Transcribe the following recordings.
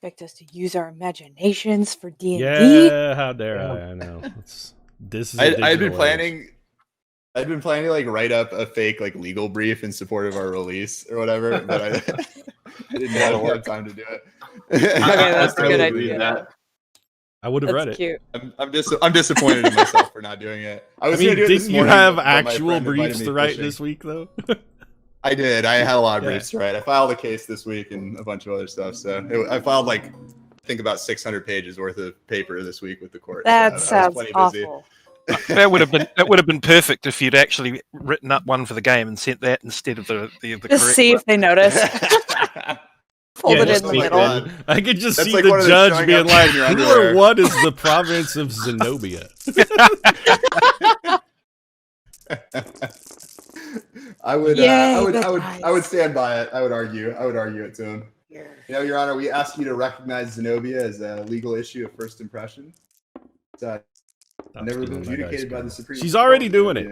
Expect us to use our imaginations for D&D? Yeah, how dare I? I know. This is. I'd been planning. I'd been planning to like write up a fake like legal brief in support of our release or whatever, but I didn't have time to do it. Okay, that's a good idea. I would have read it. Cute. I'm disappointed in myself for not doing it. I was mean, gonna do it this didn't you morning, have but my actual friend invited briefs me to write fishing. this week, though? I did. I had a lot of briefs to write. I filed a case this week and a bunch of other stuff. So I filed like, I think about 600 pages worth of paper this week with the court. That so sounds awful. That would have been perfect if you'd actually written up one for the game and sent that instead of the Just correct see one. if they notice. Fold it in the middle. I could just That's see like the one of those judge showing being up like, in your "Who underwear." or what is the province of Zenobia?" I would stand by it. I would argue it to him. Yeah. Your Honor, we ask you to recognize Zenobia as a legal issue of first impression. It's never been adjudicated by the Supreme Court. She's already doing it.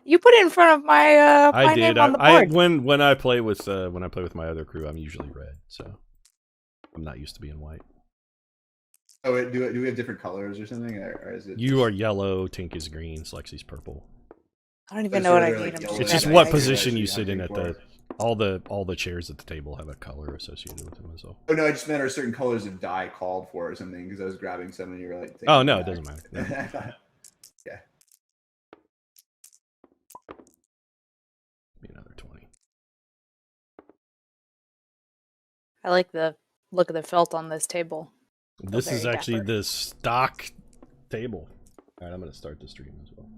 You put it in front of my I did. name on the board. When I play with my other crew, I'm usually red, so I'm not used to being white. Oh, wait, do we have different colors or something, or is it? You are yellow, Tink is green, Slexy's purple. I don't even know what I mean. It's just what position you sit in at the. All the chairs at the table have a color associated with them as well. Oh no, I just meant are certain colors of dye called for or something because I was grabbing some and you were like. Oh no, it doesn't matter. No. Yeah. Be another 20. I like the look of the felt on this table. This is very actually dapper. the stock table. All right, I'm going to start the stream as well.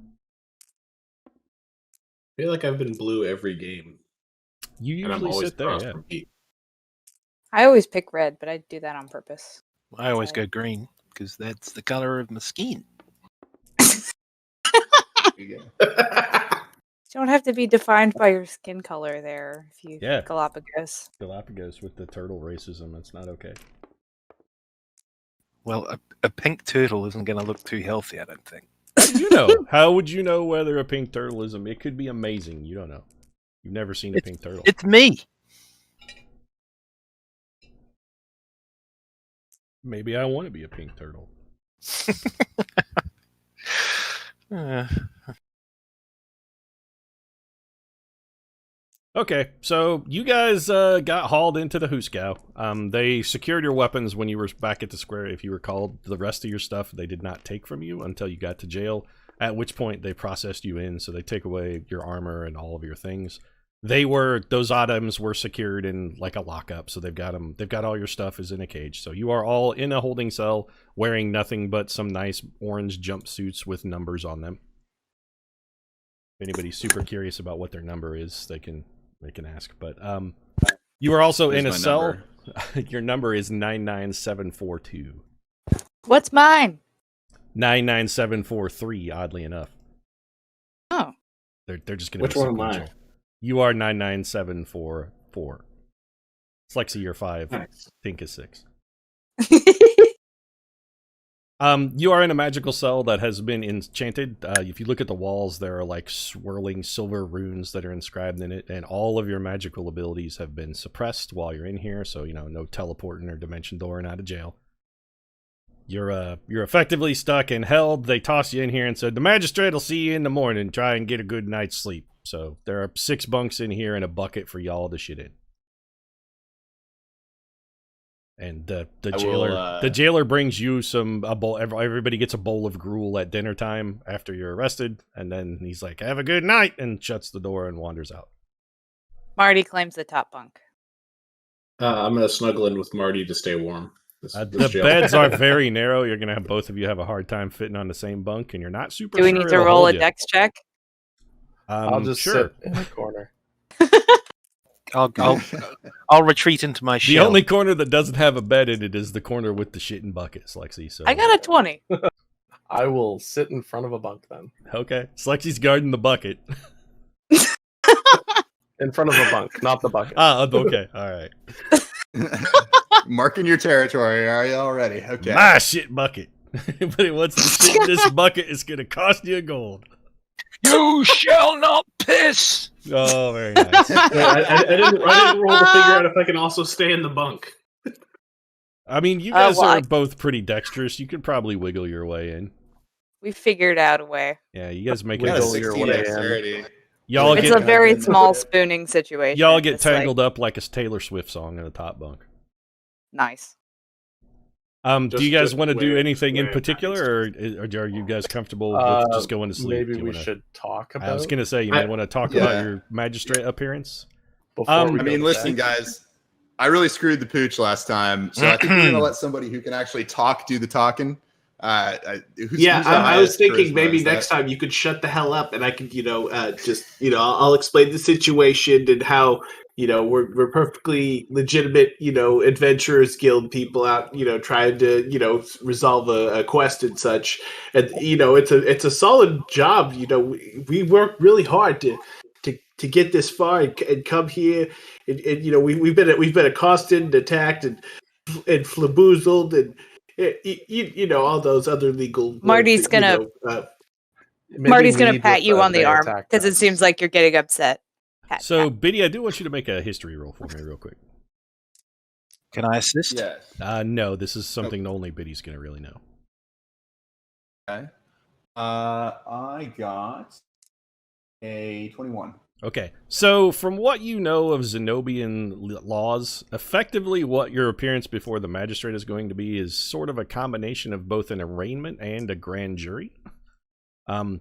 I feel like I've been blue every game. You usually sit there, yeah. I always pick red, but I do that on purpose. I always go green because that's the color of my skin. You don't have to be defined by your skin color there. If you Galapagos. Galapagos with the turtle racism, that's not okay. Well, a pink turtle isn't going to look too healthy, I don't think. How do you know? How would you know whether a pink turtle is it could be amazing. You don't know. You've never seen a pink turtle. It's me. Maybe I want to be a pink turtle. Okay, so you guys got hauled into the Hooskow. They secured your weapons when you were back at the square, if you recall. The rest of your stuff they did not take from you until you got to jail, at which point they processed you in, so they take away your armor and all of your things. Those items were secured in like a lockup, so they've got all your stuff is in a cage. So you are all in a holding cell wearing nothing but some nice orange jumpsuits with numbers on them. If anybody's super curious about what their number is, they can ask. But you are also in a cell. Your number is 99742. What's mine? 99743, oddly enough. Oh. They're just gonna Which one am I? You are 99744. Slexy, you're 5. Nice. Think is 6. You are in a magical cell that has been enchanted. If you look at the walls, there are like swirling silver runes that are inscribed in it, and all of your magical abilities have been suppressed while you're in here, so no teleporting or dimension dooring out of jail. You're effectively stuck and held. They toss you in here and said, the magistrate will see you in the morning. Try and get a good night's sleep. So there are 6 bunks in here and a bucket for y'all to shit in. And the jailer brings you a bowl. Everybody gets a bowl of gruel at dinner time after you're arrested, and then he's like, "Have a good night," and shuts the door and wanders out. Marty claims the top bunk. I'm gonna snuggle in with Marty to stay warm. The beds are very narrow. You're gonna have both of you have a hard time fitting on the same bunk, and you're not super. Do we need to roll a dex check? I'll just sit in the corner. I'll retreat into my shell. The only corner that doesn't have a bed in it is the corner with the shit and buckets, Lexi. So I got a 20. I will sit in front of a bunk then. Okay, Lexi's guarding the bucket. In front of a bunk, not the bucket. Okay, all right. Marking your territory. Are you all ready? Okay. My shit bucket. Anybody wants to shit in this bucket, it's gonna cost you gold. You shall not piss. Oh, very nice. I didn't roll to figure out if I can also stay in the bunk. I mean, you guys are both pretty dexterous. You could probably wiggle your way in. We figured out a way. Yeah, you guys make got it. a 16 dexterity. Y'all it's get, a very small spooning situation. Y'all get tangled up like a Taylor Swift song in a top bunk. Nice. Do you guys want to do anything in particular, or are you guys comfortable with just going to sleep? Maybe we should talk about. I was going to say you might want to talk about your magistrate appearance. I mean, listen, guys. I really screwed the pooch last time, so I think we're going to let somebody who can actually talk do the talking. I was thinking maybe next time you could shut the hell up and I could, I'll explain the situation and how, we're perfectly legitimate, adventurers guild people out, trying to, resolve a quest and such. And, it's a solid job. We work really hard to get this far and come here. And we've been accosted and attacked and flaboozled and, all those other legal. Marty's gonna pat you on the arm because it seems like you're getting upset. So, Biddy, I do want you to make a history roll for me real quick. Can I assist? Yes. No, this is something only Biddy's going to really know. Okay. I got a 21. Okay, so from what you know of Zenobian laws, effectively what your appearance before the magistrate is going to be is sort of a combination of both an arraignment and a grand jury.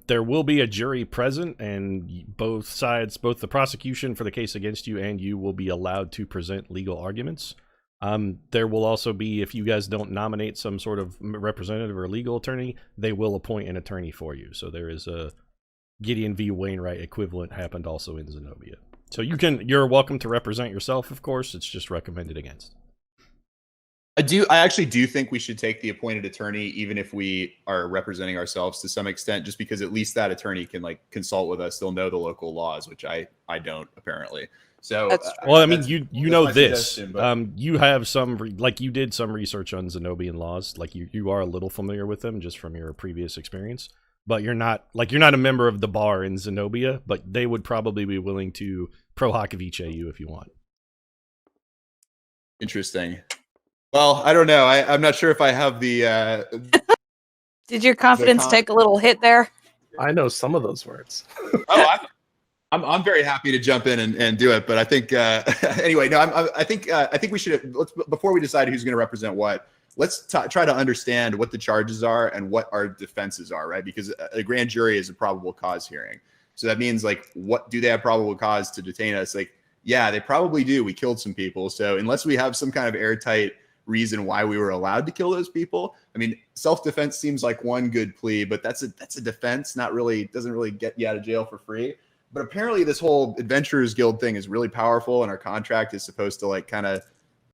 There will be a jury present, and both sides, both the prosecution for the case against you and you, will be allowed to present legal arguments. There will also be, if you guys don't nominate some sort of representative or legal attorney, they will appoint an attorney for you. So there is a Gideon v. Wainwright equivalent happened also in Zenobia. So you're welcome to represent yourself, of course. It's just recommended against. I actually do think we should take the appointed attorney, even if we are representing ourselves to some extent, just because at least that attorney can consult with us. They'll know the local laws, which I don't apparently. So well, I mean, you know this. You have you did some research on Zenobian laws. Like you are a little familiar with them just from your previous experience. But you're not a member of the bar in Zenobia, but they would probably be willing to pro hoc vice you if you want. Interesting. Well, I don't know. I'm not sure if I have the. Did your confidence take a little hit there? I know some of those words. I'm very happy to jump in and do it, but I think anyway. No, I think we should before we decide who's going to represent what. Let's try to understand what the charges are and what our defenses are, right? Because a grand jury is a probable cause hearing. So that means, what do they have probable cause to detain us? Yeah, they probably do. We killed some people. So unless we have some kind of airtight reason why we were allowed to kill those people, I mean, self-defense seems like one good plea, but that's a defense, doesn't really get you out of jail for free. But apparently this whole Adventurers Guild thing is really powerful, and our contract is supposed to kind of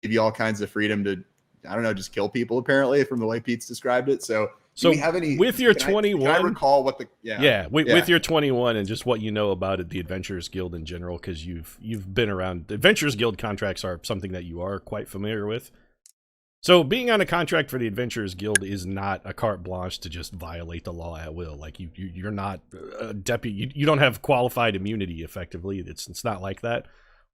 give you all kinds of freedom to, I don't know, just kill people, apparently, from the way Pete's described it. So do we have any, with your 21, can I recall what the with your 21 and just what you know about it, the Adventurers Guild in general, because you've been around. The Adventurers Guild contracts are something that you are quite familiar with. So being on a contract for the Adventurers Guild is not a carte blanche to just violate the law at will. Like you're not a deputy. You don't have qualified immunity. Effectively, it's not like that.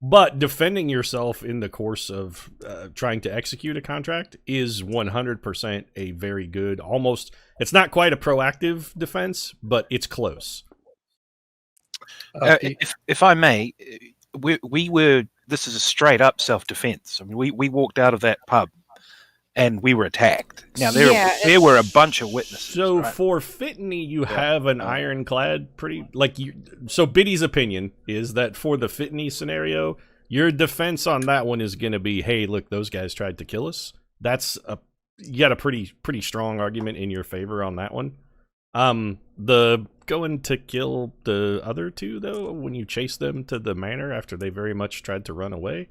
But defending yourself in the course of trying to execute a contract is 100% a very good, almost, it's not quite a proactive defense, but it's close. If I may, we were, this is a straight up self-defense. I mean, we walked out of that pub and we were attacked. Now, there were a bunch of witnesses. So right? for Fitney, you have an ironclad so Biddy's opinion is that for the Fitney scenario, your defense on that one is going to be, hey, look, those guys tried to kill us. You got a pretty strong argument in your favor on that one. The going to kill the other two, though, when you chase them to the manor after they very much tried to run away,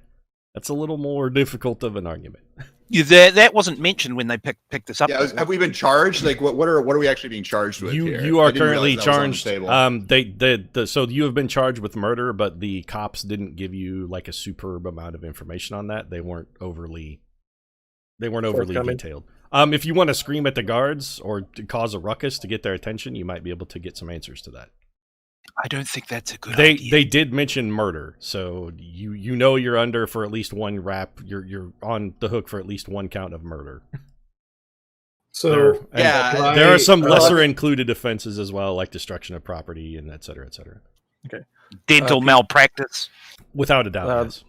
that's a little more difficult of an argument. That wasn't mentioned when they picked this up. Yeah, have we been charged? What are we actually being charged with here? You are currently charged. So you have been charged with murder, but the cops didn't give you a superb amount of information on that. They weren't overly detailed. If you want to scream at the guards or to cause a ruckus to get their attention, you might be able to get some answers to that. I don't think that's a good idea. They did mention murder, so you know you're under for at least one rap. You're on the hook for at least one count of murder. So there are some lesser included offenses as well, like destruction of property and et cetera, et cetera. Okay. Dental malpractice. Without a doubt, yes.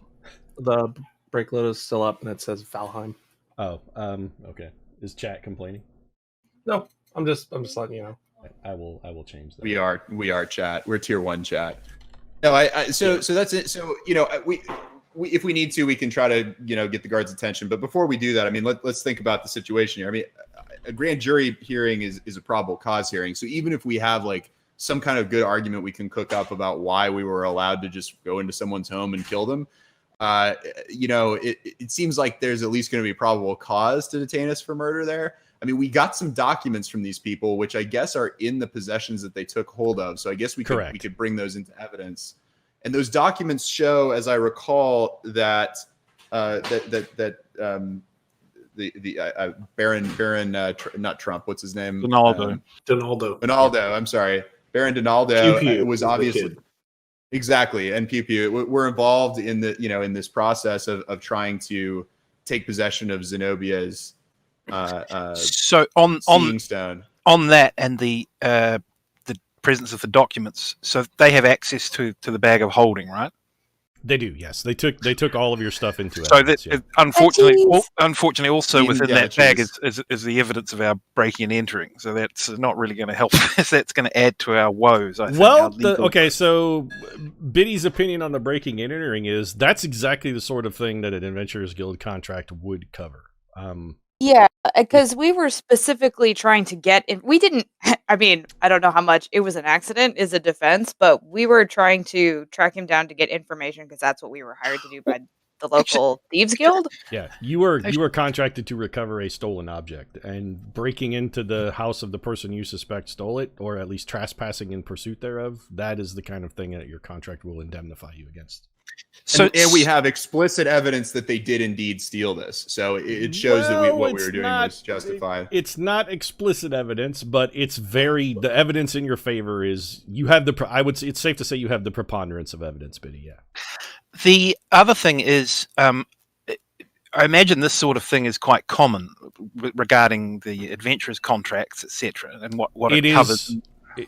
The brake load is still up and it says Valheim. Oh, okay. Is chat complaining? No, I'm just letting you know. I will change that. We are chat. We're tier 1 chat. No, so that's it. So we if we need to, we can try to get the guards' attention. But before we do that, I mean, let's think about the situation here. I mean, a grand jury hearing is a probable cause hearing. So even if we have like some kind of good argument we can cook up about why we were allowed to just go into someone's home and kill them, it seems like there's at least going to be probable cause to detain us for murder there. I mean, we got some documents from these people, which I guess are in the possessions that they took hold of. So I guess we could bring those into evidence. And those documents show, as I recall, that Baron not Trump, what's his name? Donaldo. I'm sorry, Baron Donaldo was obviously exactly, and Pew Pew were involved in in this process of trying to take possession of Zenobia's. So on that and the presence of the documents, so they have access to the bag of holding, right? They do, yes. They took all of your stuff into it. So that unfortunately, also within that bag is the evidence of our breaking and entering. So that's not really going to help us. That's going to add to our woes. I think. So Biddy's opinion on the breaking and entering is that's exactly the sort of thing that an Adventurers Guild contract would cover. Yeah, because we were specifically trying to get in. We didn't, I mean, I don't know how much it was an accident is a defense, but we were trying to track him down to get information because that's what we were hired to do by the local Thieves Guild. Yeah, you were contracted to recover a stolen object, and breaking into the house of the person you suspect stole it, or at least trespassing in pursuit thereof, that is the kind of thing that your contract will indemnify you against. So and we have explicit evidence that they did indeed steal this. So it shows that what we were doing was justified. It's not explicit evidence, but it's the evidence in your favor is you have I would say it's safe to say you have the preponderance of evidence, Biddy. Yeah. The other thing is, I imagine this sort of thing is quite common regarding the adventurers contracts, etc., and what it covers.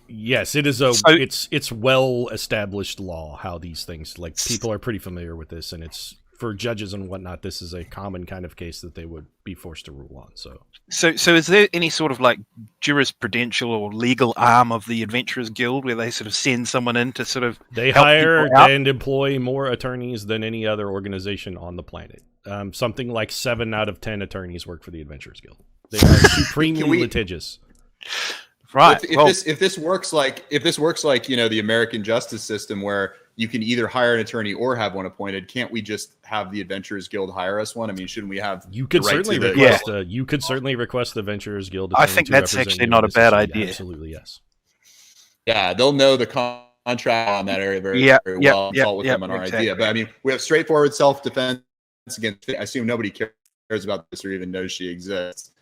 Yes, it is it's well established law how these things, like, people are pretty familiar with this, and it's for judges and whatnot. This is a common kind of case that they would be forced to rule on. So is there any sort of like jurisprudential or legal arm of the Adventurers Guild where they sort of send someone in to sort of they hire and employ more attorneys than any other organization on the planet? Something like 7 out of 10 attorneys work for the Adventurers Guild. They are supremely litigious. Right. If this works like the American justice system, where you can either hire an attorney or have one appointed, can't we just have the Adventurers Guild hire us one? I mean, shouldn't we have? You could certainly request. You could certainly request the Adventurers Guild. I think that's actually not a bad idea. Absolutely, yes. Yeah, they'll know the contract on that area very well. Consult with them on our idea. But I mean, we have straightforward self-defense against. I assume nobody cares about this or even knows she exists.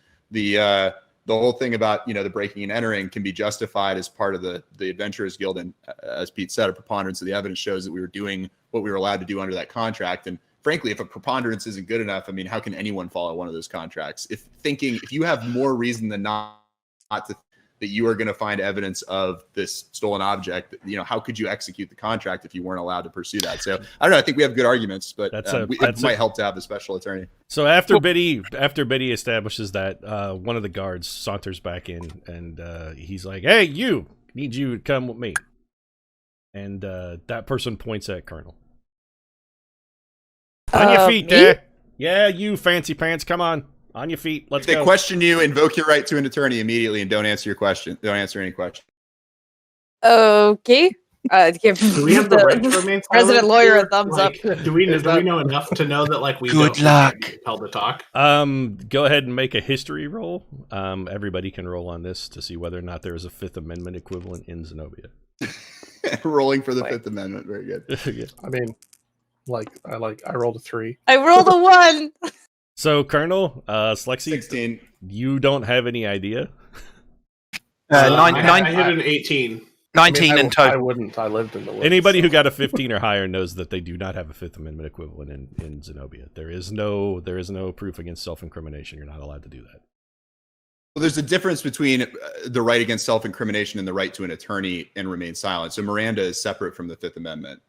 The whole thing about the breaking and entering can be justified as part of the Adventurers Guild, and as Pete said, a preponderance of the evidence shows that we were doing what we were allowed to do under that contract. And frankly, if a preponderance isn't good enough, I mean, how can anyone follow one of those contracts? If you have more reason than not that you are going to find evidence of this stolen object, how could you execute the contract if you weren't allowed to pursue that? So I don't know. I think we have good arguments, but it might help to have the special attorney. So after Biddy establishes that, one of the guards saunters back in, and he's like, "Hey, need you to come with me." And that person points at Colonel. On your feet, there. Yeah, you fancy pants. Come on. On your feet. Let's go. If they question you, invoke your right to an attorney immediately and don't answer your question. Don't answer any question. Okay. Give do we have the right to remain resident lawyer a thumbs up. Do we know enough to know that we good don't luck tell the talk? Go ahead and make a history roll. Everybody can roll on this to see whether or not there is a Fifth Amendment equivalent in Zenobia. Rolling for the Fifth Amendment. Very good. Yeah. I mean, I rolled a 3. I rolled a 1. So, Colonel, Slexy, 16. You don't have any idea? 9. I hit an 18. 19 in total. I wouldn't. I lived in the woods. Anybody who got a 15 or higher knows that they do not have a Fifth Amendment equivalent in Zenobia. There is no proof against self-incrimination. You're not allowed to do that. Well, there's a difference between the right against self-incrimination and the right to an attorney and remain silent. So Miranda is separate from the Fifth Amendment.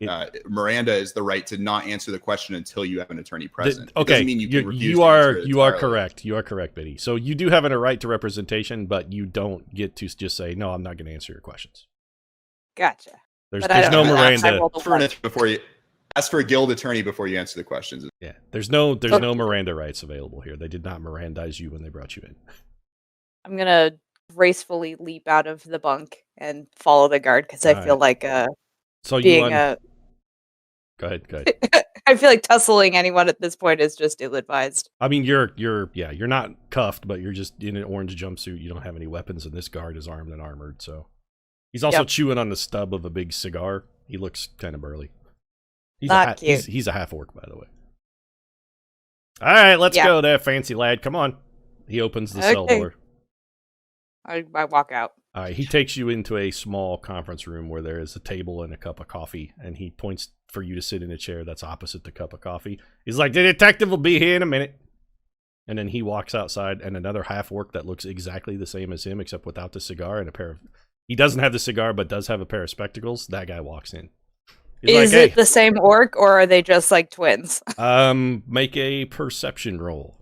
Miranda is the right to not answer the question until you have an attorney present. Okay, it doesn't mean you can refuse you to are answer it you are entirely. correct. You are correct, Biddy. So you do have a right to representation, but you don't get to just say no. I'm not going to answer your questions. Gotcha. There's But I no don't know. Miranda. Ask for a guild attorney before you answer the questions. Yeah, there's no Miranda rights available here. They did not Mirandize you when they brought you in. I'm gonna gracefully leap out of the bunk and follow the guard because I feel like so being Go ahead. I feel like tussling anyone at this point is just ill-advised. I mean, you're not cuffed, but you're just in an orange jumpsuit. You don't have any weapons, and this guard is armed and armored. So he's also chewing on the stub of a big cigar. He looks kind of burly. He's Not cute. He's a half orc, by the way. All right, let's go there, fancy lad. Come on. He opens the cell door. I walk out. All right, he takes you into a small conference room where there is a table and a cup of coffee, and he points for you to sit in a chair that's opposite the cup of coffee. He's like, the detective will be here in a minute. And then he walks outside, and another half-orc that looks exactly the same as him, except without the cigar and a pair of... He doesn't have the cigar, but does have a pair of spectacles. That guy walks in. Is it the same orc, or are they just like twins? Make a perception roll.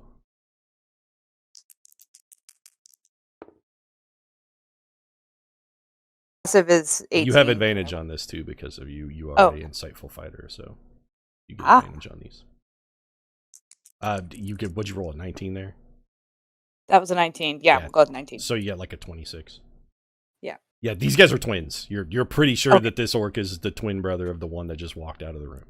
Is 18. You have advantage on this too because of you are an insightful fighter, so you get advantage on these. What'd you roll, a 19 there? That was a 19. Yeah, we'll go with 19. So you get like a 26. Yeah. Yeah, these guys are twins. You're pretty sure that this orc is the twin brother of the one that just walked out of the room.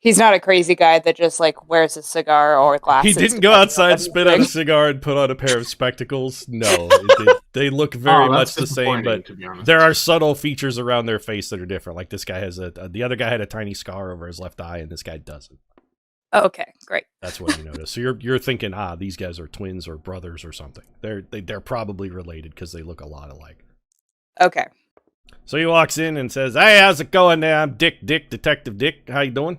He's not a crazy guy that just like wears a cigar or glasses. He didn't go outside, spit out a cigar, and put on a pair of spectacles. No, they look very much the same, but there are subtle features around their face that are different. Like this guy has the other guy had a tiny scar over his left eye, and this guy doesn't. Okay, great. That's what you notice. So you're thinking, these guys are twins or brothers or something. They're probably related because they look a lot alike. Okay. So he walks in and says, "Hey, how's it going there? I'm Detective Dick. How you doing?"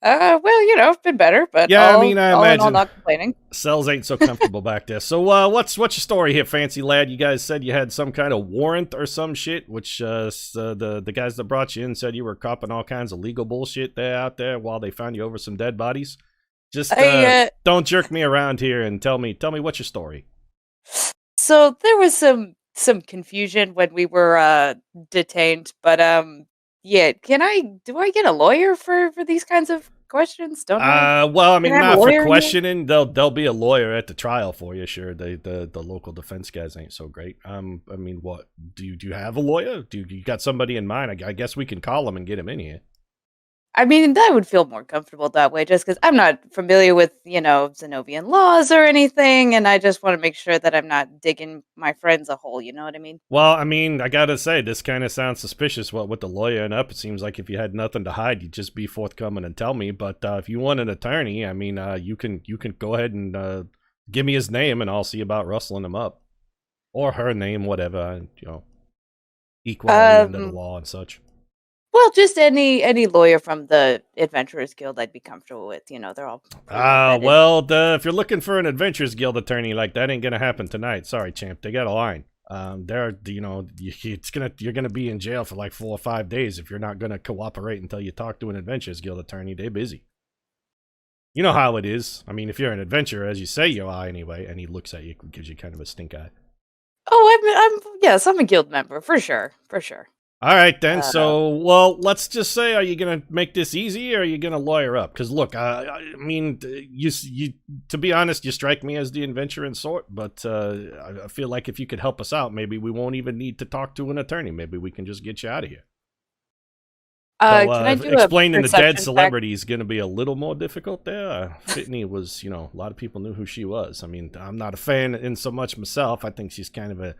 Well, it's been better, but yeah, I imagine not complaining. Cells ain't so comfortable back there. So, what's your story here, fancy lad? You guys said you had some kind of warrant or some shit, which the guys that brought you in said you were copping all kinds of legal bullshit there out there while they found you over some dead bodies. Just don't jerk me around here and tell me what's your story. So there was some confusion when we were detained, but yeah, do I get a lawyer for these kinds of questions? Don't I? Well, I mean, not for questioning. There'll be a lawyer at the trial for you. Sure, the local defense guys ain't so great. I mean, what do you have a lawyer? Do you got somebody in mind? I guess we can call him and get him in here. I mean, I would feel more comfortable that way, just because I'm not familiar with, Zenobian laws or anything, and I just want to make sure that I'm not digging my friends a hole, you know what I mean? Well, I mean, I gotta say, this kind of sounds suspicious, with the lawyer and up. It seems like if you had nothing to hide, you'd just be forthcoming and tell me, but if you want an attorney, I mean, you can go ahead and give me his name, and I'll see about rustling him up. Or her name, whatever, equality under the law and such. Well, just any lawyer from the Adventurers Guild I'd be comfortable with. They're all... well, if you're looking for an Adventurers Guild attorney, like, that ain't gonna happen tonight. Sorry, champ. They got a line. You're gonna be in jail for like 4 or 5 days if you're not gonna cooperate until you talk to an Adventurers Guild attorney. They're busy. You know how it is. I mean, if you're an adventurer, as you say you are anyway, and he looks at you, gives you kind of a stink eye. Oh, I'm a guild member, for sure. All right, then. Well, let's just say, are you going to make this easy, or are you going to lawyer up? Because, look, I mean, you to be honest, you strike me as the adventuring sort, but I feel like if you could help us out, maybe we won't even need to talk to an attorney. Maybe we can just get you out of here. Can I do explaining the dead check? celebrity is going to be a little more difficult there. Pitney was, a lot of people knew who she was. I mean, I'm not a fan in so much myself. I think she's kind of a...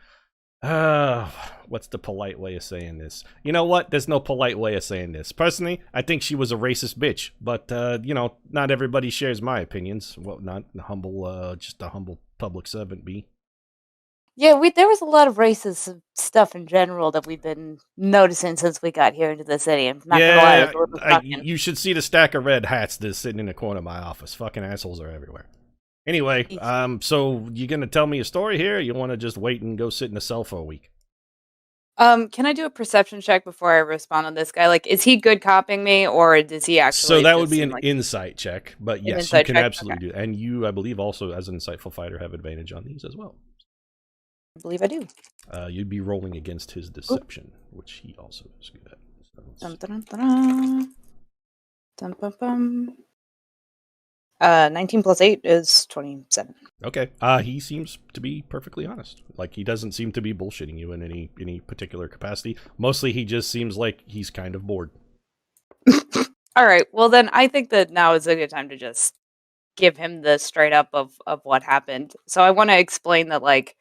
what's the polite way of saying this? You know what? There's no polite way of saying this. Personally, I think she was a racist bitch, but, not everybody shares my opinions. Well, not humble, just a humble public servant be. Yeah, there was a lot of racist stuff in general that we've been noticing since we got here into the city. I'm not gonna lie, it was a little shocking. You should see the stack of red hats that's sitting in the corner of my office. Fucking assholes are everywhere. Anyway, so you gonna tell me a story here? Or you want to just wait and go sit in a cell for a week? Can I do a perception check before I respond on this guy? Like, is he good copying me, or does he actually? So that would be an insight check, but yes, you can absolutely do. And you, I believe, also as an insightful fighter, have advantage on these as well. I believe I do. You'd be rolling against his deception, which he also is good at. So dun, dun, dun, dun, dun, dun. 19 plus 8 is 27. Okay. He seems to be perfectly honest. Like, he doesn't seem to be bullshitting you in any particular capacity. Mostly, he just seems like he's kind of bored. All right. Well, then I think that now is a good time to just give him the straight up of what happened. So I want to explain that, like,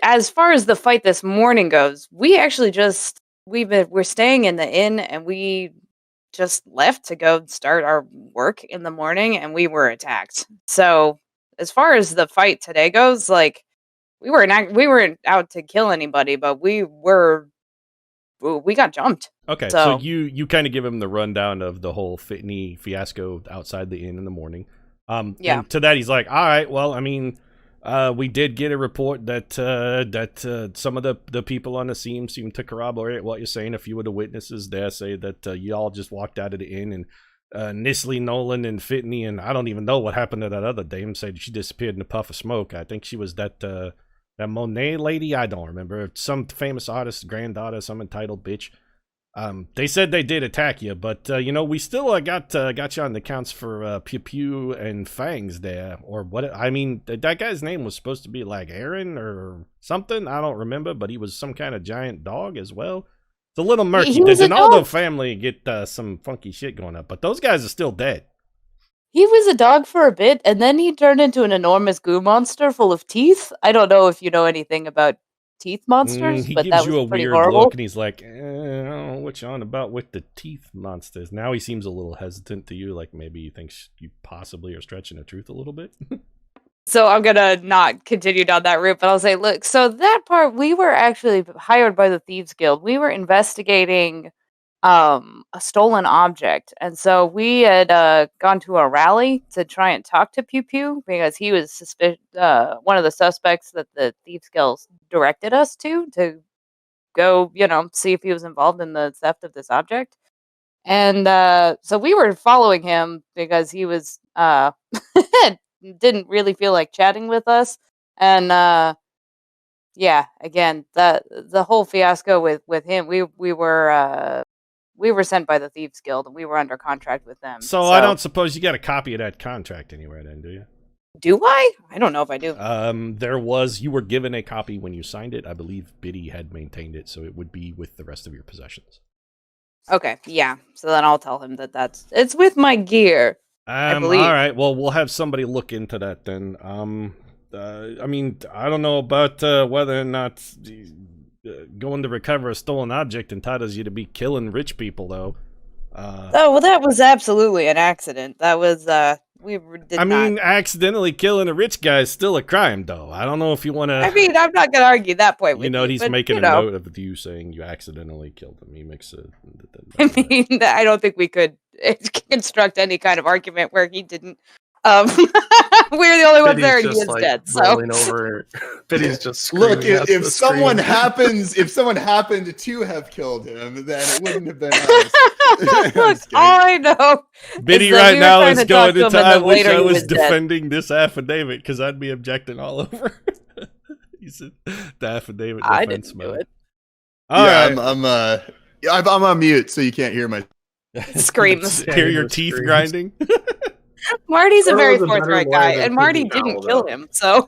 as far as the fight this morning goes, we actually we're staying in the inn, and we just left to go start our work in the morning, and we were attacked. So as far as the fight today goes, like, we weren't out to kill anybody, but we got jumped. Okay, so you kind of give him the rundown of the whole Fitney fiasco outside the inn in the morning. Yeah. And to that, he's like, all right, well, I mean, we did get a report that some of the people on the scene seem to corroborate what you're saying. A few of the witnesses there say that you all just walked out of the inn, and Nisley, Nolan, and Fitney, and I don't even know what happened to that other dame, said she disappeared in a puff of smoke. I think she was that Monet lady. I don't remember. Some famous artist's granddaughter, some entitled bitch. They said they did attack you, but we still got you on the counts for Pew Pew and Fangs there, or what? I mean, that guy's name was supposed to be like Aaron or something. I don't remember, but he was some kind of giant dog as well. It's a little murky. Did the Naldo family get some funky shit going up? But those guys are still dead. He was a dog for a bit, and then he turned into an enormous goo monster full of teeth. I don't know if you know anything about teeth monsters, but that was pretty horrible. He gives you a weird look, and he's like, I don't know what you're on about with the teeth monsters. Now he seems a little hesitant to you, like maybe he thinks you possibly are stretching the truth a little bit. So I'm gonna not continue down that route, but I'll say, look, so that part, we were actually hired by the Thieves Guild. We were investigating a stolen object, and so we had gone to a rally to try and talk to Pew Pew because he was one of the suspects that the Thieves Guild directed us to go, see if he was involved in the theft of this object. And so we were following him because he was didn't really feel like chatting with us, and yeah, again, the whole fiasco with him, we were sent by the Thieves Guild, and we were under contract with them. So I don't suppose you got a copy of that contract anywhere then, do you? Do I? I don't know if I do. You were given a copy when you signed it. I believe Biddy had maintained it, so it would be with the rest of your possessions. Okay, yeah. So then I'll tell him it's with my gear. I believe. All right, well, we'll have somebody look into that then. I mean, I don't know about whether or not going to recover a stolen object entitles you to be killing rich people, though. That was absolutely an accident. That was accidentally killing a rich guy is still a crime, though. I don't know if you want to. I mean, I'm not going to argue that point with you. He's making a note of you saying you accidentally killed him. He makes a. I mean, I don't think we could construct any kind of argument where he didn't. We're the only ones there, and he is dead. So over. Biddy's just look. If someone happened to have killed him, then it wouldn't have been us. Look, all I know, Biddy right now is going into. I wish I was defending this affidavit because I'd be objecting all over. He said the affidavit defense I didn't do it. I'm on mute, so you can't hear my screams. Hear your teeth grinding. Marty's a very forthright guy, and Marty didn't kill him, so.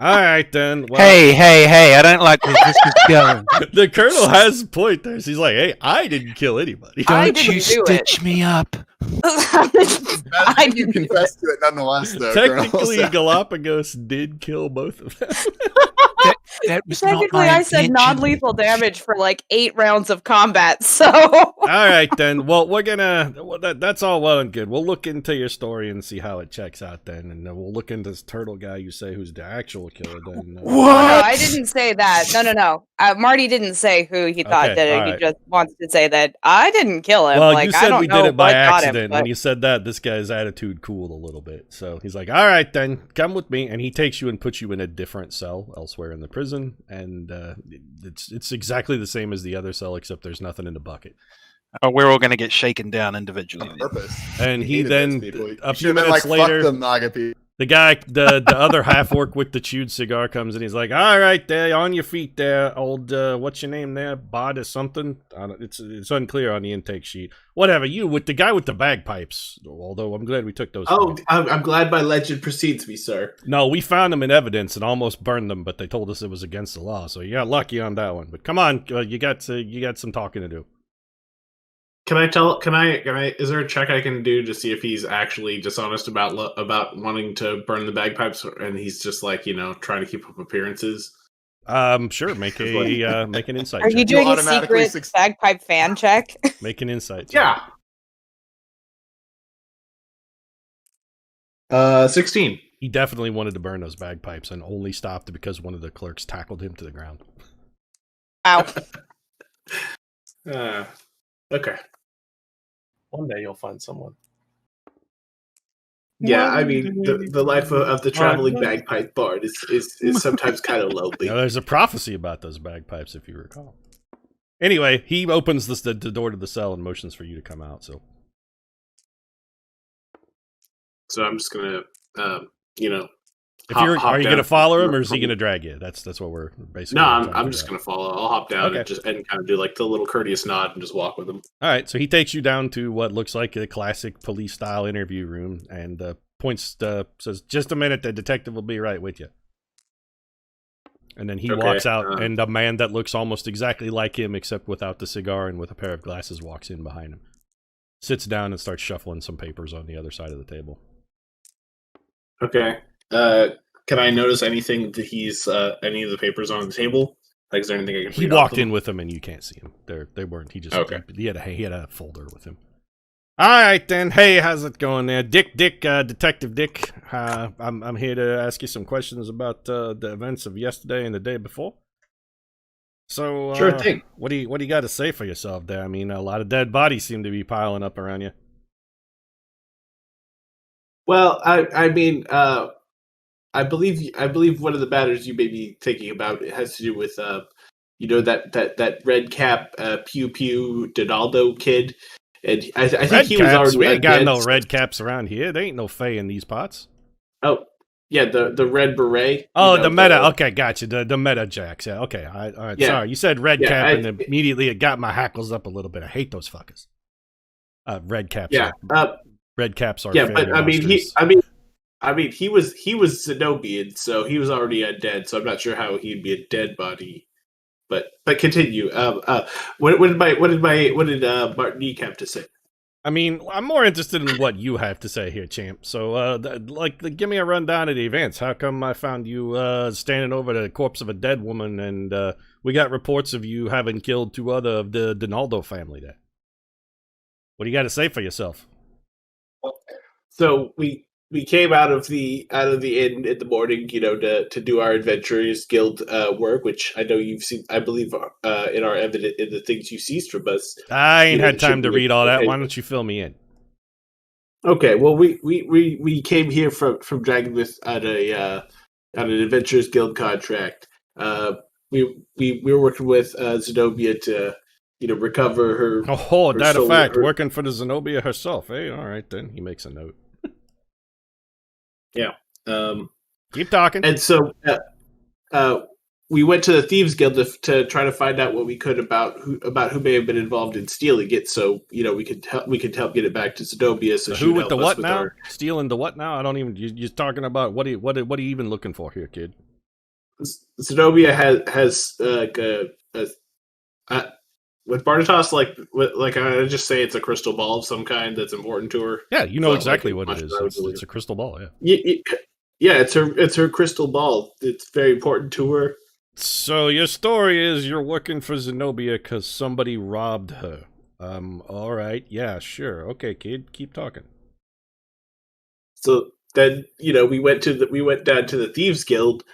All right, then. Well, hey, I don't like where this is going. The Colonel has a point there. She's like, hey, I didn't kill anybody. Don't you stitch me up. I you confess to it nonetheless, though. Technically, Colonel, Galapagos did kill both of them. That was Technically, I said non-lethal damage for like 8 rounds of combat, so... All right, then. Well, we're gonna... that's all well and good. We'll look into your story and see how it checks out then, and we'll look into this turtle guy you say who's the actual killer then. What? No, I didn't say that. No. Marty didn't say who he thought did it. Right. He just wants to say that I didn't kill him. Well, like, you said I don't we know did it by accident. Him, but... When you said that, this guy's attitude cooled a little bit. So he's like, all right, then, come with me. And he takes you and puts you in a different cell elsewhere in the prison, and it's exactly the same as the other cell, except there's nothing in the bucket. We're all going to get shaken down individually. On purpose. And he then, a few minutes like, later, fuck them, Naga people. The guy, the other half-orc with the chewed cigar comes and he's like, all right, there, on your feet there, old, what's your name there, Bod or something? It's unclear on the intake sheet. Whatever, you, with the guy with the bagpipes, although I'm glad we took those. Oh, I'm glad my legend precedes me, sir. No, we found them in evidence and almost burned them, but they told us it was against the law, so you got lucky on that one. But come on, you got some talking to do. Can I? Is there a check I can do to see if he's actually dishonest about wanting to burn the bagpipes, and he's just like, trying to keep up appearances? Sure. Make an insight. Are you doing a secret bagpipe fan check? Make an insight. Yeah. 16. He definitely wanted to burn those bagpipes and only stopped because one of the clerks tackled him to the ground. Ow. Okay. One day you'll find someone. Yeah, I mean, the life of the traveling bagpipe bard is sometimes kind of lonely. There's a prophecy about those bagpipes, if you recall. Anyway, he opens the door to the cell and motions for you to come out. So I'm just gonna, are you gonna follow him, or is he gonna drag you? That's what we're basically. No, I'm just gonna follow. I'll hop down and kind of do like the little courteous nod and just walk with him. All right, so he takes you down to what looks like a classic police style interview room and says, "Just a minute, the detective will be right with you." And then he walks out, and a man that looks almost exactly like him, except without the cigar and with a pair of glasses, walks in behind him, sits down, and starts shuffling some papers on the other side of the table. Okay. Can I notice anything that he's any of the papers on the table? Like, is there anything I can? He walked in with them, and you can't see him. They weren't. He just he had a folder with him. All right then. Hey, how's it going there, Dick? Detective Dick. I'm here to ask you some questions about the events of yesterday and the day before. So, sure thing. What do you got to say for yourself there? I mean, a lot of dead bodies seem to be piling up around you. Well, I mean, I believe one of the matters you may be thinking about has to do with that red cap pew pew Donaldo kid, and I think he was already. We ain't got no red caps around here. There ain't no fae in these parts. Oh yeah, the red beret. Oh, the meta. Okay, gotcha. The meta jacks. Yeah. Okay. All right. Yeah. Sorry, you said red cap, and immediately it got my hackles up a little bit. I hate those fuckers. Red caps. Yeah. Red caps are. Yeah, but I mean, he was Zenobian, so he was already undead. So I'm not sure how he'd be a dead body. But continue. What did Martinique have to say? I mean, I'm more interested in what you have to say here, champ. So, give me a rundown of the events. How come I found you standing over the corpse of a dead woman, and we got reports of you having killed 2 other of the Donaldo family there? What do you got to say for yourself? So we came out of the inn in the morning, to do our Adventurers Guild work, which I know you've seen. I believe in our evidence in the things you seized from us. I ain't had time to read all that. Why don't you fill me in? Okay, well we came here from Dragonmyrth on an Adventurers Guild contract. We were working with Zenobia to recover her. Oh, that a fact. Working for the Zenobia herself. Hey, all right then. He makes a note. Yeah. Keep talking. And so we went to the Thieves Guild to try to find out what we could about who may have been involved in stealing it. So we could help get it back to Zenobia. So who with the what now? Stealing the what now? I don't even. You're talking about what are you even looking for here, kid? Zenobia has with Barnatos, I just say it's a crystal ball of some kind that's important to her. Yeah, you know exactly what it is. It's a crystal ball. Yeah, it's her crystal ball. It's very important to her. So your story is you're working for Zenobia because somebody robbed her. All right, yeah, sure, okay, kid, keep talking. So then, we went down to the Thieves Guild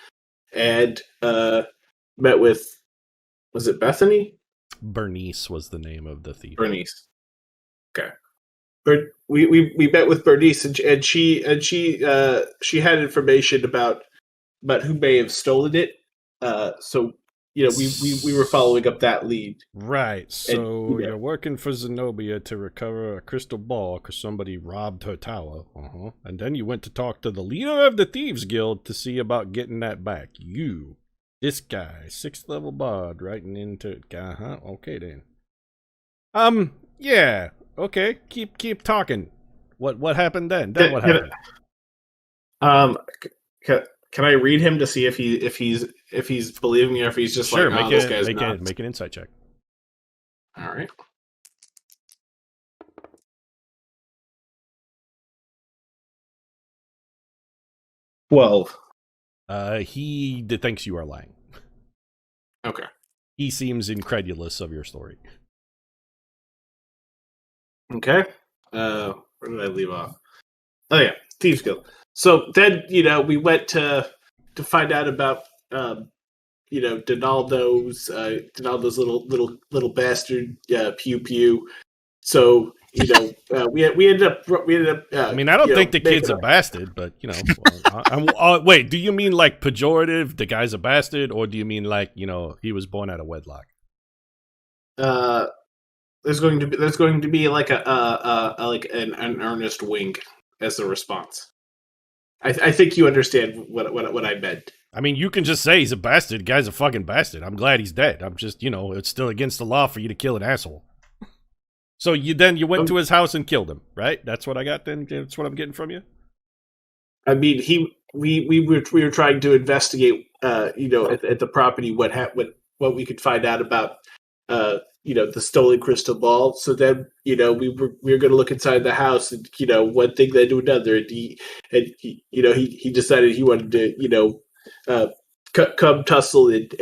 and met with, was it Bethany? Bernice was the name of the thief. Bernice. Okay. We met with Bernice, and she had information about who may have stolen it. So we were following up that lead. Right. So and, you're working for Zenobia to recover a crystal ball because somebody robbed her tower. And then you went to talk to the leader of the Thieves Guild to see about getting that back. You, this guy, 6th level bard, writing into it. Okay then. Yeah. Okay. Keep talking. What happened then? What happened? Can I read him to see if he's believing me or if he's just sure, like, this guy's nuts. Make an insight check. All right. Well, he thinks you are lying. Okay. He seems incredulous of your story. Okay. Where did I leave off? Oh yeah, Thieves Guild. So then, we went to find out about Donaldo's little bastard pew pew. So we ended up. I mean, I don't think the kid's a bastard, but wait, do you mean like pejorative? The guy's a bastard, or do you mean like he was born out of wedlock? There's going to be like an earnest wink as the response. I think you understand what I meant. I mean, you can just say he's a bastard. The guy's a fucking bastard. I'm glad he's dead. I'm just, it's still against the law for you to kill an asshole. So you went to his house and killed him, right? That's what I got then? That's what I'm getting from you? I mean, we were trying to investigate, at the property what we could find out about, the stolen crystal ball. So then, we were going to look inside the house, and one thing led to another, and he decided he wanted to, come tussle and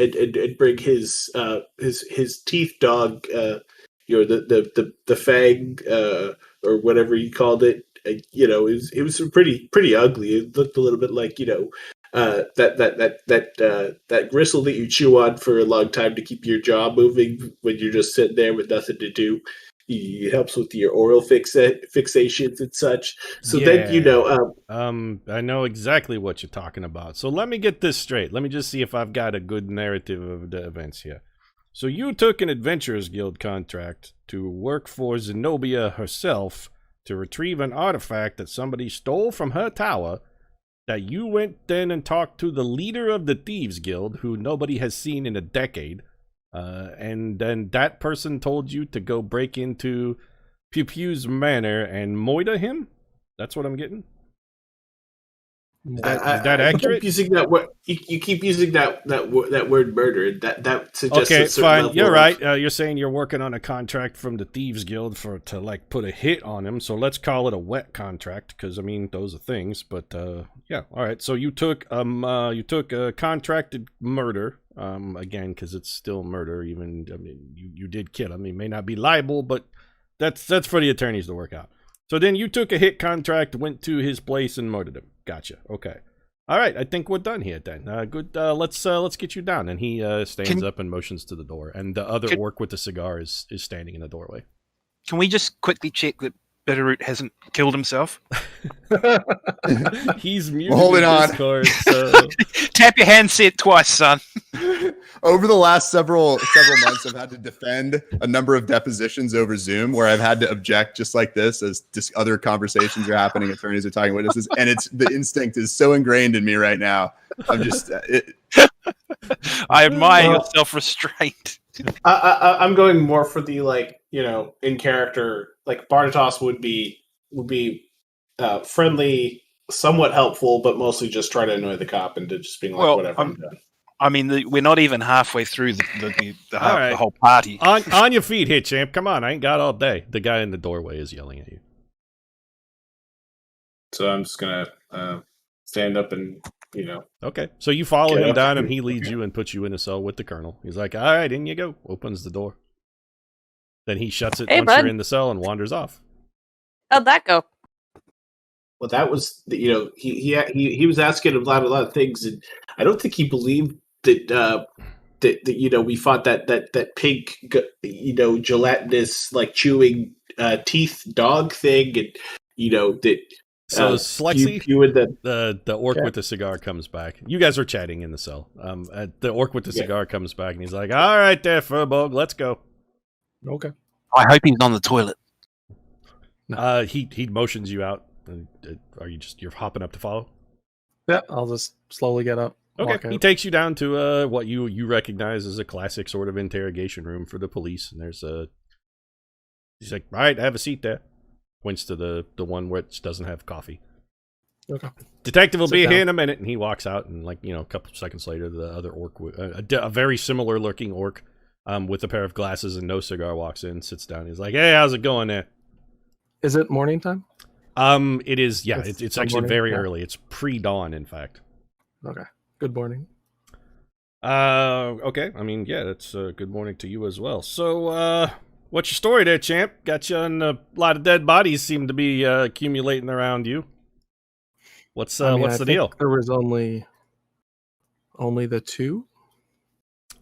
bring his teeth dog, the fang, or whatever he called it. It was pretty ugly. It looked a little bit like that gristle that you chew on for a long time to keep your jaw moving when you're just sitting there with nothing to do. It helps with your oral fixations and such. So then I know exactly what you're talking about. So let me get this straight. Let me just see if I've got a good narrative of the events here. So you took an Adventurers Guild contract to work for Zenobia herself to retrieve an artifact that somebody stole from her tower, that you went then and talked to the leader of the Thieves Guild, who nobody has seen in a decade, and then that person told you to go break into Pew Pew's manor and moida him? That's what I'm getting? Is that accurate? You keep using that word murder. That suggests okay, a certain fine. level You're right. You're saying you're working on a contract from the Thieves Guild to like put a hit on him. So let's call it a wet contract, because I mean those are things. But yeah, all right. So you took a contracted murder again, because it's still murder. Even you did kill him. He may not be liable, but that's for the attorneys to work out. So then you took a hit contract, went to his place, and murdered him. Gotcha. Okay. All right. I think we're done here then. Good. Let's get you down. And he stands up and motions to the door. And the other orc with the cigar is standing in the doorway. Can we just quickly check that Bitterroot hasn't killed himself? He's muted. Hold it on. Discord, so. Tap your handset twice, son. Over the last several months, I've had to defend a number of depositions over Zoom where I've had to object just like this as just other conversations are happening, attorneys are talking witnesses, and the instinct is so ingrained in me right now. I'm just I admire your self-restraint. I'm going more for the in character. Like Barnatos would be friendly, somewhat helpful, but mostly just try to annoy the cop and to just being like, whatever. I'm done. I mean, we're not even halfway through the whole party. On your feet here, champ. Come on, I ain't got all day. The guy in the doorway is yelling at you. So I'm just gonna stand up and you know. Okay, so you follow Get him up. down, and he leads you and puts you in a cell with the colonel. He's like, "All right, in you go." Opens the door. Then he shuts it Hey, once bud. you're in the cell and wanders off. How'd that go? Well, that was, you know, he was asking a lot of things, and I don't think he believed that that you know, we fought that pink, you know, gelatinous, like chewing teeth dog thing, and you know that. So Slexy, you and the orc with the cigar comes back. You guys are chatting in the cell. The orc with the cigar comes back, and he's like, "All right, there, Furbog, let's go." Okay. I hope he's on the toilet. He motions you out. Are you're hopping up to follow? Yeah, I'll just slowly get up. Okay, he takes you down to what you recognize as a classic sort of interrogation room for the police, and he's like, "All right, have a seat there." Points to the one which doesn't have coffee. Okay. Detective will be here in a minute, and he walks out, and like, you know, a couple seconds later, the other orc, a very similar looking orc, with a pair of glasses and no cigar, walks in, sits down. He's like, "Hey, how's it going there?" Is it morning time? It is. Yeah, it's actually morning? very Yeah. early. It's pre-dawn, in fact. Okay. Good morning. Okay. I mean, yeah, that's good morning to you as well. So, what's your story there, champ? Got you on a lot of dead bodies seem to be accumulating around you. What's the deal? There was only the two.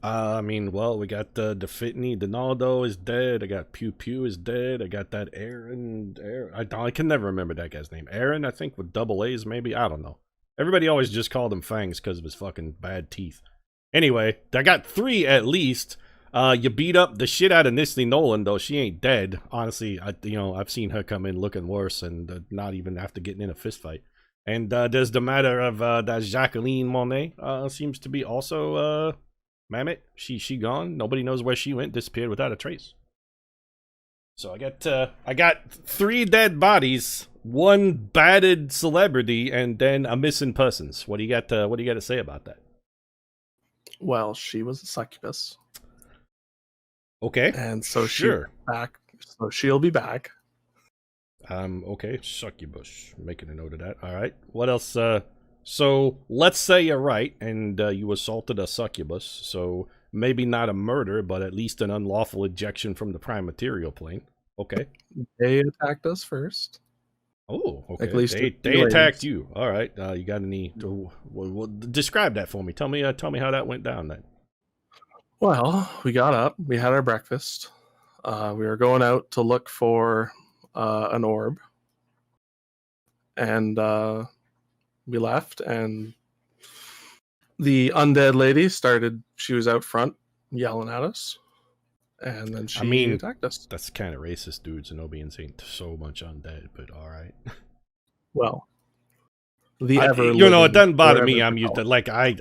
I mean, well, we got the Fitney, Donaldo is dead. I got Pew Pew is dead. I got that Aaron. I can never remember that guy's name. Aaron, I think, with double A's, maybe. I don't know. Everybody always just called him Fangs because of his fucking bad teeth. Anyway, I got 3 at least. You beat up the shit out of Nisly Nolan, though. She ain't dead. Honestly, I've seen her come in looking worse and not even after getting in a fist fight. And there's the matter of that Jacqueline Monet. Seems to be also Mammoth. She gone. Nobody knows where she went. Disappeared without a trace. So I got 3 dead bodies, 1 battered celebrity, and then a missing persons. What do you got to say about that? Well, she was a succubus. Okay. And so sure. Back. So she'll be back. Okay, succubus. Making a note of that. All right. What else? So let's say you're right, and you assaulted a succubus. So maybe not a murder, but at least an unlawful ejection from the prime material plane. Okay. They attacked us first. Oh, okay. At least they attacked you. All right. You got any? Well, describe that for me. Tell me how that went down then. Well, we got up. We had our breakfast. We were going out to look for an orb, and we left. And the undead lady started. She was out front yelling at us, and then she attacked us. That's kind of racist, dude. Zenobians ain't so much undead, but all right. Well, it doesn't bother me. I'm used to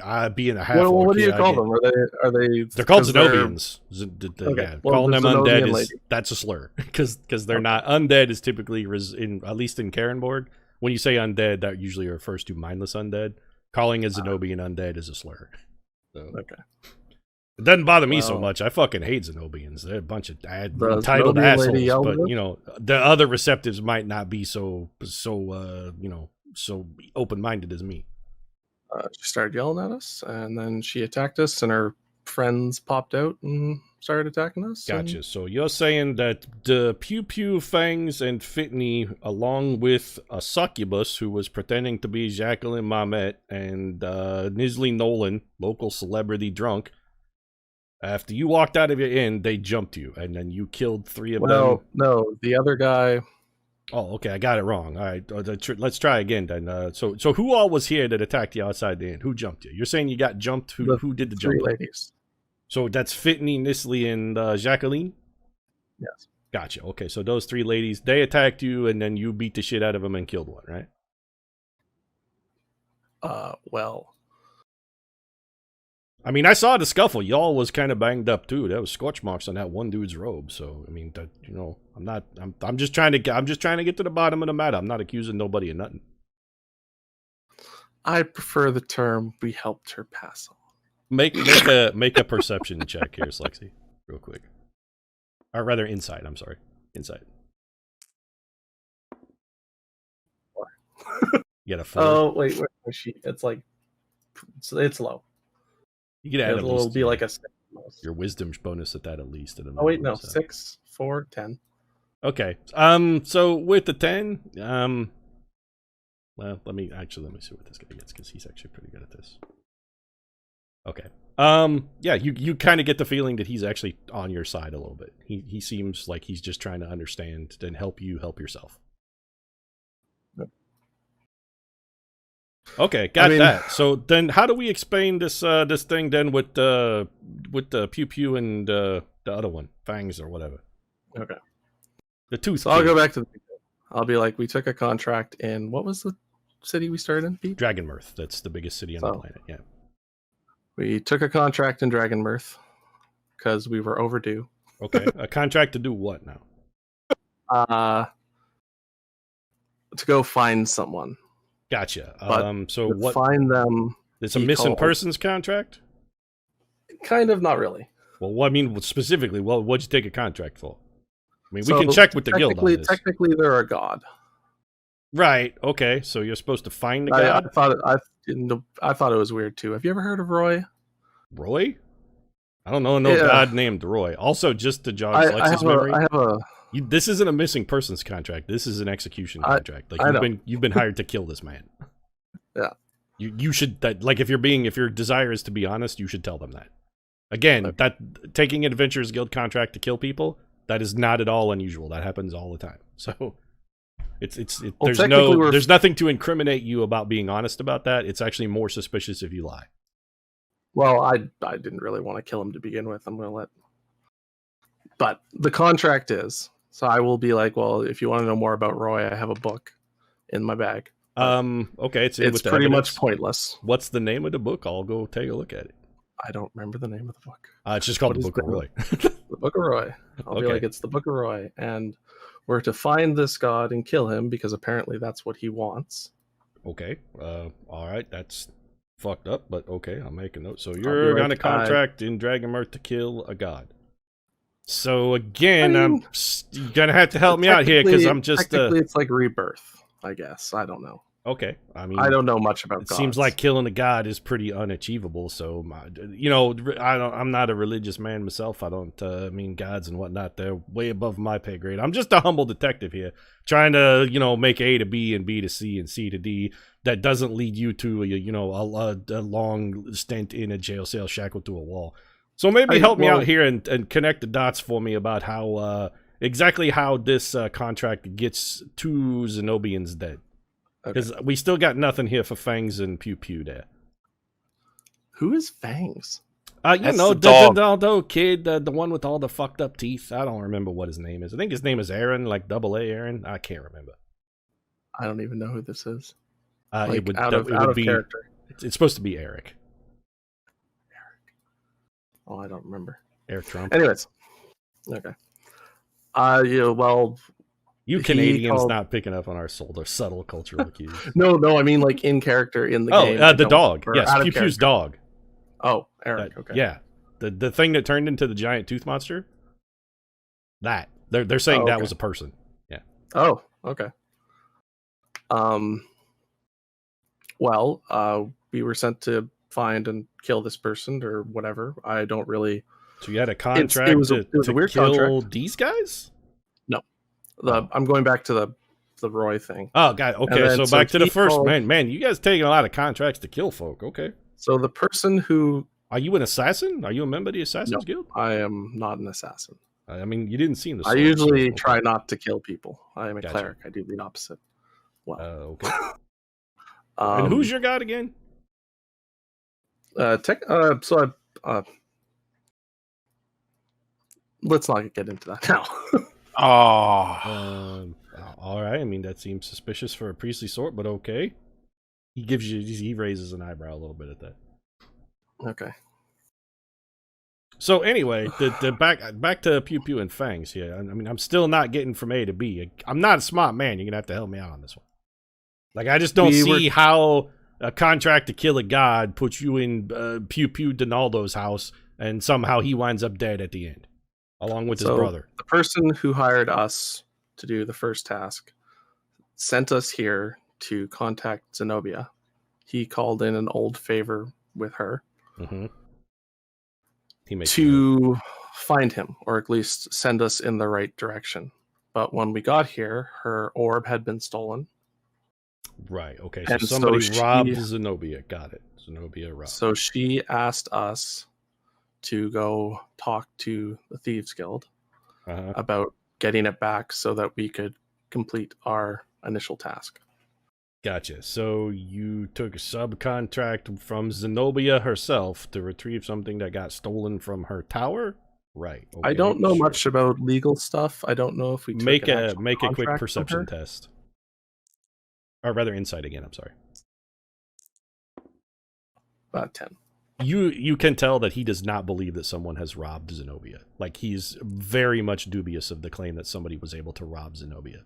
I being a half. Well, what do you call them? Are they? They're called Zenobians. Okay. Yeah, well, calling them undead lady. That's a slur because they're not undead. Is typically at least in Karenborg. When you say undead, that usually refers to mindless undead. Calling a Zenobian undead is a slur. So. Okay. It doesn't bother me so much. I fucking hate Zenobians. They're a bunch of entitled assholes. But the other receptives might not be so open-minded as me. She started yelling at us, and then she attacked us, and her friends popped out and started attacking us. Gotcha. So you're saying that the Pew Pew, Fangs, and Fitney, along with a succubus who was pretending to be Jacqueline Mamet and Nisley Nolan, local celebrity drunk, after you walked out of your inn, they jumped you, and then you killed 3 of them. No, the other guy... Oh, okay, I got it wrong. All right, let's try again then. So who all was here that attacked you outside the inn? Who jumped you? You're saying you got jumped. Who did the jump? 3 ladies. So that's Fitney, Nisley, and Jacqueline? Yes. Gotcha. Okay, so those 3 ladies, they attacked you, and then you beat the shit out of them and killed one, right? Well... I mean, I saw the scuffle. Y'all was kind of banged up too. There was scorch marks on that one dude's robe. So I mean, I'm just trying to get to the bottom of the matter. I'm not accusing nobody of nothing. I prefer the term "we helped her pass on." Make a perception check here, Slexy, real quick. Or rather, insight. I'm sorry, insight. You got a 4. Oh wait, where is she? It's like it's low. You can add It'll be like a 6 your wisdom bonus at that at least. Oh wait, no, 6, 4, 10. Okay. So with the 10, well, let me see what this guy gets because he's actually pretty good at this. Okay. Yeah, you kind of get the feeling that he's actually on your side a little bit. He seems like he's just trying to understand and help you help yourself. Okay, got that. So then, how do we explain this this thing then with the Pew Pew and the other one, Fangs or whatever? Okay. The tooth. So I'll go back to the. I'll be like, we took a contract in what was the city we started in? Pete? Dragonmyrth. That's the biggest city on the planet. Yeah. We took a contract in Dragonmyrth because we were overdue. Okay, a contract to do what now? To go find someone. Gotcha. But so what? Find them. It's a missing persons contract. Kind of, not really. Well, I mean, specifically, what'd you take a contract for? I mean, we can check with the guild on this. Technically, they're a god. Right. Okay. So you're supposed to find the god. I thought it was weird too. Have you ever heard of Roy? Roy? I don't know no god named Roy. Also, just to jog Alex's memory, this isn't a missing persons contract. This is an execution contract. Like you've been hired to kill this man. Yeah. You should like if your desire is to be honest, you should tell them that. Again, that taking an Adventurers Guild contract to kill people, that is not at all unusual. That happens all the time. So there's nothing to incriminate you about being honest about that. It's actually more suspicious if you lie. Well, I didn't really want to kill him to begin with. But the contract is, so I will be like, well, if you want to know more about Roy, I have a book in my bag. Okay, it's pretty much pointless. What's the name of the book? I'll go take a look at it. I don't remember the name of the book. It's just called The Book of Roy. The Book of Roy. I'll be like, it's the Book of Roy, and we're to find this god and kill him because apparently that's what he wants. Okay. All right. That's fucked up, but okay. I'll make a note. So you're on a contract in Dragonmyrth to kill a god. So again, you're gonna have to help me out here because I'm just. Technically, it's like rebirth, I guess. I don't know. Okay, I mean, I don't know much about. It seems like killing a god is pretty unachievable. So, I'm not a religious man myself. I don't. I mean, gods and whatnot, they're way above my pay grade. I'm just a humble detective here, trying to, make A to B and B to C and C to D. That doesn't lead you to, a long stint in a jail cell shackled to a wall. So maybe help me out here and connect the dots for me about how exactly how this contract gets two Zenobians dead. Because we still got nothing here for Fangs and Pew Pew there. Who is Fangs? The kid, the one with all the fucked up teeth. I don't remember what his name is. I think his name is Aaron, like double A Aaron. I can't remember. I don't even know who this is. It would be character. It's supposed to be Eric. Oh, I don't remember. Eric Trump. Anyways, okay. You Canadians not picking up on our subtle cultural cues. No, I mean like in character in the game. Oh, the dog. Yes, Pew Pew's dog. Oh, Eric. Okay. Yeah, the thing that turned into the giant tooth monster. That they're saying that was a person. Yeah. Oh, okay. We were sent to find and kill this person or whatever. I don't really. So you had a contract it was a weird kill contract. These guys? No. I'm going back to the Roy thing. Oh, God. Okay, so back to the first. Man, you guys taking a lot of contracts to kill folk. Okay. So the person who... Are you an assassin? Are you a member of the Assassin's Guild? I am not an assassin. I mean, you didn't seem the I usually try not to kill people. I am a cleric. I do the opposite. Wow. Okay. And who's your god again? Let's not get into that now. All right. I mean, that seems suspicious for a priestly sort, but okay. He raises an eyebrow a little bit at that. Okay. So anyway, the back to Pew Pew and Fangs here. I mean, I'm still not getting from A to B. I'm not a smart man. You're gonna have to help me out on this one. Like, I just don't see how a contract to kill a god puts you in Pew Pew Donaldo's house, and somehow he winds up dead at the end, along with his brother. The person who hired us to do the first task sent us here to contact Zenobia he called in an old favor with her to find him, or at least send us in the right direction. But when we got here, her orb had been stolen. Right, okay, so somebody robbed Zenobia. Got it. Zenobia robbed. So she asked us to go talk to the Thieves Guild about getting it back so that we could complete our initial task. Gotcha. So you took a subcontract from Zenobia herself to retrieve something that got stolen from her tower? Right. Okay, I don't know much about legal stuff. I don't know if we took make a quick perception test. Or rather insight again, I'm sorry. About 10. You can tell that he does not believe that someone has robbed Zenobia. Like, he's very much dubious of the claim that somebody was able to rob Zenobia.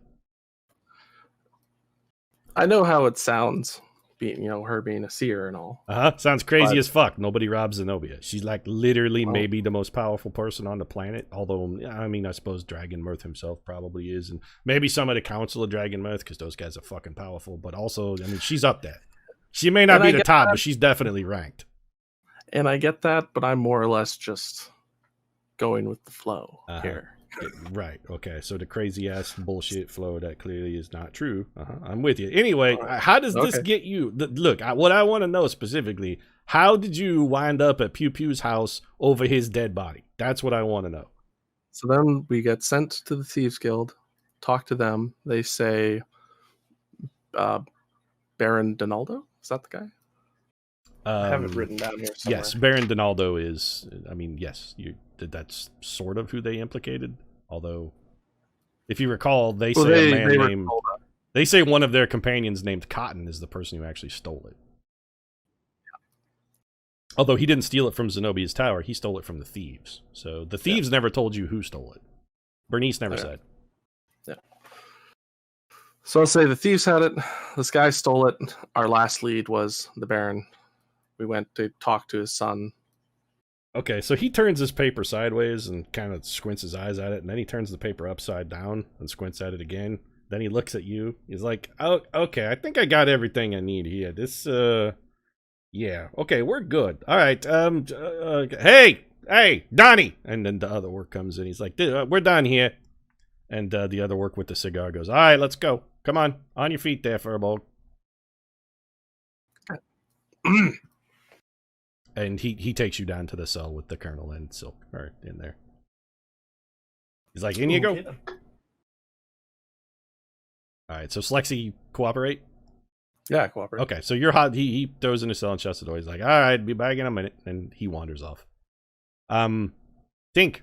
I know how it sounds, being her being a seer and all. Sounds crazy as fuck. Nobody robs Zenobia. She's like literally maybe the most powerful person on the planet. Although, I mean, I suppose Dragonmyrth himself probably is, and maybe some of the Council of Dragonmyrth, because those guys are fucking powerful. But also, I mean, she's up there. She may not be the top, but she's definitely ranked. And I get that, but I'm more or less just going with the flow here. Right. Okay. So the crazy ass bullshit flow that clearly is not true. I'm with you. Anyway, how does this get you? Look, what I want to know specifically, how did you wind up at Pew Pew's house over his dead body? That's what I want to know. So then we get sent to the Thieves Guild, talk to them. They say, Baron Donaldo? Is that the guy? I have it written down here somewhere. Yes, Baron Donaldo is, I mean, yes, that's sort of who they implicated. Although, if you recall, they say a man named... They say one of their companions named Cotton is the person who actually stole it. Although he didn't steal it from Zenobia's tower, he stole it from the thieves. So the thieves never told you who stole it. Bernice never said. Yeah. So I'll say the thieves had it. This guy stole it. Our last lead was the Baron. We went to talk to his son. Okay, so he turns his paper sideways and kind of squints his eyes at it, and then he turns the paper upside down and squints at it again. Then he looks at you. He's like, "Oh, okay, I think I got everything I need here. This, yeah, okay, we're good. All right, hey, Donnie!" And then the other work comes in. He's like, "We're done here." And the other work with the cigar goes, "All right, let's go. Come on your feet there, Furbolg." And he takes you down to the cell with the Colonel and Silk are in there. He's like, "In you go." All right, so Slexy, cooperate? Yeah, cooperate. Okay, so you're hot. He throws in his cell and shuts the door. He's like, "All right, be back in a minute," and he wanders off. Tink.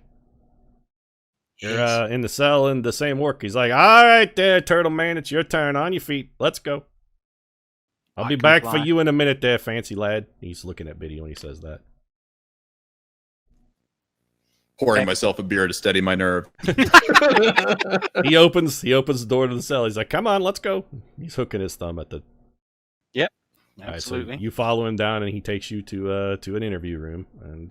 You're in the cell in the same work. He's like, "All right there, Turtle Man, it's your turn. On your feet. Let's go. I'll be back for you in a minute there, fancy lad." He's looking at Biddy when he says that. Pouring myself a beer to steady my nerve. He opens the door to the cell. He's like, "Come on, let's go." He's hooking his thumb at the... Yep, absolutely. Right, so you follow him down, and he takes you to an interview room. And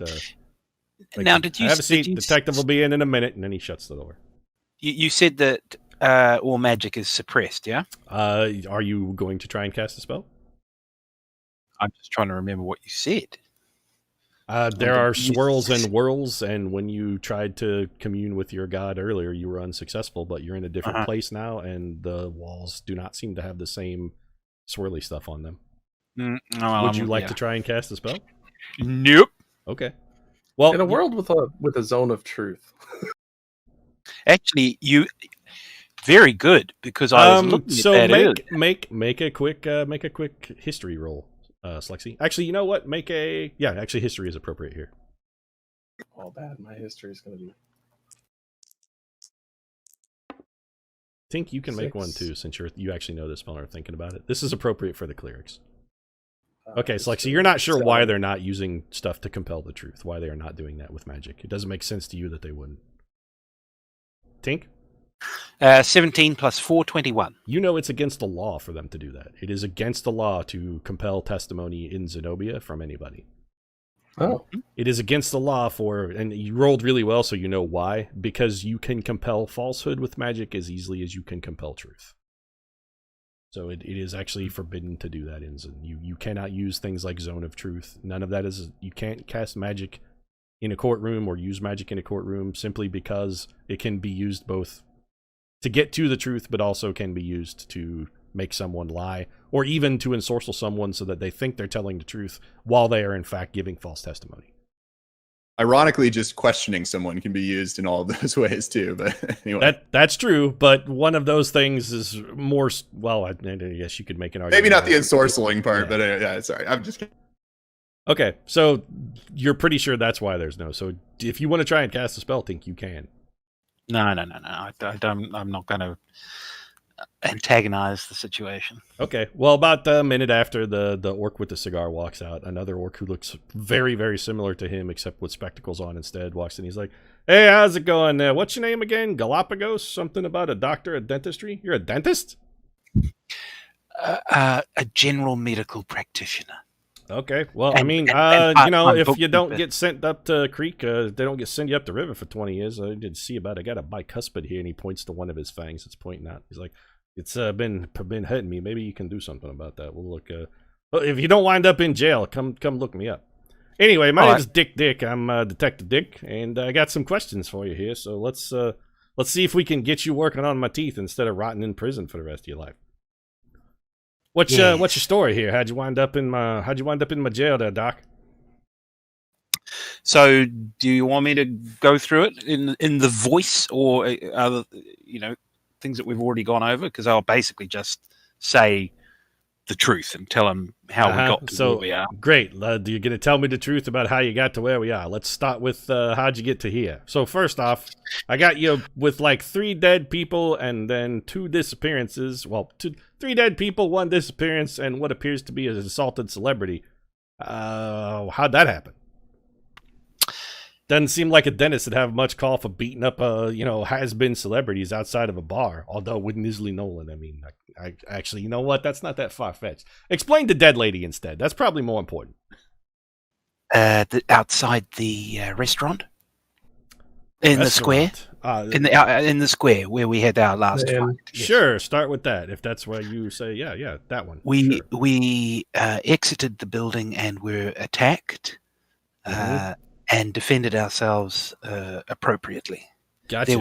now, did you have a seat? Detective will be in a minute, and then he shuts the door. You said that all magic is suppressed, yeah? Are you going to try and cast a spell? I'm just trying to remember what you said. There are swirls and whirls, and when you tried to commune with your god earlier, you were unsuccessful, but you're in a different place now, and the walls do not seem to have the same swirly stuff on them. Would you like to try and cast a spell? Nope. Okay. Well, in a world with a zone of truth. Actually, you very good, because I was looking at that make a quick history roll. Slexy. Actually, you know what? Actually, history is appropriate here. Oh, bad. My history is going to be... I think you can 6. Make one too, since you actually know this spell and are thinking about it. This is appropriate for the clerics. Okay, Slexy, you're not sure why they're not using stuff to compel the truth, why they are not doing that with magic. It doesn't make sense to you that they wouldn't. Tink? 17 plus 4, 21. You know it's against the law for them to do that. It is against the law to compel testimony in Zenobia from anybody. Oh. It is against the law and you rolled really well, so you know why. Because you can compel falsehood with magic as easily as you can compel truth. So it is actually forbidden to do that in Zen. You cannot use things like Zone of Truth. None of that is... You can't cast magic in a courtroom or use magic in a courtroom simply because it can be used both to get to the truth, but also can be used to make someone lie, or even to ensorcel someone so that they think they're telling the truth while they are in fact giving false testimony. Ironically, just questioning someone can be used in all of those ways too. But anyway, that's true. But one of those things is more. Well, I guess you could make an argument. Maybe not the ensorceling part, but yeah, sorry, I'm just kidding. Okay, so you're pretty sure that's why there's no. So if you want to try and cast a spell, Tink, you can. No. I'm not going to antagonize the situation. Okay. Well, about a minute after the orc with the cigar walks out, another orc who looks very, very similar to him, except with spectacles on instead, walks in. He's like, "Hey, how's it going? What's your name again? Galapagos? Something about a doctor at dentistry? You're a dentist?" A general medical practitioner. Okay. Well, and, I mean, if you don't get sent up to Creek, they don't send you up the river for 20 years. I did see about it. I got a bicuspid here, and he points to one of his fangs that's pointing out. He's like, "It's been hurting me. Maybe you can do something about that. We'll look. If you don't wind up in jail, come look me up." Anyway, my name's Dick. I'm Detective Dick, and I got some questions for you here. So let's see if we can get you working on my teeth instead of rotting in prison for the rest of your life. What's your story here? How'd you wind up in my jail there, Doc? So, do you want me to go through it in the voice, or other, things that we've already gone over? Because I'll basically just say the truth and tell them how we got to where we are. Great. You're going to tell me the truth about how you got to where we are. Let's start with how'd you get to here. So first off, I got you with like 3 dead people and then 2 disappearances. Well, 3 dead people, 1 disappearance, and what appears to be an assaulted celebrity. How'd that happen? Doesn't seem like a dentist would have much call for beating up, has-been celebrities outside of a bar. Although with Nisley Nolan, I mean, I actually, you know what? That's not that far-fetched. Explain the dead lady instead. That's probably more important. Outside the restaurant? In the square? In the square where we had our last fight. Sure, start with that. If that's where you say, yeah, that one. We exited the building and were attacked. And defended ourselves appropriately. Gotcha.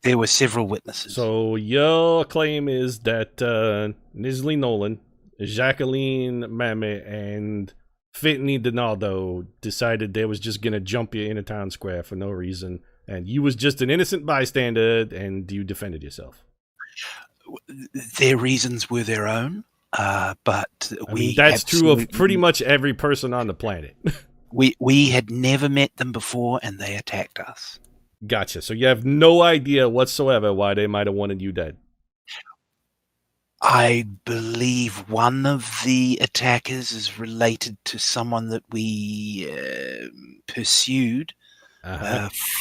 There were several witnesses. So your claim is that Nisley Nolan, Jacqueline Mame, and Fitney Donaldo decided they was just gonna jump you in a town square for no reason, and you was just an innocent bystander, and you defended yourself. Their reasons were their own, but that's true of pretty much every person on the planet. We had never met them before, and they attacked us. Gotcha. So you have no idea whatsoever why they might have wanted you dead. I believe one of the attackers is related to someone that we pursued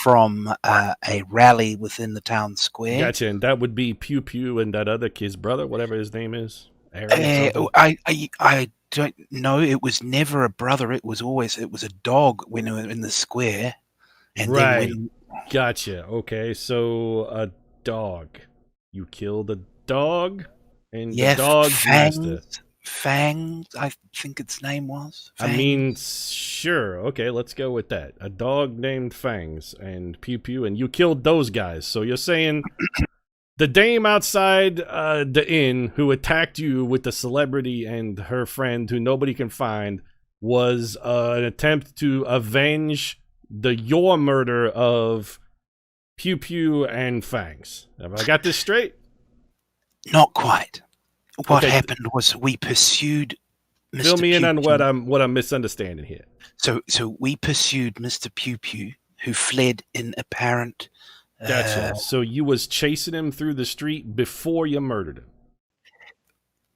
from a rally within the town square. Gotcha. And that would be Pew Pew and that other kid's brother, whatever his name is. I don't know. It was never a brother. It was a dog when we were in the square. And right. Gotcha. Okay. So a dog. You killed a dog? And the dog's master. Fangs, I think its name was. Fangs. I mean, sure. Okay, let's go with that. A dog named Fangs and Pew Pew, and you killed those guys. So you're saying the dame outside the inn who attacked you with the celebrity and her friend who nobody can find was an attempt to avenge your murder of Pew Pew and Fangs. Have I got this straight? Not quite. What happened was we pursued Mr. Fill me Pew in on Pew. what I'm misunderstanding here. So we pursued Mr. Pew Pew, who fled in apparent. Gotcha. So you was chasing him through the street before you murdered him.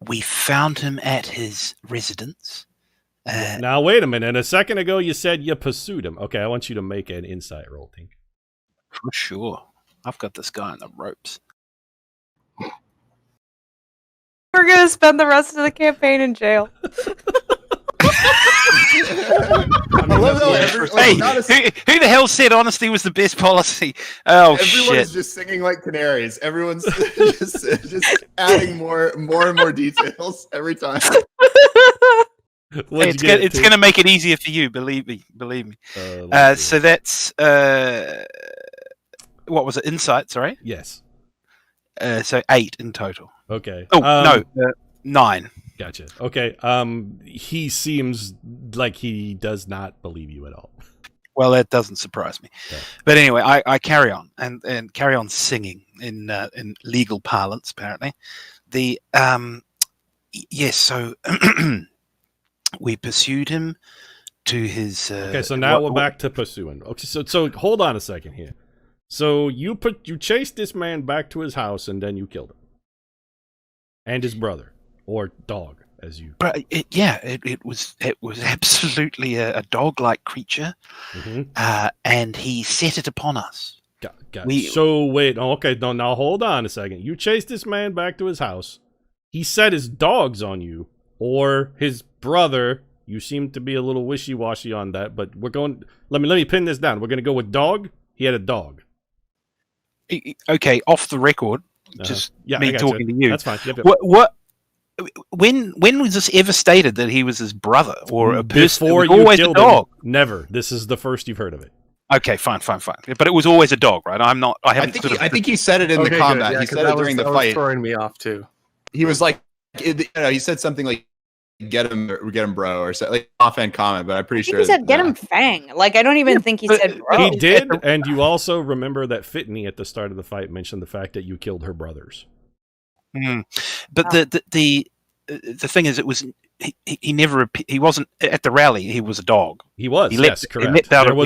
We found him at his residence. Now wait a minute. A second ago you said you pursued him. Okay, I want you to make an insight roll, Tink. For sure. I've got this guy on the ropes. We're going to spend the rest of the campaign in jail. I love how like, who the hell said honesty was the best policy? Oh, everyone shit. is just singing like canaries. Everyone's just adding more and more details every time. It's going to make it easier for you, believe me. So that's what was it? Insight, sorry. Yes. So 8 in total. Okay. Oh no, 9. Gotcha. Okay. He seems like he does not believe you at all. Well, that doesn't surprise me. Yeah. But anyway, I carry on and carry on singing in legal parlance. Apparently, yes. So we pursued him to his. Okay, so now we're back to pursuing. Okay, so hold on a second here. So you chased this man back to his house and then you killed him, and his brother or dog, as you. But it was absolutely a dog-like creature, and he set it upon us. Got so wait, okay, no, now hold on a second. You chased this man back to his house. He set his dogs on you, or his brother. You seem to be a little wishy-washy on that, but we're going. Let me pin this down. We're going to go with dog. He had a dog. Okay, off the record, just me talking to you. That's fine. Yep. What? When was this ever stated that he was his brother or a person? Before it was always a dog. Never. This is the first you've heard of it. Okay, fine. But it was always a dog, right? I'm not. I haven't. I think he said it in the combat. Yeah, he said it during the fight. Throwing me off too. He was like, he said something like, "Get him, bro," or something, like offhand comment. But I'm pretty sure he said, "Get him, Fang." Like I don't even think he said, "Bro." He did, and you also remember that Fitney at the start of the fight mentioned the fact that you killed her brothers. But the thing is, it was he wasn't at the rally. He was a dog. He was. Yes, correct. He leapt out of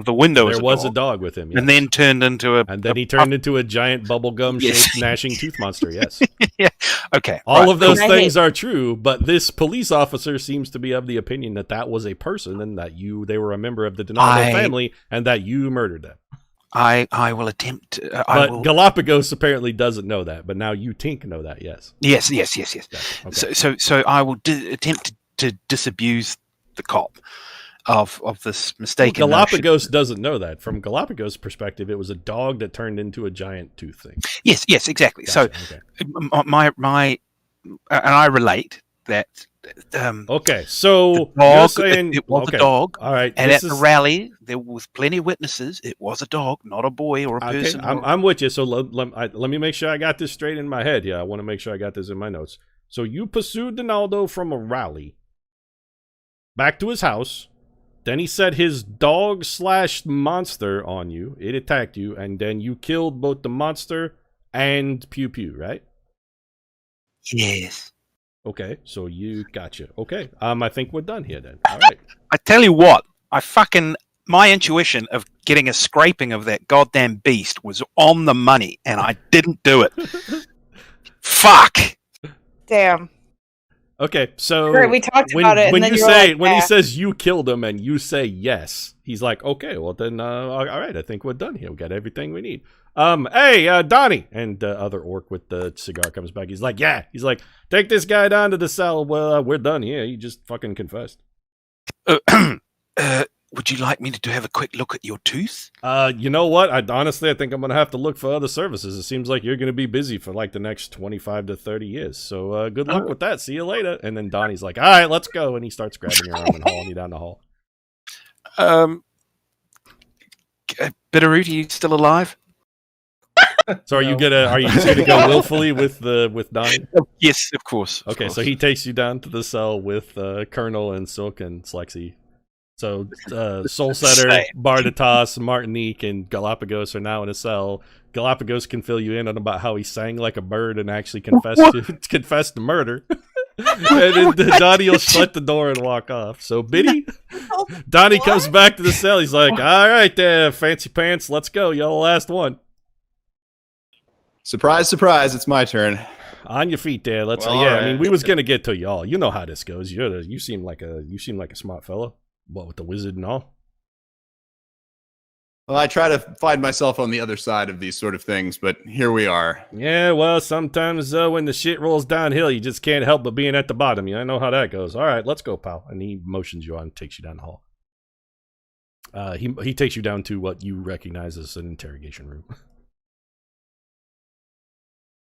the window. There was a dog with him, yes. and then turned into he turned into a giant bubblegum shaped gnashing tooth monster. Yes. Yeah. Okay. All of those things are true, but this police officer seems to be of the opinion that was a person and that they were a member of the Donato family and that you murdered them. I will attempt. But Galapagos apparently doesn't know that, but now you Tink know that. Yes. Yes. Okay. So I will attempt to disabuse the cop of this mistaken. Galapagos notion. Doesn't know that. From Galapagos' perspective, it was a dog that turned into a giant tooth thing. Yes, exactly. Gotcha. So my and I relate that. Okay, so you're saying it was a dog. All right, and at the rally, there was plenty of witnesses. It was a dog, not a boy or a person. I'm with you. So let me make sure I got this straight in my head. Yeah, I want to make sure I got this in my notes. So you pursued Donaldo from a rally back to his house. Then he set his dog/monster on you. It attacked you, and then you killed both the monster and Pew Pew, right? Yes. Okay, so you gotcha. Okay, I think we're done here then. All right. I tell you what, my intuition of getting a scraping of that goddamn beast was on the money, and I didn't do it. Fuck. Damn. Okay, so Great, we talked about it. When and then you say when he says you killed him and you say yes, he's like, okay, well then, all right, I think we're done here. We got everything we need. Hey, Donnie, and other orc with the cigar comes back. He's like, yeah. He's like, take this guy down to the cell. Well, we're done here. He just fucking confessed. Would you like me to have a quick look at your tooth? You know what? I think I'm gonna have to look for other services. It seems like you're gonna be busy for like the next 25 to 30 years. So good luck with that. See you later. And then Donnie's like, all right, let's go. And he starts grabbing your arm and hauling you down the hall. Bitterroot, are you still alive? So are you just gonna go willfully with Donnie? Yes, of course. Okay, so he takes you down to the cell with Colonel and Silk and Slexy. So Soulsetter, Bardatas, Martinique, and Galapagos are now in a cell. Galapagos can fill you in on about how he sang like a bird and actually confessed to murder. And then Donnie will shut the door and walk off. So Donnie comes back to the cell. He's like, all right there, fancy pants, let's go. You're the last one. Surprise, surprise, it's my turn. On your feet there. Let's I mean, we was gonna get to y'all. You know how this goes. You seem like a smart fellow. What, with the wizard and all? Well, I try to find myself on the other side of these sort of things, but here we are. Yeah, well, sometimes when the shit rolls downhill, you just can't help but being at the bottom. I know how that goes. All right, let's go, pal. And he motions you on and takes you down the hall. He takes you down to what you recognize as an interrogation room.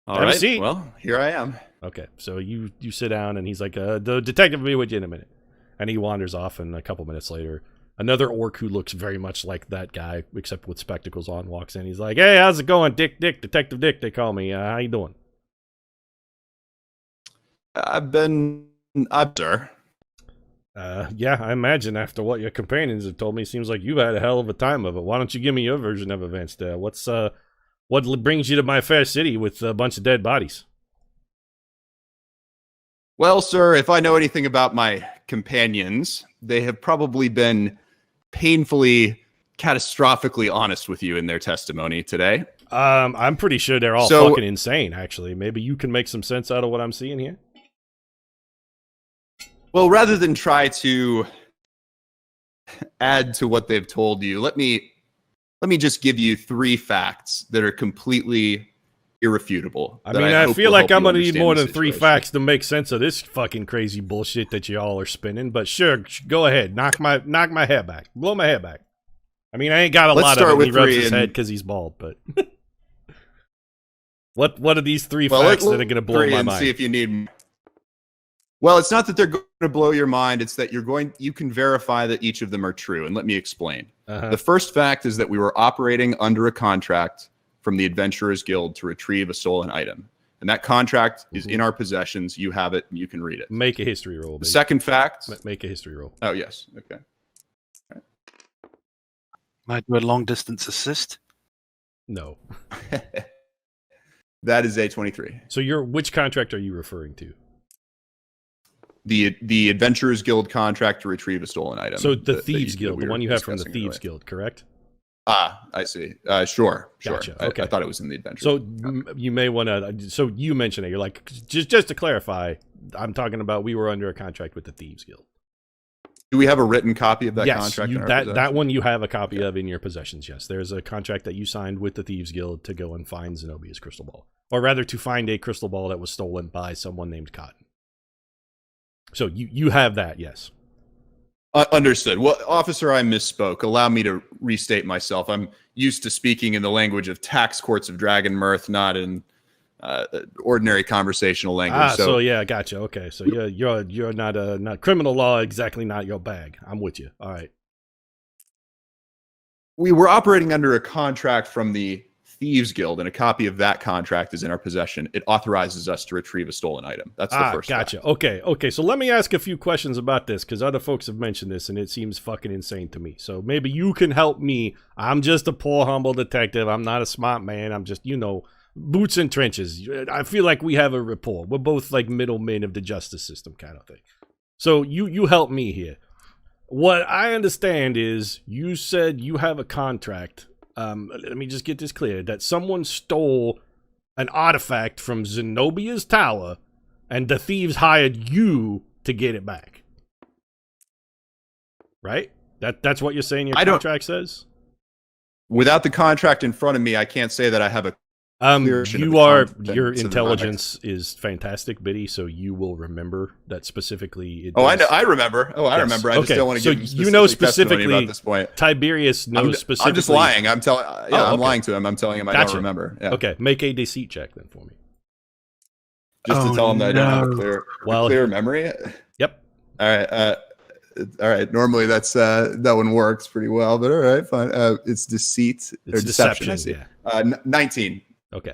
All right. Well, here I am. Okay, so you sit down, and he's like, "The detective will be with you in a minute," and he wanders off. And a couple minutes later, another orc who looks very much like that guy, except with spectacles on, walks in. He's like, "Hey, how's it going, Dick? Detective Dick, they call me. How you doing?" Sir. Yeah, I imagine after what your companions have told me, seems like you've had a hell of a time of it. Why don't you give me your version of events there? What brings you to my fair city with a bunch of dead bodies? Well, sir, if I know anything about my companions, they have probably been painfully, catastrophically honest with you in their testimony today. I'm pretty sure they're all fucking insane, actually. Maybe you can make some sense out of what I'm seeing here? Well, rather than try to add to what they've told you, let me just give you 3 facts that are completely irrefutable. I feel like I'm going to need more than 3 facts to make sense of this fucking crazy bullshit that you all are spinning, but sure, go ahead. Knock my hair back. Blow my hair back. I mean, I ain't got a lot of it. He rubs his head because he's bald, but... What are these 3 facts that are going to blow my mind? See if you need... Well, it's not that they're going to blow your mind. It's that you can verify that each of them are true. And let me explain. The first fact is that we were operating under a contract from the Adventurers Guild to retrieve a stolen item. And that contract is in our possessions. You have it, and you can read it. Make a history roll, baby. The second fact... Make a history roll. Oh, yes. Okay. All right. Might do a long-distance assist? No. That is a 23. So which contract are you referring to? The Adventurers Guild contract to retrieve a stolen item. So the Thieves Guild, the one you have from the Thieves Guild, correct? I see. Sure. Gotcha. Okay. I thought it was in the Adventurers So you may want to... So you mentioned it. You're like, just to clarify, I'm talking about we were under a contract with the Thieves Guild. Do we have a written copy of that contract? Yes, that one you have a copy of in your possessions, yes. There's a contract that you signed with the Thieves Guild to go and find Zenobia's crystal ball. Or rather, to find a crystal ball that was stolen by someone named Cotton. So you have that, yes. Understood. Well, officer, I misspoke. Allow me to restate myself. I'm used to speaking in the language of tax courts of Dragonmyrth, not in ordinary conversational language. So yeah, gotcha. Okay, so you're not criminal law, exactly not your bag. I'm with you. All right. We were operating under a contract from the Thieves Guild, and a copy of that contract is in our possession. It authorizes us to retrieve a stolen item. That's the first gotcha. Fact. Okay. So let me ask a few questions about this, because other folks have mentioned this, and it seems fucking insane to me. So maybe you can help me. I'm just a poor, humble detective. I'm not a smart man. I'm just, boots in trenches. I feel like we have a rapport. We're both like middlemen of the justice system kind of thing. So you help me here. What I understand is you said you have a contract. Let me just get this clear, that someone stole an artifact from Zenobia's tower, and the thieves hired you to get it back. Right? That's what you're saying your contract says? Without the contract in front of me, I can't say that I have a your intelligence is fantastic, Biddy, so you will remember that specifically. I know. I remember. I remember. I just don't want to give specifically about this point. Tiberius knows specifically. I'm just lying. I'm lying to him. I'm telling him I don't remember. Yeah. Okay, make a deceit check then for me. Just to tell him that I don't have a clear memory. Yep. All right. Normally that one works pretty well, but all right, fine. It's deceit or deception. I see. Yeah. 19. Okay.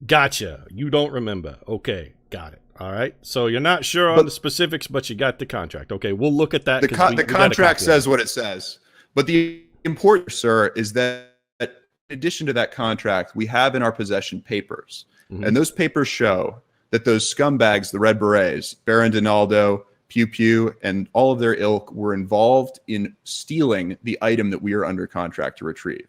Gotcha. You don't remember. Okay. Got it. All right. So you're not sure on the specifics, but you got the contract. Okay. We'll look at that. The contract says what it says. But the important, sir, is that in addition to that contract, we have in our possession papers. Mm-hmm. And those papers show that those scumbags, the Red Berets, Baron Donaldo, Pew Pew, and all of their ilk were involved in stealing the item that we are under contract to retrieve.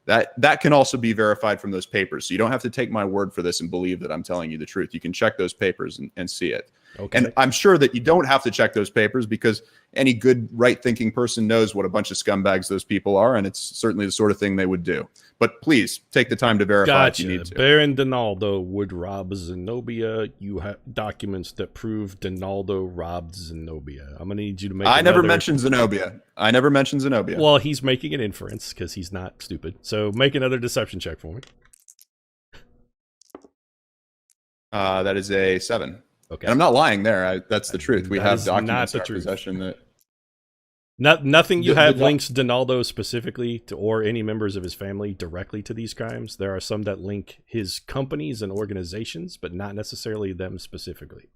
That can also be verified from those papers. So you don't have to take my word for this and believe that I'm telling you the truth. You can check those papers and see it. Okay. And I'm sure that you don't have to check those papers because any good right-thinking person knows what a bunch of scumbags those people are, and it's certainly the sort of thing they would do. But please take the time to verify if you need to. Baron Donaldo would rob Zenobia. You have documents that prove Donaldo robbed Zenobia. I'm gonna need you to make. I never mentioned Zenobia. Well, he's making an inference because he's not stupid. So make another deception check for me. That is a 7. Okay. And I'm not lying there. That's the truth. We have documents in our truth. possession that. Nothing you have links Donaldo specifically to, or any members of his family directly to these crimes. There are some that link his companies and organizations, but not necessarily them specifically.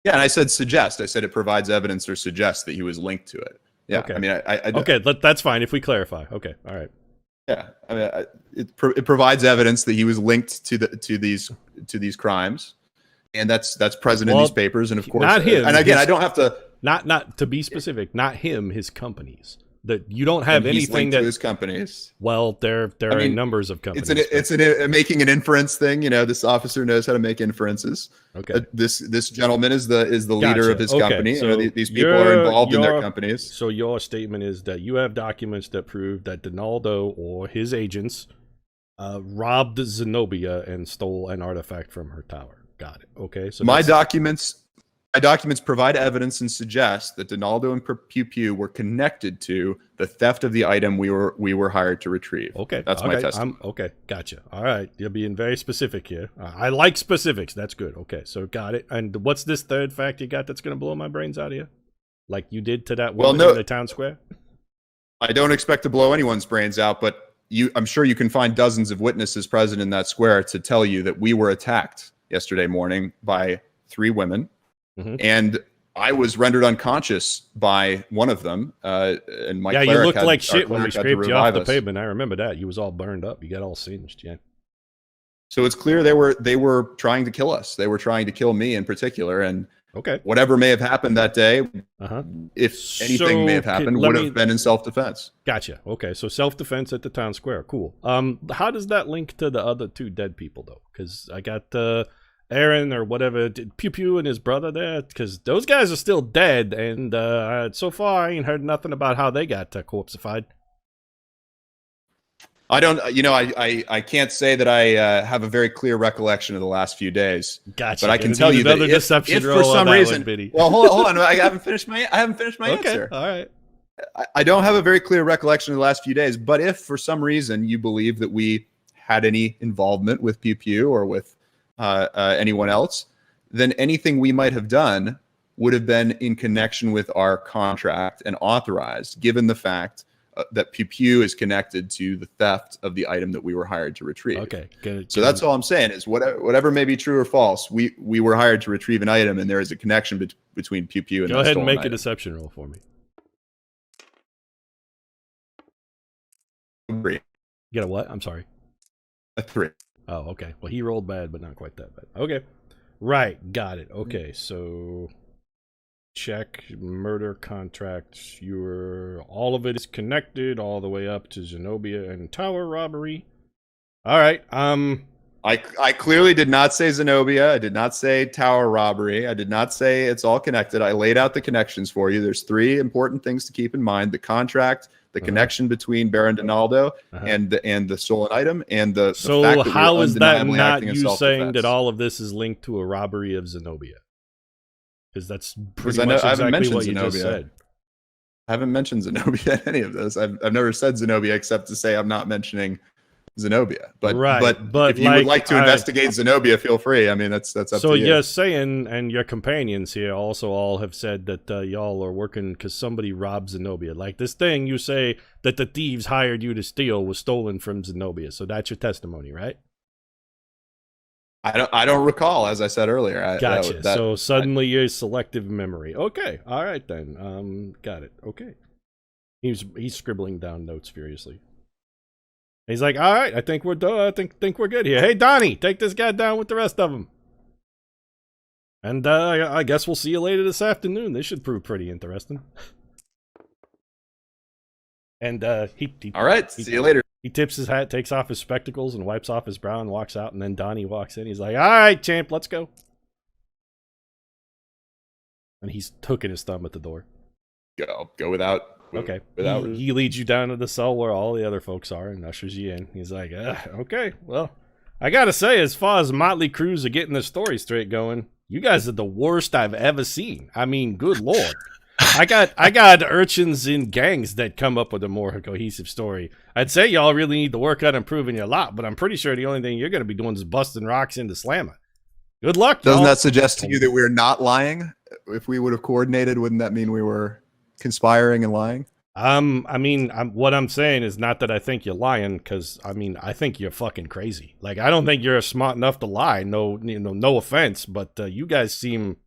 Yeah, and I said suggest. I said it provides evidence or suggests that he was linked to it. Yeah, okay. I mean, okay, that's fine if we clarify. Okay, all right. Yeah, I mean, it provides evidence that he was linked to these crimes, and that's present in these papers. And of course, not him. And again, I don't have to. Not to be specific, not him, his companies. That you don't have anything that to his companies. Well, there are numbers of companies. It's making an inference thing. You know, this officer knows how to make inferences. Okay. This gentleman is the leader of his company. So you know, these people are involved in their companies. So your statement is that you have documents that prove that Donaldo or his agents robbed Zenobia and stole an artifact from her tower. Got it. Okay. So my documents provide evidence and suggest that Donaldo and Pew Pew were connected to the theft of the item we were hired to retrieve. Okay, that's my testimony. Okay, gotcha. All right, you're being very specific here. I like specifics. That's good. Okay, so got it. And what's this third fact you got that's going to blow my brains out of you, like you did to that woman in the town square? I don't expect to blow anyone's brains out, but I'm sure you can find dozens of witnesses present in that square to tell you that we were attacked yesterday morning by 3 women. Mm-hmm. And I was rendered unconscious by one of them. And my you looked like shit when we scraped you off the pavement. I remember that. You was all burned up. You got all singed. Yeah. So it's clear they were trying to kill us. They were trying to kill me in particular. And whatever may have happened that day, if anything may have happened, would have been in self-defense. Gotcha. Okay, so self-defense at the town square. Cool. How does that link to the other 2 dead people though? Because I got Aaron or whatever, Pew Pew and his brother there, because those guys are still dead, and so far I ain't heard nothing about how they got corpseified. I don't, I can't say that I have a very clear recollection of the last few days. Gotcha. But I can tell you that if for some reason, well, hold on, I haven't finished my answer. All right. I don't have a very clear recollection of the last few days, but if for some reason you believe that we had any involvement with Pew Pew or with anyone else, then anything we might have done would have been in connection with our contract and authorized, given the fact that Pew Pew is connected to the theft of the item that we were hired to retrieve. Okay, good. So that's all I'm saying is whatever may be true or false, we were hired to retrieve an item, and there is a connection between Pew Pew and Go ahead and make item. a deception roll for me. 3. You got a what? I'm sorry. A 3. Oh, okay. Well, he rolled bad, but not quite that bad. Okay. Right. Got it. Okay. So check murder contract. All of it is connected all the way up to Zenobia and tower robbery. All right. I clearly did not say Zenobia. I did not say tower robbery. I did not say it's all connected. I laid out the connections for you. There's 3 important things to keep in mind: the contract, the connection between Baron Donaldo and the stolen item, and the fact that how is that not you saying that all of this is linked to a robbery of Zenobia? Because that's pretty much exactly what you just said. I haven't mentioned Zenobia in any of this. I've never said Zenobia except to say I'm not mentioning Zenobia. But if you would like to investigate Zenobia, feel free. I mean, that's up to you. So you're saying, and your companions here also all have said that y'all are working because somebody robbed Zenobia. Like this thing you say that the thieves hired you to steal was stolen from Zenobia. So that's your testimony, right? I don't recall, as I said earlier. Gotcha. So suddenly you're selective memory. Okay. All right then. Got it. Okay. He's scribbling down notes furiously. He's like, all right, I think we're done. I think we're good here. Hey, Donnie, take this guy down with the rest of them. And I guess we'll see you later this afternoon. This should prove pretty interesting. And he all right, see you later. He tips his hat, takes off his spectacles, and wipes off his brow and walks out. And then Donnie walks in. He's like, all right, champ, let's go. And he's hooking his thumb at the door. Go without. Okay. Without. He leads you down to the cell where all the other folks are and ushers you in. He's like, okay, well, I gotta say, as far as Motley Crue's are getting the story straight going, you guys are the worst I've ever seen. I mean, good lord. I got urchins in gangs that come up with a more cohesive story. I'd say y'all really need to work on improving your lot, but I'm pretty sure the only thing you're going to be doing is busting rocks into Slammer. Good luck, Doesn't y'all. that suggest to you that we're not lying? If we would have coordinated, wouldn't that mean we were conspiring and lying? What I'm saying is not that I think you're lying, because I think you're fucking crazy. Like, I don't think you're smart enough to lie. No offense, but you guys seem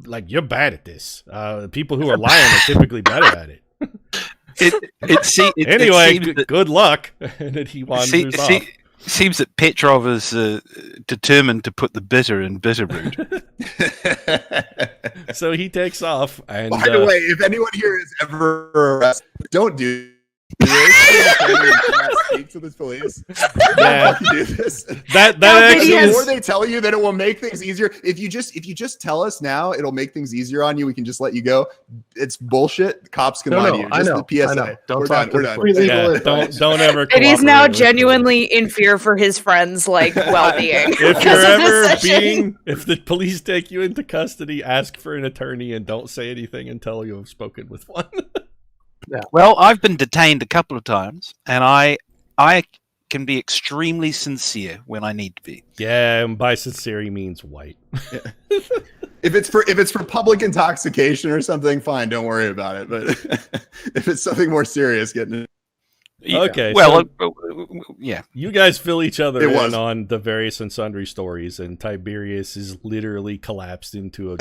like you're bad at this. People who are lying are typically better at it. Good luck. And then he wanders off. Seems that Petrov is determined to put the bitter in Bitterroot. So he takes off. And by the way, if anyone here is ever arrested, don't do speak to the police. Yeah. Do this. That actually, the more they tell you, then it will make things easier. If you just tell us now, it'll make things easier on you. We can just let you go. It's bullshit. The cops can lie to you. Just the PSA. I know. We're done. Yeah, don't ever. It is now genuinely in fear for his friends' well-being. If the police take you into custody, ask for an attorney and don't say anything until you have spoken with one. Yeah. Well, I've been detained a couple of times, and I can be extremely sincere when I need to be. Yeah, and by sincere he means white. Yeah. If it's for public intoxication or something, fine, don't worry about it. But if it's something more serious, getting it. Okay. Well, yeah. You guys fill each other in on the various and sundry stories, and Tiberius is literally collapsed into a.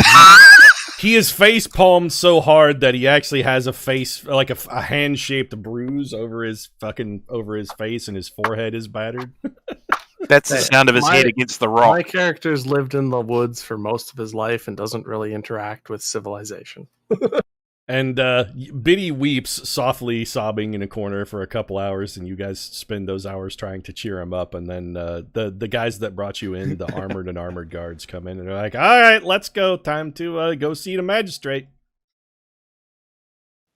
He is face palmed so hard that he actually has a face, like a hand shaped bruise over his face, and his forehead is battered. That's the sound of his head against the rock. My character's lived in the woods for most of his life and doesn't really interact with civilization. And Biddy weeps softly, sobbing in a corner for a couple hours, and you guys spend those hours trying to cheer him up. And then the guys that brought you in, the armored and armored guards, come in and they're like, "All right, let's go. Time to go see the magistrate."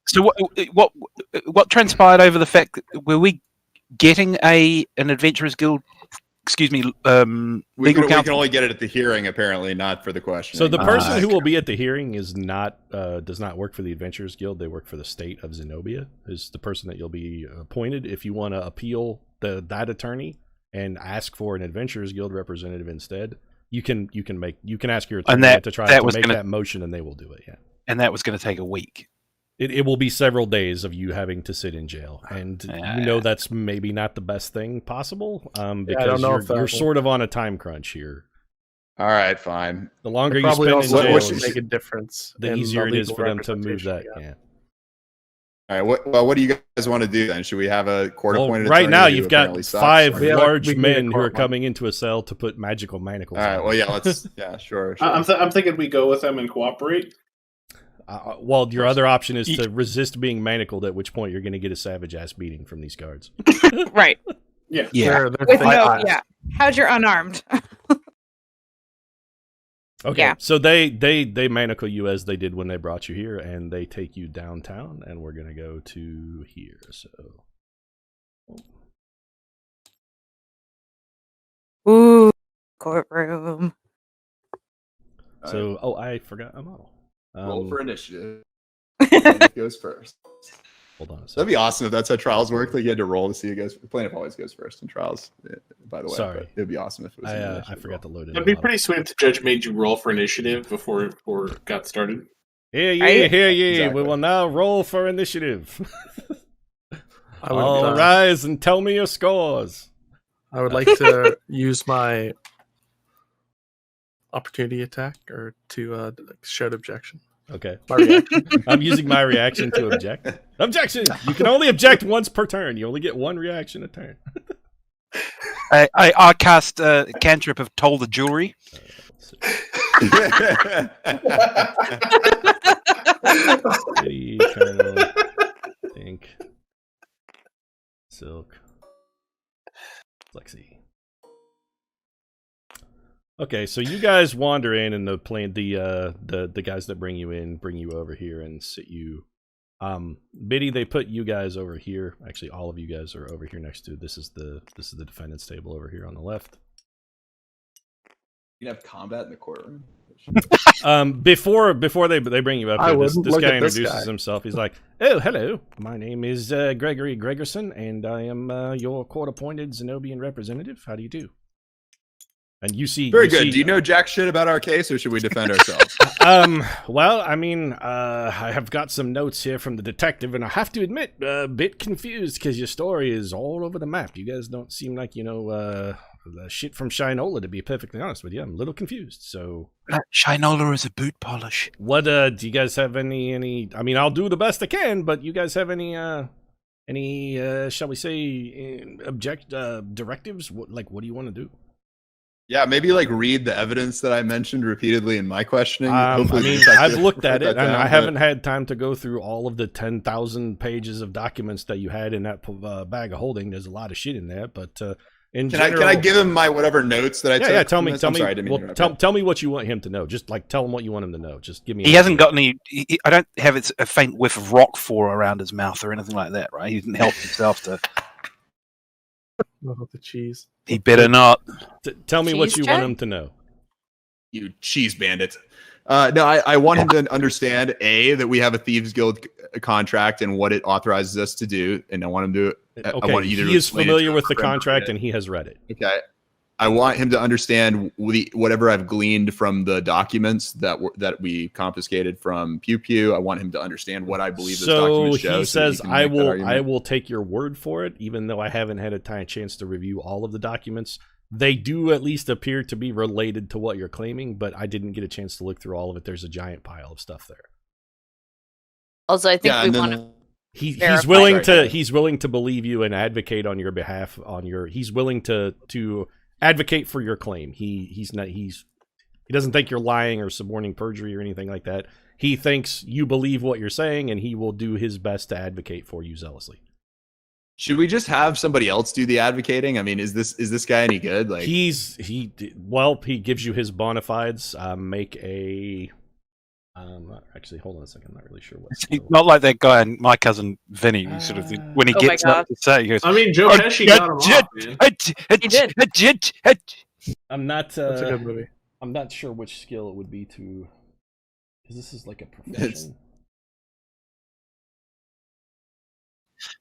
So what transpired over the fact that were we getting an adventurers guild? Excuse me, we can only get it at the hearing, apparently, not for the question. So the person who will be at the hearing is not does not work for the Adventurers Guild. They work for the state of Zenobia. Is the person that you'll be appointed. If you want to appeal that attorney and ask for an Adventurers Guild representative instead, you can ask your attorney to try to make that motion, and they will do it. Yeah, and that was going to take a week. It will be several days of you having to sit in jail, and that's maybe not the best thing possible, because you're sort of on a time crunch here. All right, fine. The longer you spend in jail, make a difference. The easier it is for them to move that. Yeah. All right. What do you guys want to do then? Should we have a court-appointed? Right now, you've got 5 large men who are coming into a cell to put magical manacles. All right. Well, yeah. Let's. Yeah. Sure. I'm thinking we go with them and cooperate. Well, your other option is to resist being manacled, at which point you're going to get a savage ass beating from these guards. Right. Yeah. Yeah. How's your unarmed? Okay. Yeah. So they manacle you as they did when they brought you here, and they take you downtown, and we're going to go to here. So. Ooh, courtroom. So, I forgot a model. Roll for initiative. Goes first. Hold on a second. That'd be awesome if that's how trials work. Like you had to roll to see who goes. Plaintiff always goes first in trials. By the way, sorry, it'd be awesome if it was. I forgot to load it. It'd be pretty sweet if the judge made you roll for initiative before it got started. Hear ye. Exactly. We will now roll for initiative. All rise and tell me your scores. I would like to use my opportunity attack or to shout objection. Okay. I'm using my reaction to object. Objection! You can only object once per turn. You only get one reaction a turn. I cast a cantrip of Toll the Jewelry. Colonel, Ink, Silk, Lexi. Okay, so you guys wander in, and the guys that bring you in bring you over here and sit you. Biddy, they put you guys over here. Actually, all of you guys are over here next to. This is the defendant's table over here on the left. You can have combat in the courtroom. Before they bring you up here, this guy introduces guy. himself. He's like, "Oh, hello. My name is Gregory Gregorson, and I am your court-appointed Zenobian representative. How do you do?" And you see, very good. Do you know jack shit about our case, or should we defend ourselves? Well, I mean, I have got some notes here from the detective, and I have to admit, a bit confused because your story is all over the map. You guys don't seem like you know the shit from Shinola, to be perfectly honest with you. I'm a little confused. So Shinola is a boot polish. What do you guys have any? I mean, I'll do the best I can, but you guys have any shall we say directives? What do you want to do? Yeah, maybe like read the evidence that I mentioned repeatedly in my questioning. I mean, I've looked at it, and I haven't had time to go through all of the 10,000 pages of documents that you had in that bag of holding. There's a lot of shit in there, but in general, can I give him my whatever notes that I took? Yeah, tell me. Tell me what you want him to know. Just like tell him what you want him to know. Just give me. He hasn't got any. I don't have a faint whiff of Roquefort around his mouth or anything like that, right? He didn't help himself to. Oh, the cheese. He better not. Tell me what you want him to know. You cheese bandit. No, I want him to understand, A, that we have a Thieves Guild contract and what it authorizes us to do. And I want him to... Okay, he is familiar with the contract and he has read it. Okay. I want him to understand whatever I've gleaned from the documents that we confiscated from Pew Pew. I want him to understand what I believe those documents show. He says, I will take your word for it, even though I haven't had a chance to review all of the documents. They do at least appear to be related to what you're claiming, but I didn't get a chance to look through all of it. There's a giant pile of stuff there. Also, I think we want to... He's willing to believe you and advocate on your behalf. He's willing to advocate for your claim. He doesn't think you're lying or suborning perjury or anything like that. He thinks you believe what you're saying, and he will do his best to advocate for you zealously. Should we just have somebody else do the advocating? I mean, is this guy any good? Like he gives you his bona fides. Make a actually, hold on a second. I'm not really sure what. It's not like that guy and my cousin Vinny. Sort of when he gets up to say, he goes, I mean, Joe Pesci got him off, He did. I'm not. That's a good movie. I'm not sure which skill it would be to, because this is like a profession.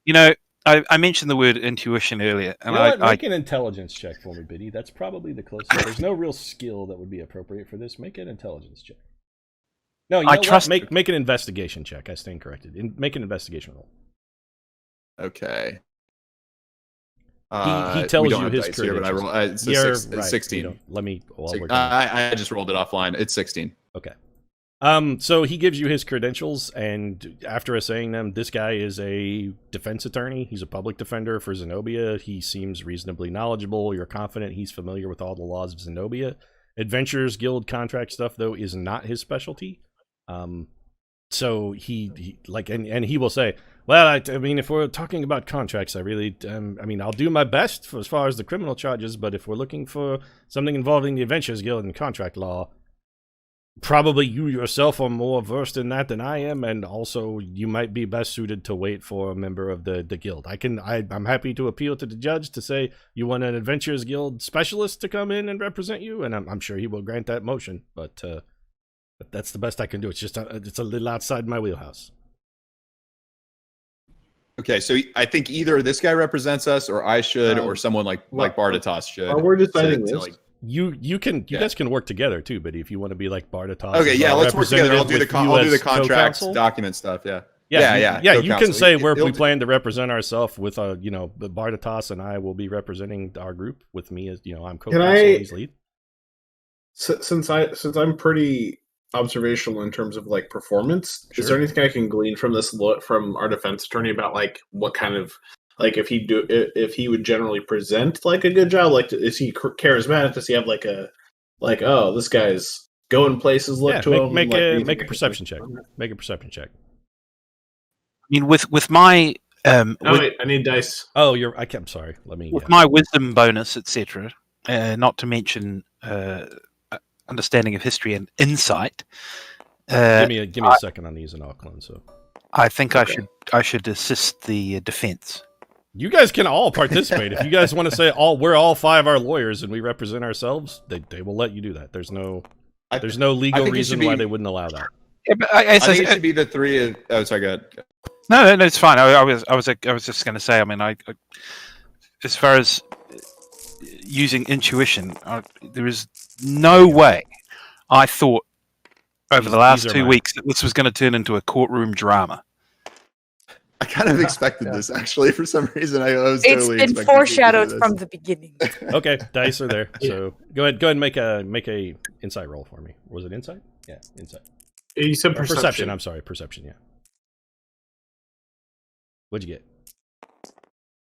You know, I mentioned the word intuition earlier, and make an intelligence check for me, Biddy. That's probably the closest. There's no real skill that would be appropriate for this. Make an intelligence check. No, I trust. Make an investigation check. I stand corrected. Make an investigation roll. Okay. He tells you his credentials. Here, but I roll, it's 16. Let me. I just rolled it offline. It's 16. Okay. So he gives you his credentials, and after saying them, this guy is a defense attorney. He's a public defender for Zenobia. He seems reasonably knowledgeable. You're confident he's familiar with all the laws of Zenobia. Adventurers Guild contract stuff, though, is not his specialty. So he will say, well, I mean, if we're talking about contracts, I really, I'll do my best as far as the criminal charges, but if we're looking for something involving the Adventurers Guild and contract law, probably you yourself are more versed in that than I am, and also you might be best suited to wait for a member of the guild. I'm happy to appeal to the judge to say you want an Adventurers Guild specialist to come in and represent you, and I'm sure he will grant that motion, but that's the best I can do. It's just it's a little outside my wheelhouse. Okay, so I think either this guy represents us, or I should, or someone like Bardatos should. While we're deciding this. You guys can work together too, but if you want to be like Bardatos, okay, yeah, let's work together. I'll do the contracts, document stuff. Yeah. You can say we plan to represent ourselves with Bardatos and I will be representing our group. With me as I'm co-counsel, he's lead. Since I'm pretty observational in terms of like performance, sure. Is there anything I can glean from this from our defense attorney about like what kind of if he would generally present like a good job? Like, is he charismatic? Does he have oh, this guy's going places? To him. Make a perception check. Make a perception check. I mean, with my wait, I need dice. Oh, I'm sorry. Let me. With my wisdom bonus, etc. not to mention understanding of history and insight. Give me a second on these in Auckland. So I think I should assist the defense. You guys can all participate. If you guys want to say we're all 5 are lawyers and we represent ourselves, they will let you do that. There's no legal reason why they wouldn't allow that. Yeah, but I think it should be the 3 of... Oh, sorry, go ahead. No, it's fine. I was just going to say. I mean, I as far as using intuition, there is no way I thought over the last 2 weeks that this was going to turn into a courtroom drama. I kind of expected this, actually, for some reason. I was totally It's been foreshadowed from the beginning. Okay, dice are there. So go ahead and make a insight roll for me. Was it insight? Yeah, insight. You said perception. I'm sorry, perception. Yeah. What'd you get?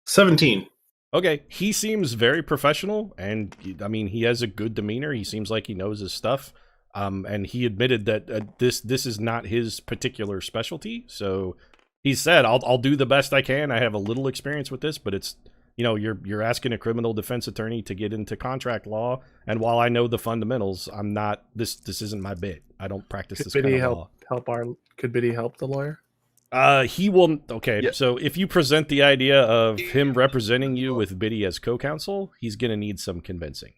17. Okay, he seems very professional, and I mean, he has a good demeanor. He seems like he knows his stuff. And he admitted that this is not his particular specialty. So he said, "I'll do the best I can. I have a little experience with this, but it's you're asking a criminal defense attorney to get into contract law, and while I know the fundamentals, I'm not this isn't my bit. I don't practice this kind of law." Could Biddy help the lawyer? He will. Okay, yeah. So if you present the idea of him representing you with Biddy as co-counsel, he's gonna need some convincing.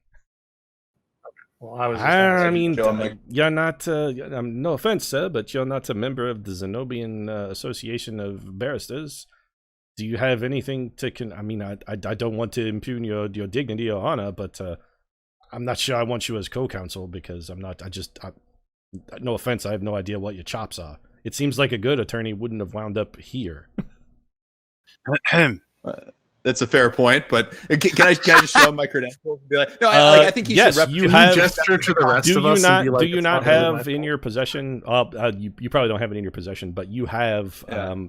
Well, I was. I mean, you're not. No offense, sir, but you're not a member of the Zenobian Association of Barristers. Do you have anything to? I mean, I don't want to impugn your dignity or honor, but I'm not sure I want you as co-counsel because I'm not. No offense, I have no idea what your chops are. It seems like a good attorney wouldn't have wound up here. That's a fair point, but can I just show him my credentials and be like, no, I think he should you have gesture to the rest of us. Do you not have in your possession? You probably don't have it in your possession, but you have.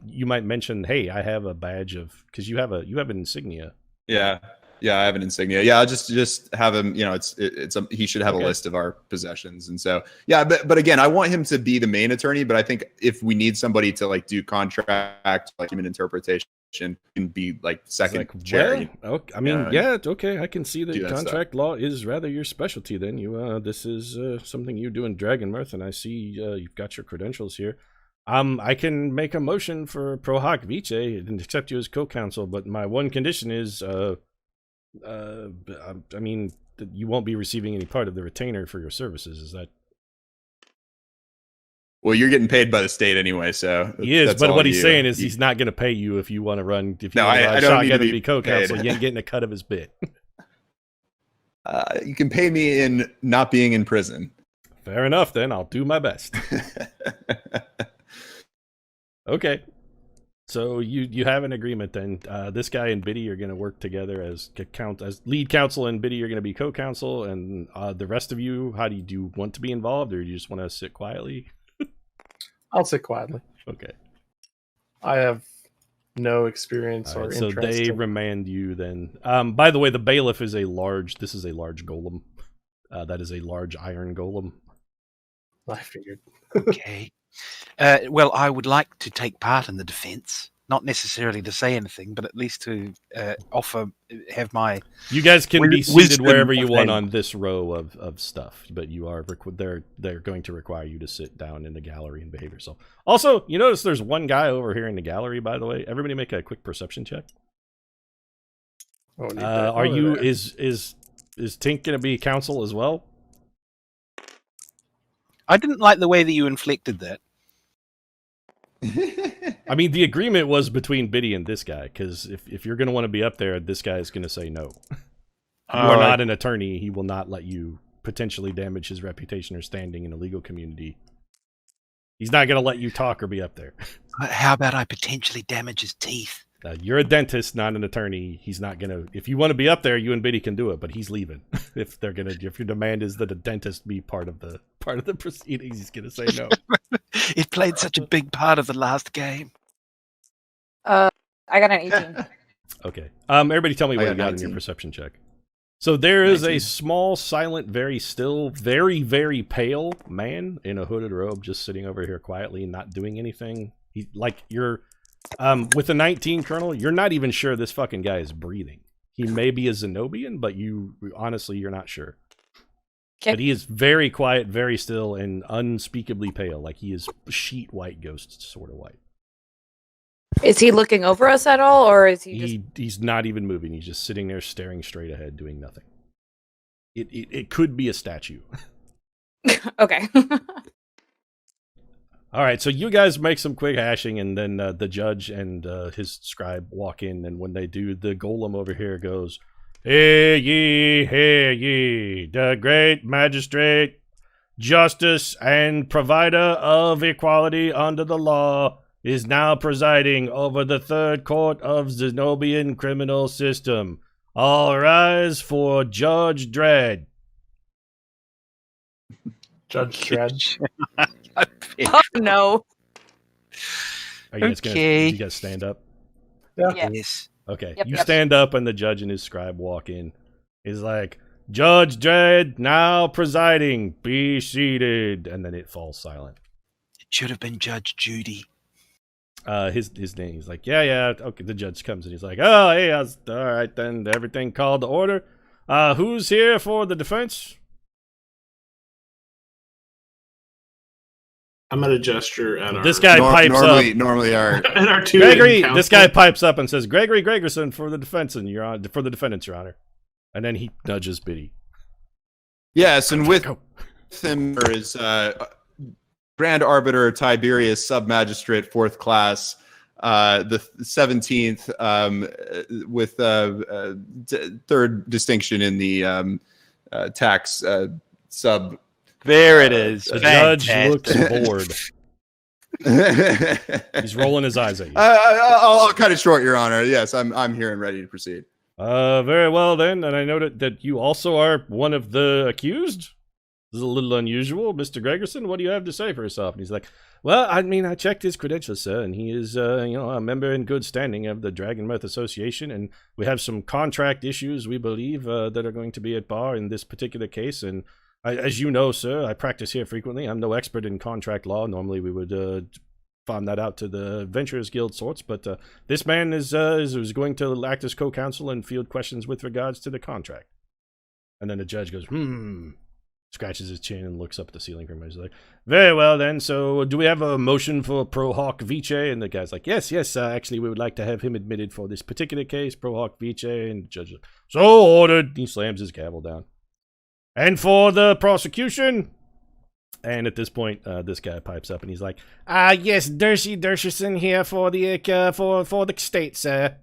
You might mention, hey, I have a badge of because you have an insignia. Yeah, I have an insignia. Yeah, I'll just have him. He should have a list of our possessions, and so yeah. But again, I want him to be the main attorney. But I think if we need somebody to like do contract, like human interpretation, can be like second chair. Okay. I mean, okay. I can see that contract law is rather your specialty. Then this is something you do in Dragonmyrth, and I see you've got your credentials here. I can make a motion for pro hoc vice and accept you as co-counsel, but my one condition is. I mean, you won't be receiving any part of the retainer for your services. Is that? Well, you're getting paid by the state anyway, so he is. But what he's saying is he's not going to pay you if you want to run. If you I don't need to be co-counsel. You ain't getting a cut of his bit. You can pay me in not being in prison. Fair enough. Then I'll do my best. Okay. So you have an agreement then. This guy and Biddy are going to work together as lead counsel, and Biddy are going to be co-counsel. And the rest of you, how do you want to be involved, or do you just want to sit quietly? I'll sit quietly. Okay. I have no experience or interest. So they remand you then. By the way, the bailiff is this is a large golem. That is a large iron golem. I figured. Okay. Well, I would like to take part in the defense. Not necessarily to say anything, but at least to have my. You guys can be seated wherever you want on this row of stuff, but you are they're going to require you to sit down in the gallery and behave yourself. Also, you notice there's one guy over here in the gallery. By the way, everybody make a quick perception check. Is Tink going to be counsel as well? I didn't like the way that you inflected that. I mean, the agreement was between Biddy and this guy, because if you're going to want to be up there, this guy is going to say no. You are not an attorney. He will not let you potentially damage his reputation or standing in the legal community. He's not going to let you talk or be up there. How about I potentially damage his teeth? You're a dentist, not an attorney. He's not going to... If you want to be up there, you and Biddy can do it, but he's leaving. If your demand is that a dentist be part of the proceedings, he's going to say no. It played such a big part of the last game. I got an 18. Okay. Everybody tell me what you got in your perception check. So there is 19. A small, silent, very still, very, very pale man in a hooded robe just sitting over here quietly, not doing anything. With a 19, Colonel, you're not even sure this fucking guy is breathing. He may be a Zenobian, but honestly, you're not sure. Okay. But he is very quiet, very still, and unspeakably pale. Like he is sheet white, ghost sort of white. Is he looking over us at all, or is he He's not even moving. He's just sitting there staring straight ahead, doing nothing. It could be a statue. Okay. All right, so you guys make some quick hashing, and then the judge and his scribe walk in, and when they do, the golem over here goes, hear ye, the great magistrate, justice, and provider of equality under the law is now presiding over the third court of Zenobian criminal system. All rise for Judge Dredd. Judge Dredd. Oh no. Are you guys Okay. you guys stand up? Yeah. Yes. Okay. Yep, You yep. stand up, and the judge and his scribe walk in. He's like, Judge Dredd, now presiding, be seated. And then it falls silent. It should have been Judge Judy. His name, he's like, yeah. Okay, the judge comes and he's like, oh, hey, all right, then everything called to order. Who's here for the defense? I'm gonna gesture at This guy pipes up. Normally our and our two Gregory, counsel. this guy pipes up and says, Gregory Gregerson for the defense, and for the defendants, Your Honor. And then he nudges Biddy. yes, and with Go. him is Grand Arbiter Tiberius, Submagistrate, 4th class, the 17th, with third distinction in the tax sub. There it is. The judge looks bored. He's rolling his eyes at you. I'll cut it short, Your Honor. Yes, I'm here and ready to proceed. Very well then, and I noted that you also are one of the accused. This is a little unusual. Mr. Gregerson, what do you have to say for yourself? And he's like, well, I mean, I checked his credentials, sir, and he is, a member in good standing of the Dragonmyrth Association, and we have some contract issues, we believe, that are going to be at bar in this particular case, and as you know, sir, I practice here frequently. I'm no expert in contract law. Normally we would farm that out to the Adventurers Guild sorts, but this man is going to act as co-counsel and field questions with regards to the contract. And then the judge goes, scratches his chin and looks up at the ceiling for a minute. He's like, very well then, so do we have a motion for Pro Hoc Vice? And the guy's like, yes, actually we would like to have him admitted for this particular case, Pro Hoc Vice. And the judge is like, so ordered. He slams his gavel down. And for the prosecution. And at this point, this guy pipes up and he's like, yes, Dersherson here for the state, sir.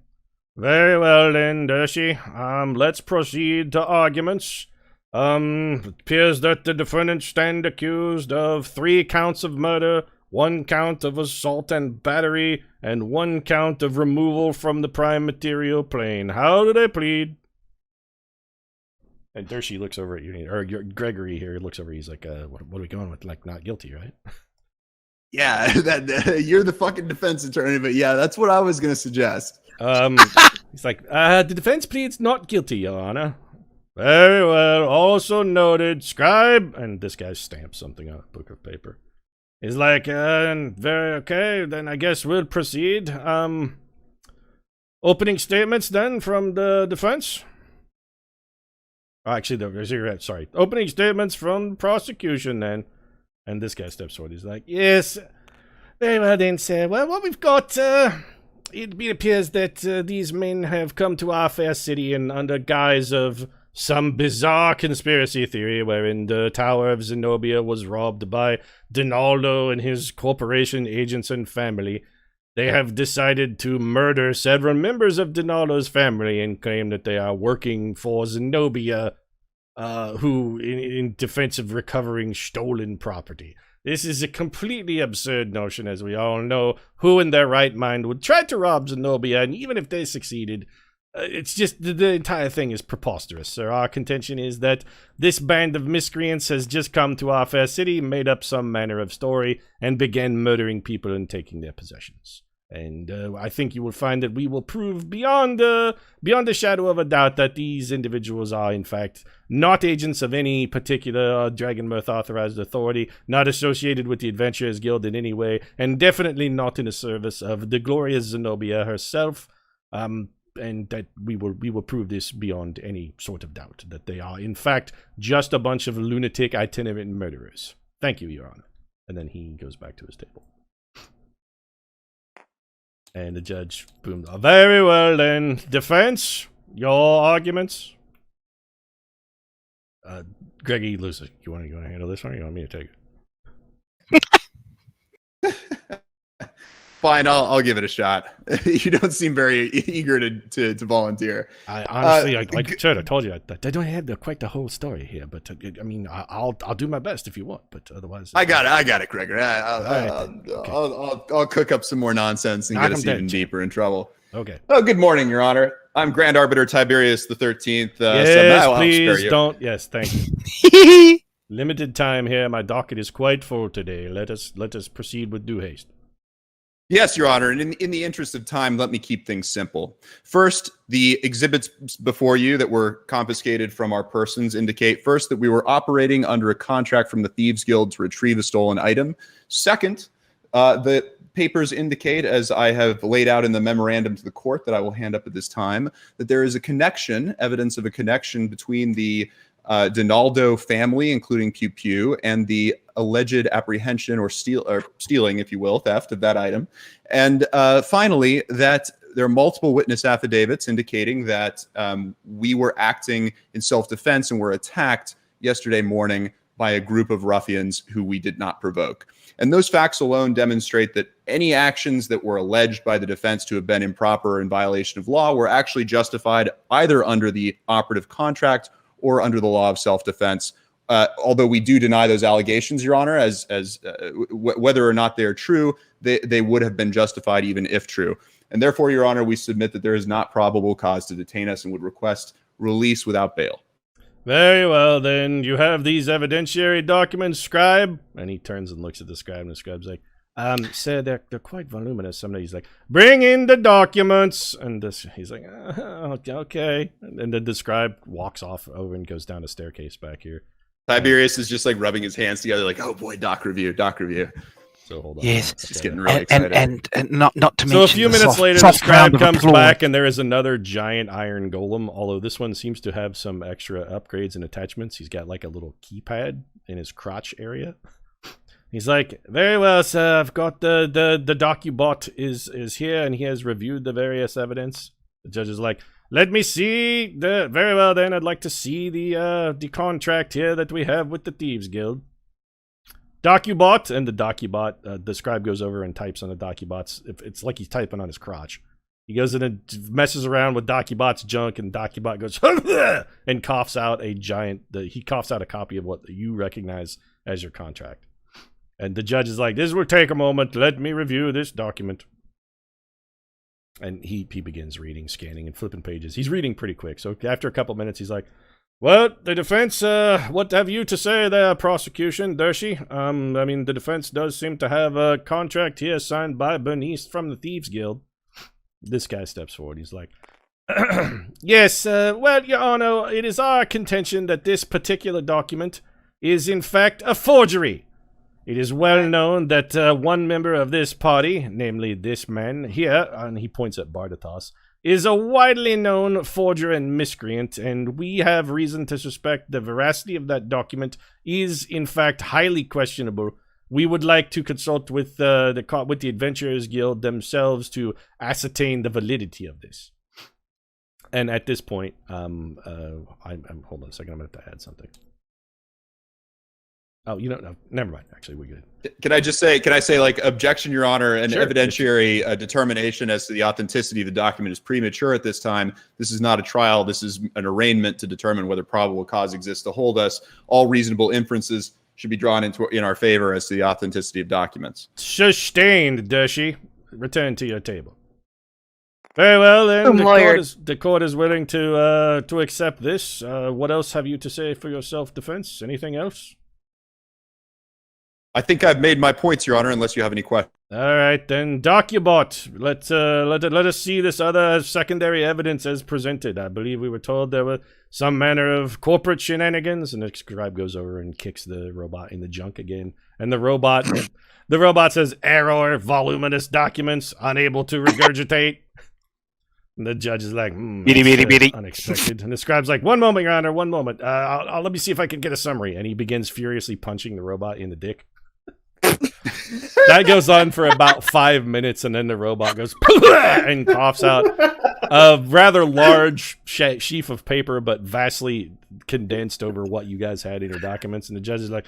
Very well then, Dershi. Let's proceed to arguments. It appears that the defendants stand accused of 3 counts of murder, 1 count of assault and battery, and 1 count of removal from the prime material plane. How do they plead? And Dershi looks over at you, or Gregory here looks over. He's like, "What are we going with? Like, not guilty, right?" Yeah, you're the fucking defense attorney, but yeah, that's what I was gonna suggest. He's like, "The defense pleads not guilty, Your Honor." Very well. Also noted, scribe. And this guy stamps something on a book of paper. He's like, very okay. Then I guess we'll proceed. Opening statements then from the defense. Actually, sorry. Opening statements from the prosecution then. And this guy steps forward. He's like, yes. Very well then, sir. Well, what we've got, it appears that these men have come to our fair city and under guise of some bizarre conspiracy theory wherein the Tower of Zenobia was robbed by Donaldo and his corporation agents and family. They have decided to murder several members of Donaldo's family and claim that they are working for Zenobia, who in defense of recovering stolen property. This is a completely absurd notion, as we all know. Who in their right mind would try to rob Zenobia, and even if they succeeded, it's just the entire thing is preposterous, sir. Our contention is that this band of miscreants has just come to our fair city, made up some manner of story, and began murdering people and taking their possessions. And I think you will find that we will prove beyond a shadow of a doubt that these individuals are, in fact, not agents of any particular Dragonmyrth authorized authority, not associated with the Adventurers Guild in any way, and definitely not in the service of the glorious Zenobia herself. and that we will prove this beyond any sort of doubt, that they are, in fact, just a bunch of lunatic itinerant murderers. Thank you, Your Honor. And then he goes back to his table. And the judge boomed, very well then, defense, your arguments? Greggy, listen, you want to handle this one, or you want me to take it? Fine, I'll give it a shot. You don't seem very eager to volunteer. I honestly, like I said, I told you, I don't have quite the whole story here, but I mean, I'll do my best if you want, but otherwise, I got it, Gregor. I'll cook up some more nonsense and get us even deeper in trouble. Okay. Oh, good morning, Your Honor. I'm Grand Arbiter Tiberius the 13th. Yes, please don't. Yes, thank you. Limited time here. My docket is quite full today. Let us proceed with due haste. Yes, Your Honor, and in the interest of time, let me keep things simple. First, the exhibits before you that were confiscated from our persons indicate, first, that we were operating under a contract from the Thieves Guild to retrieve a stolen item. Second, the papers indicate, as I have laid out in the memorandum to the court that I will hand up at this time, that there is a connection, evidence of a connection between the Donaldo family, including Pew Pew, and the alleged apprehension or stealing, if you will, theft of that item. And finally, that there are multiple witness affidavits indicating that we were acting in self-defense and were attacked yesterday morning by a group of ruffians who we did not provoke. And those facts alone demonstrate that any actions that were alleged by the defense to have been improper or in violation of law were actually justified either under the operative contract or under the law of self-defense. Although we do deny those allegations, Your Honor, as whether or not they are true, they would have been justified even if true. And therefore, Your Honor, we submit that there is not probable cause to detain us and would request release without bail. Very well, then. You have these evidentiary documents, scribe? And he turns and looks at the scribe, and the scribe's like, sir, they're quite voluminous. Somebody's like, bring in the documents. And he's like, okay. And then the scribe walks off over and goes down a staircase back here. Tiberius is just like rubbing his hands together like, oh boy, doc review. So hold on. Yes. Just getting really excited. And not to mention. So a few minutes later, the scribe comes back, and there is another giant iron golem, although this one seems to have some extra upgrades and attachments. He's got like a little keypad in his crotch area. He's like, very well, sir, I've got the docubot is here, and he has reviewed the various evidence. The judge is like, let me see very well then, I'd like to see the contract here that we have with the Thieves Guild. Docubot, and the docubot, the scribe goes over and types on the docubot's, it's like he's typing on his crotch. He goes in and messes around with docubot's junk, and docubot goes, and coughs out he coughs out a copy of what you recognize as your contract. And the judge is like, this will take a moment, let me review this document. And he begins reading, scanning, and flipping pages. He's reading pretty quick, so after a couple minutes, he's like, well, the defense, what have you to say there, prosecution, Dershi? I mean, the defense does seem to have a contract here signed by Bernice from the Thieves Guild. This guy steps forward. He's like, yes, well, Your Honor, it is our contention that this particular document is, in fact, a forgery. It is well known that one member of this party, namely this man here, and he points at Bardatos, is a widely known forger and miscreant, and we have reason to suspect the veracity of that document is, in fact, highly questionable. We would like to consult with the Adventurers Guild themselves to ascertain the validity of this. And at this point, hold on a second, I'm going to have to add something. Oh, no, never mind. Actually, we're good. Can I say, like, objection, Your Honor, an evidentiary determination as to the authenticity of the document is premature at this time. This is not a trial. This is an arraignment to determine whether probable cause exists to hold us. All reasonable inferences should be drawn in our favor as to the authenticity of documents. Sustained, Dershi. Return to your table. Very well, then. The court is willing to accept this. What else have you to say for your self-defense? Anything else? I think I've made my points, Your Honor, unless you have any questions. All right, then. Docubot. Let us see this other secondary evidence as presented. I believe we were told there were some manner of corporate shenanigans, and the scribe goes over and kicks the robot in the junk again. And the robot says, error, voluminous documents, unable to regurgitate. And the judge is like, Bitty, bitty, bitty. unexpected. And the scribe's like, 1 moment, Your Honor, 1 moment. I'll let me see if I can get a summary. And he begins furiously punching the robot in the dick. That goes on for about 5 minutes, and then the robot goes and coughs out a rather large sheaf of paper, but vastly condensed over what you guys had in your documents. And the judge is like,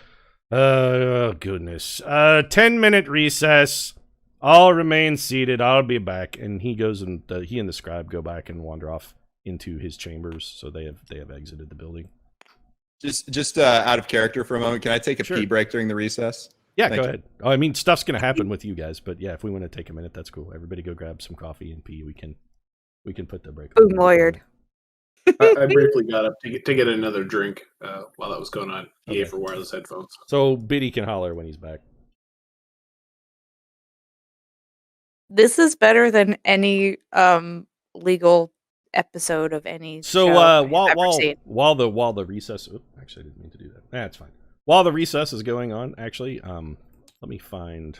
oh, goodness. 10-minute recess. All remain seated. I'll be back. And he goes and he and the scribe go back and wander off into his chambers. So they have exited the building. Just out of character for a moment, can I take a pee break during the recess? Yeah, go ahead. Oh, I mean, stuff's going to happen with you guys, but yeah, if we want to take a minute, that's cool. Everybody go grab some coffee and pee. We can put the break on. Boom, lawyered. I briefly got up to get another drink while that was going on. EA for wireless headphones. So Biddy can holler when he's back. This is better than any legal episode of any so show while the recess actually I didn't mean to do that. That's fine. While the recess is going on, actually, let me find.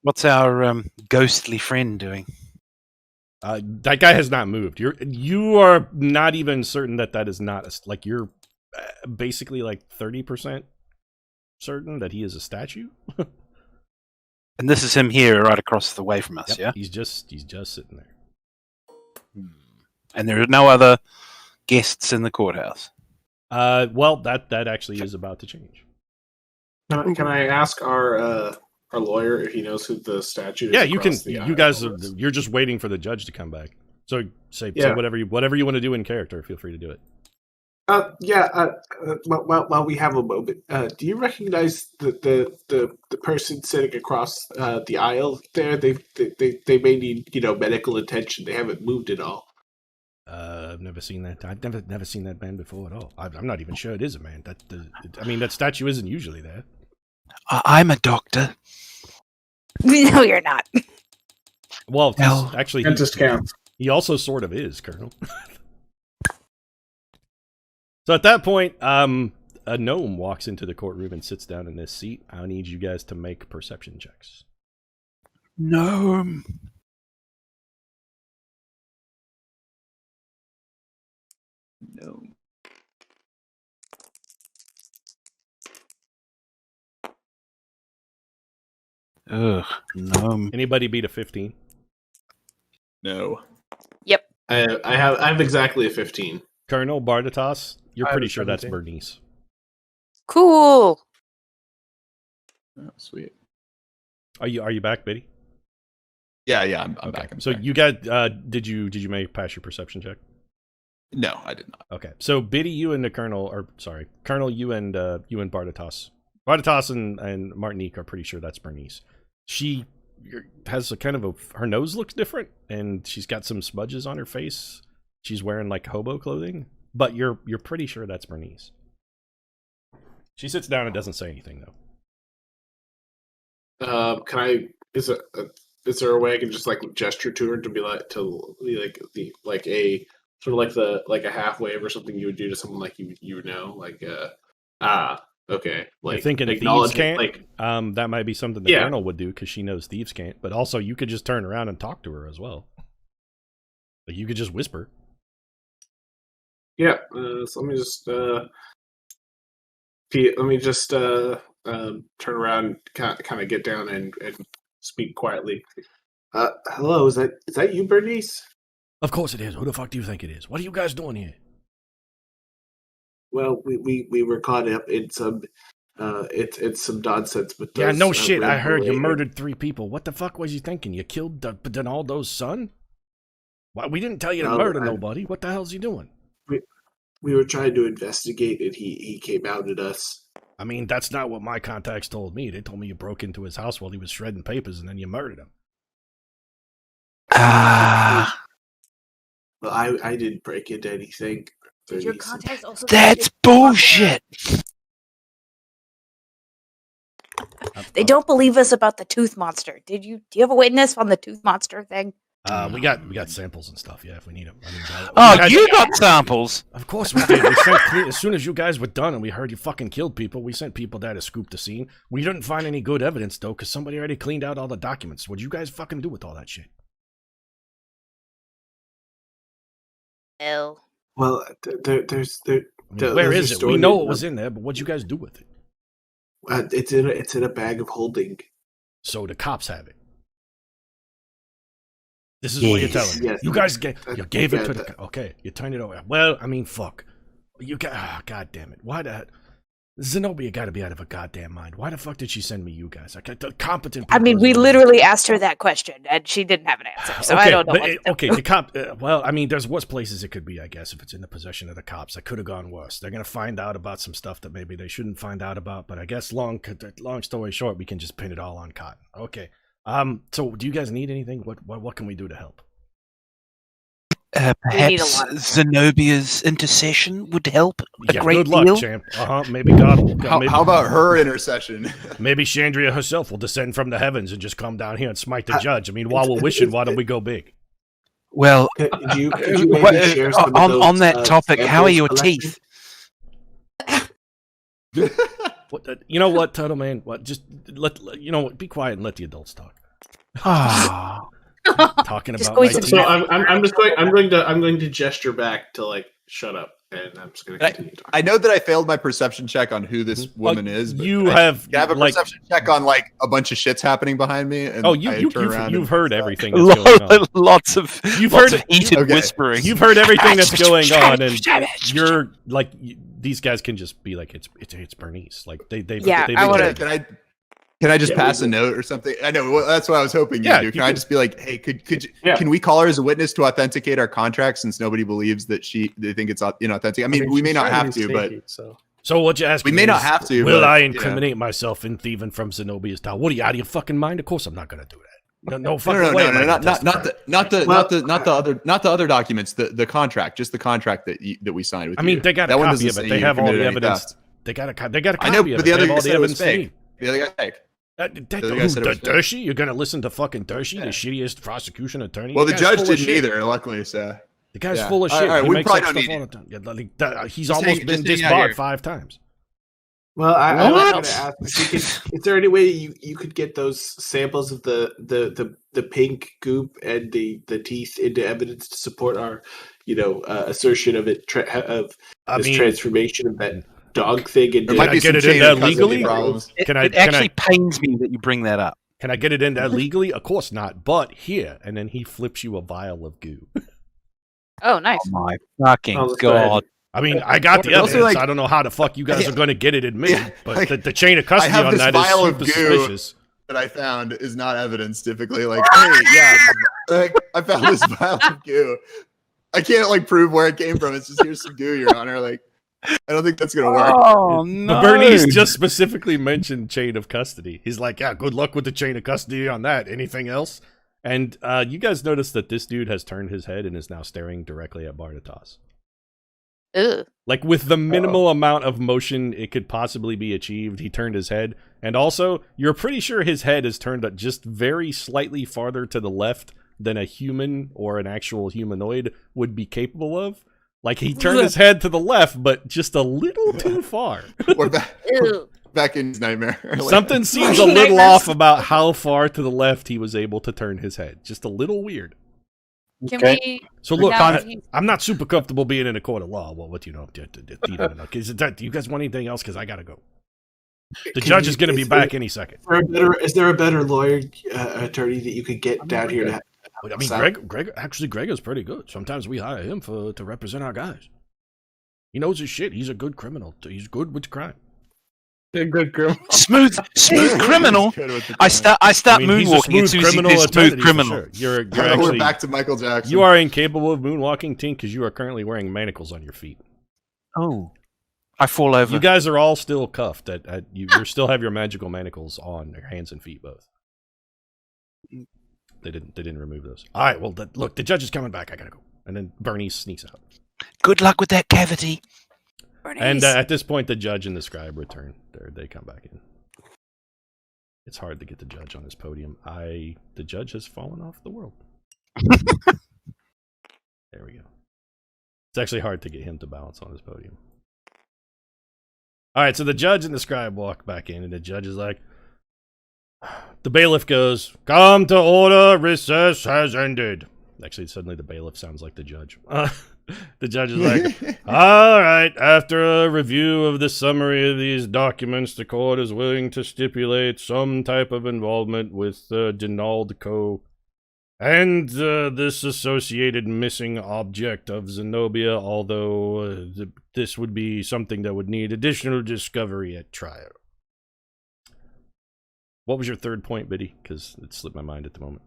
What's our ghostly friend doing? That guy has not moved. You are not even certain that is not like you're basically like 30% certain that he is a statue. And this is him here, right across the way from us. Yep, Yeah, he's just sitting there. And there are no other guests in the courthouse. Well, that actually is about to change. Can I ask our lawyer if he knows who the statue is? Yeah, you can. You guys, you're just waiting for the judge to come back. So say whatever you want to do in character. Feel free to do it. While we have a moment, do you recognize the person sitting across the aisle there? They may need medical attention. They haven't moved at all. I've never seen that. I've never seen that man before at all. I'm not even sure it is a man. That statue isn't usually there. I'm a doctor. No, you're not. Well, actually, dentist counts. He also sort of is, Colonel. So at that point, a gnome walks into the courtroom and sits down in this seat. I need you guys to make perception checks. Gnome. No. Ugh, gnome. Anybody beat a 15? No. Yep. I have exactly a 15. Colonel Bardatas, you're I pretty have sure that's 17. Bernice. Cool. Oh, sweet. Are you back, Biddy? Yeah, I'm Okay. back. So you got did you pass your perception check? No, I did not. Okay. So Biddy, you and the Colonel, Colonel, you and Bardatas. Bardatas and Martinique are pretty sure that's Bernice. She has a kind of her nose looks different, and she's got some smudges on her face. She's wearing like hobo clothing, but you're pretty sure that's Bernice. She sits down and doesn't say anything though. Is there a way I can just like gesture to her to be like a sort of like a half wave or something you would do to someone like you would know okay, like You're thinking thieves can't. That might be something the Colonel would do because she knows thieves can't. But also, you could just turn around and talk to her as well. Like you could just whisper. Yeah. So let me just turn around, kind of get down and speak quietly. Hello, is that you, Bernice? Of course it is. Who the fuck do you think it is? What are you guys doing here? Well, we were caught up in some it's some nonsense with those, Yeah, no shit. I Red heard you Bull murdered 3 people. What the fuck was you thinking? You killed Donaldo's son? Why we didn't tell you to murder nobody. What the hell's he doing? We were trying to investigate, and he came out at us. I mean, that's not what my contacts told me. They told me you broke into his house while he was shredding papers, and then you murdered him. Well, I didn't break into anything. Did your contacts also? That's bullshit. They don't believe us about the tooth monster. Do you have a witness on the tooth monster thing? We got samples and stuff. Yeah, if we need them. You got samples. Of course we did. We sent as soon as you guys were done and we heard you fucking killed people. We sent people there to scoop the scene. We didn't find any good evidence though, because somebody already cleaned out all the documents. What'd you guys fucking do with all that shit? L. Well, there's where is it? We know it was in there, but what'd you guys do with it? It's in a bag of holding. So the cops have it. This is what you're telling me. Yes. You guys gave it to the... Okay, you turned it over. Well, I mean, fuck. You got... God damn it. Why the... Zenobia got to be out of her goddamn mind. Why the fuck did she send me you guys? The competent people... I mean, we literally asked her that question, and she didn't have an answer, so I don't know. The cop... well, I mean, there's worse places it could be, I guess, if it's in the possession of the cops. That could have gone worse. They're going to find out about some stuff that maybe they shouldn't find out about, but I guess long story short, we can just pin it all on Cotton. Okay. So do you guys need anything? What can we do to help? Perhaps Zenobia's intercession would help a great good luck, deal. champ. Maybe God. How about her intercession? Maybe Chandria herself will descend from the heavens and just come down here and smite the judge. I mean, while we're wishing, why don't we go big? Well, could you maybe share some of those, on that topic, how are your collected? teeth? You know what, Turtle Man? Just be quiet and let the adults talk. Talking about my teeth. So I'm going to gesture back to like shut up, and I'm just going to continue talking. I know that I failed my perception check on who this woman is. But you have a perception check on like a bunch of shit's happening behind me. And you've heard everything that's going on. Lots of heated whispering. You've heard everything that's going on, and you're like, these guys can just be like, it's Bernice. Like they've I want to. Can I just pass a note or something? I know that's what I was hoping you do. Can I just be like, hey, can we call her as a witness to authenticate our contract since nobody believes that they think it's inauthentic? I mean, we may not have to, but so what you ask? We may not have to. Will I incriminate myself in thieving from Zenobia's tower? What are you out of your fucking mind? Of course, I'm not going to do that. No fucking way. Not the other documents. The contract, just the contract that we signed with. I mean, they got a copy of it. They have all the evidence. They got a copy of it. I know, but the other guy said it was fake. The other guy's fake. Dershey? You're gonna listen to fucking Dershey, the shittiest prosecution attorney? Well, the judge didn't either, luckily. So the guy's full of shit. All right, he we makes probably up don't stuff need all the time. He's almost been disbarred 5 times. Well, I was going to ask, is there any way you could get those samples of the pink goop and the teeth into evidence to support our, assertion of it transformation of that dog thing? And can I get it in there legally? It actually pains me that you bring that up. Can I get it in there legally? Of course not. But here, and then he flips you a vial of goo. Oh, nice. Oh my fucking god. I mean, I got the evidence. Like, I don't know how the fuck you guys are going to get it admitted, but the chain of custody on that is super suspicious. That I found is not evidence. Typically, like, hey, I found this vial of goo. I can't prove where it came from. It's just here's some goo, Your Honor. Like, I don't think that's gonna work. Oh no! But Bernice just specifically mentioned chain of custody. He's like, yeah, good luck with the chain of custody on that. Anything else? And you guys notice that this dude has turned his head and is now staring directly at Barnatas. Ugh. Like, with the minimal amount of motion it could possibly be achieved, he turned his head. And also, you're pretty sure his head is turned just very slightly farther to the left than a human or an actual humanoid would be capable of. Like, he turned his head to the left, but just a little too far. We're back in his nightmare. Something seems a little off about how far to the left he was able to turn his head. Just a little weird. Can we? So look, I'm not super comfortable being in a court of law. Well, what do you know? Do you guys want anything else? Because I gotta go. The judge is going to be back any second. Is there a better lawyer attorney that you could get down here to? I mean, Greg is pretty good. Sometimes we hire him to represent our guys. He knows his shit. He's a good criminal. He's good with crime. A good criminal. Smooth criminal. I start moonwalking as soon as you smooth criminal. Sure. You're actually we're back to Michael Jackson. You are incapable of moonwalking, Tink, because you are currently wearing manacles on your feet. Oh, I fall over. You guys are all still cuffed. You still have your magical manacles on your hands and feet both. They didn't remove those. All right. Well, look, the judge is coming back. I gotta go. And then Bernice sneaks out. Good luck with that cavity. Bernice. And at this point, the judge and the scribe return. They come back in. It's hard to get the judge on this podium. The judge has fallen off the world. There we go. It's actually hard to get him to balance on this podium. All right, so the judge and the scribe walk back in, and the judge is like, the bailiff goes, "Come to order, recess has ended." Actually, suddenly the bailiff sounds like the judge. The judge is like, all right, after a review of the summary of these documents, the court is willing to stipulate some type of involvement with Dinaldo and this associated missing object of Zenobia, although this would be something that would need additional discovery at trial. What was your third point, Biddy? Because it slipped my mind at the moment.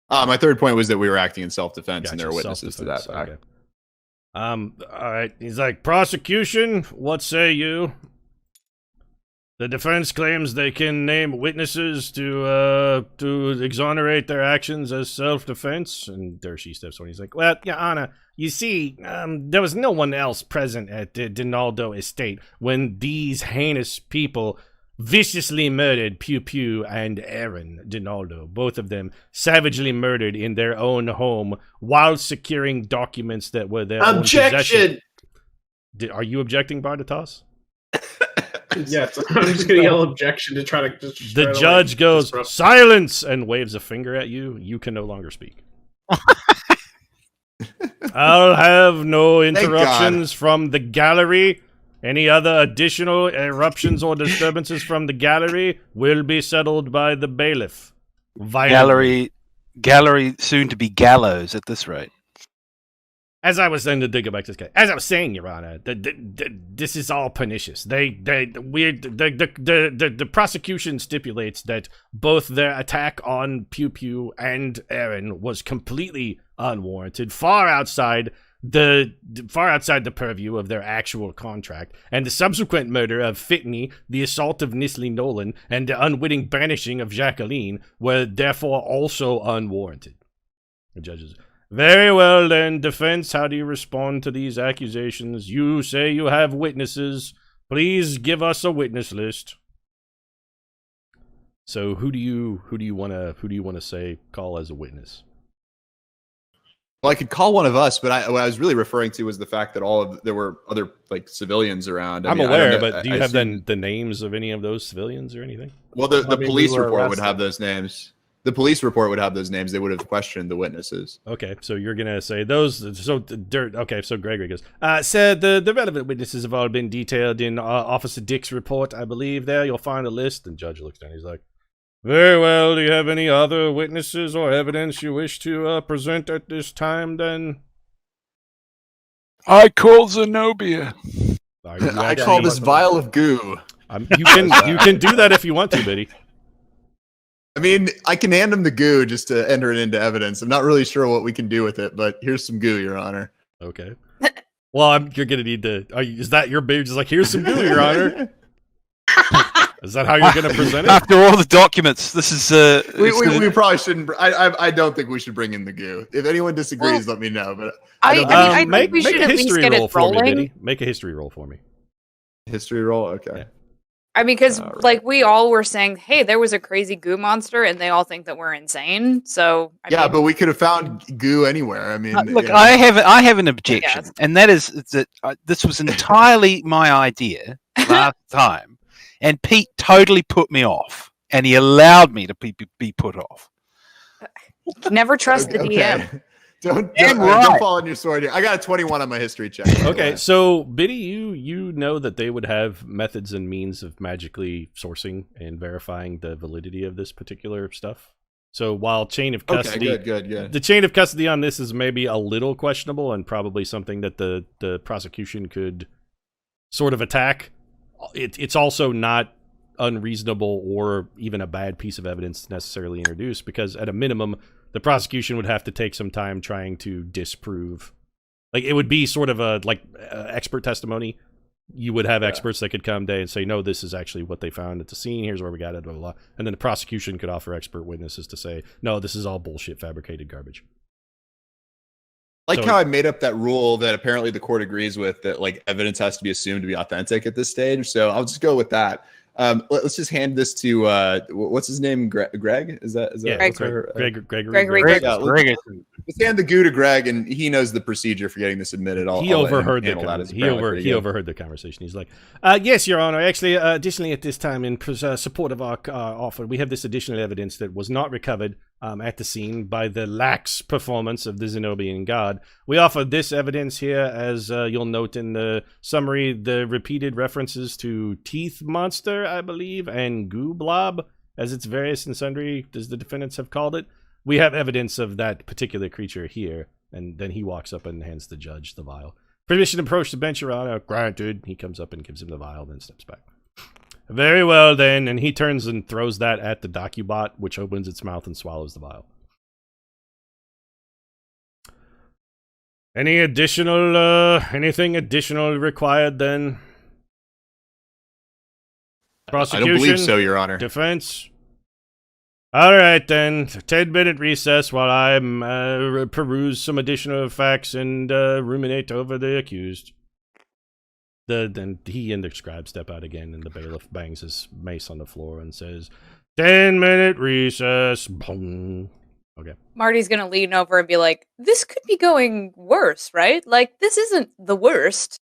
My third point was that we were acting in self-defense, and Gotcha, there are witnesses to that fact. Okay. All right. He's like, prosecution, what say you? The defense claims they can name witnesses to exonerate their actions as self-defense. And there she steps on. He's like, well, Your Honor, you see, there was no one else present at the Dinaldo estate when these heinous people viciously murdered Pew Pew and Aaron Dinaldo, both of them savagely murdered in their own home while securing documents that were their own possession. Are you objecting, Bardatos? Yes, I'm just going to yell objection to try to... The judge goes, silence, and waves a finger at you. You can no longer speak. I'll have no interruptions from the gallery. Any other additional eruptions or disturbances from the gallery will be settled by the bailiff. Gallery, soon to be gallows at this rate. As I was saying, to dig it back to this guy. As I was saying, Your Honor, this is all pernicious. The prosecution stipulates that both their attack on Pew Pew and Aaron was completely unwarranted, far outside the purview of their actual contract, and the subsequent murder of Fitney, the assault of Nisley Nolan, and the unwitting banishing of Jacqueline were therefore also unwarranted. The judges, very well then, defense, how do you respond to these accusations? You say you have witnesses. Please give us a witness list. So who do you want to say call as a witness? Well, I could call one of us, but what I was really referring to was the fact that there were other like civilians around. I'm aware, but do you have the names of any of those civilians or anything? Well, the police report would have those names. The police report would have those names. They would have questioned the witnesses. Okay, so you're gonna say those. So Gregory goes. Sir, the relevant witnesses have all been detailed in Officer Dick's report. I believe there you'll find a list. And judge looks down. He's like, very well. Do you have any other witnesses or evidence you wish to present at this time, then? I call Zenobia. I call this vial of goo. You can do that if you want to, Biddy. I mean, I can hand him the goo just to enter it into evidence. I'm not really sure what we can do with it, but here's some goo, Your Honor. Okay. Well, you're going to need to... is that your baby? Just like, here's some goo, Your Honor. Is that how you're going to present it? After all the documents, this is... we probably shouldn't... I don't think we should bring in the goo. If anyone disagrees, let me know. But I think we should at least get it rolling. Make a history roll for me. History roll? Okay. Yeah. I mean, because we all were saying, hey, there was a crazy goo monster, and they all think that we're insane. So but we could have found goo anywhere. I mean, look, I have an objection, and that is that this was entirely my idea last time, and Pete totally put me off, and he allowed me to be put off. Never trust the DM. Don't fall on your sword here. I got a 21 on my history check. Okay, so Biddy, you know that they would have methods and means of magically sourcing and verifying the validity of this particular stuff. So while chain of custody, good. The chain of custody on this is maybe a little questionable and probably something that the prosecution could sort of attack. It's also not unreasonable or even a bad piece of evidence to necessarily introduce, because at a minimum, the prosecution would have to take some time trying to disprove. Like, it would be sort of a expert testimony. You would have experts that could come day and say, no, this is actually what they found at the scene. Here's where we got it, blah, blah, blah. And then the prosecution could offer expert witnesses to say, no, this is all bullshit, fabricated garbage. How I made up that rule that apparently the court agrees with, that like evidence has to be assumed to be authentic at this stage. So I'll just go with that. Let's just hand this to what's his name? Greg? Is that yeah, Gregory. Gregory. Let's hand the goo to Greg, and he knows the procedure for getting this admitted. He overheard the conversation. He's like, "Yes, Your Honor. Actually, additionally, at this time, in support of our offer, we have this additional evidence that was not recovered at the scene by the lax performance of the Zenobian god. We offer this evidence here, as you'll note in the summary, the repeated references to Teeth Monster, I believe, and Goo Blob, as its various and sundry, as the defendants have called it. We have evidence of that particular creature here." And then he walks up and hands the judge the vial. "Permission to approach the bench, Your Honor." "Granted." He comes up and gives him the vial, then steps back. "Very well, then." And he turns and throws that at the Docubot, which opens its mouth and swallows the vial. Anything additional required, then? Prosecution? I don't believe so, Your Honor. Defense? All right, then. 10-minute recess while I peruse some additional facts and ruminate over the accused. Then he and the scribe step out again, and the bailiff bangs his mace on the floor and says, 10-minute recess. Boom. Okay. Marty's gonna lean over and be like, "This could be going worse, right? Like, this isn't the worst."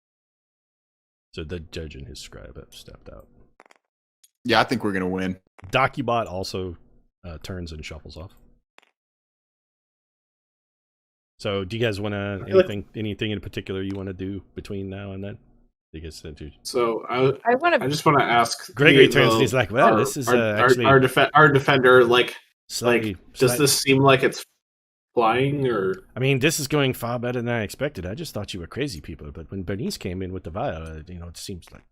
So the judge and his scribe have stepped out. Yeah, I think we're gonna win. Docubot also turns and shuffles off. So, do you guys want to anything in particular you want to do between now and then? So I just want to ask. Gregory turns and he's like, "Well, this is actually our defender. Does this seem like it's flying, or?" I mean, this is going far better than I expected. I just thought you were crazy people, but when Bernice came in with the vial, it seems like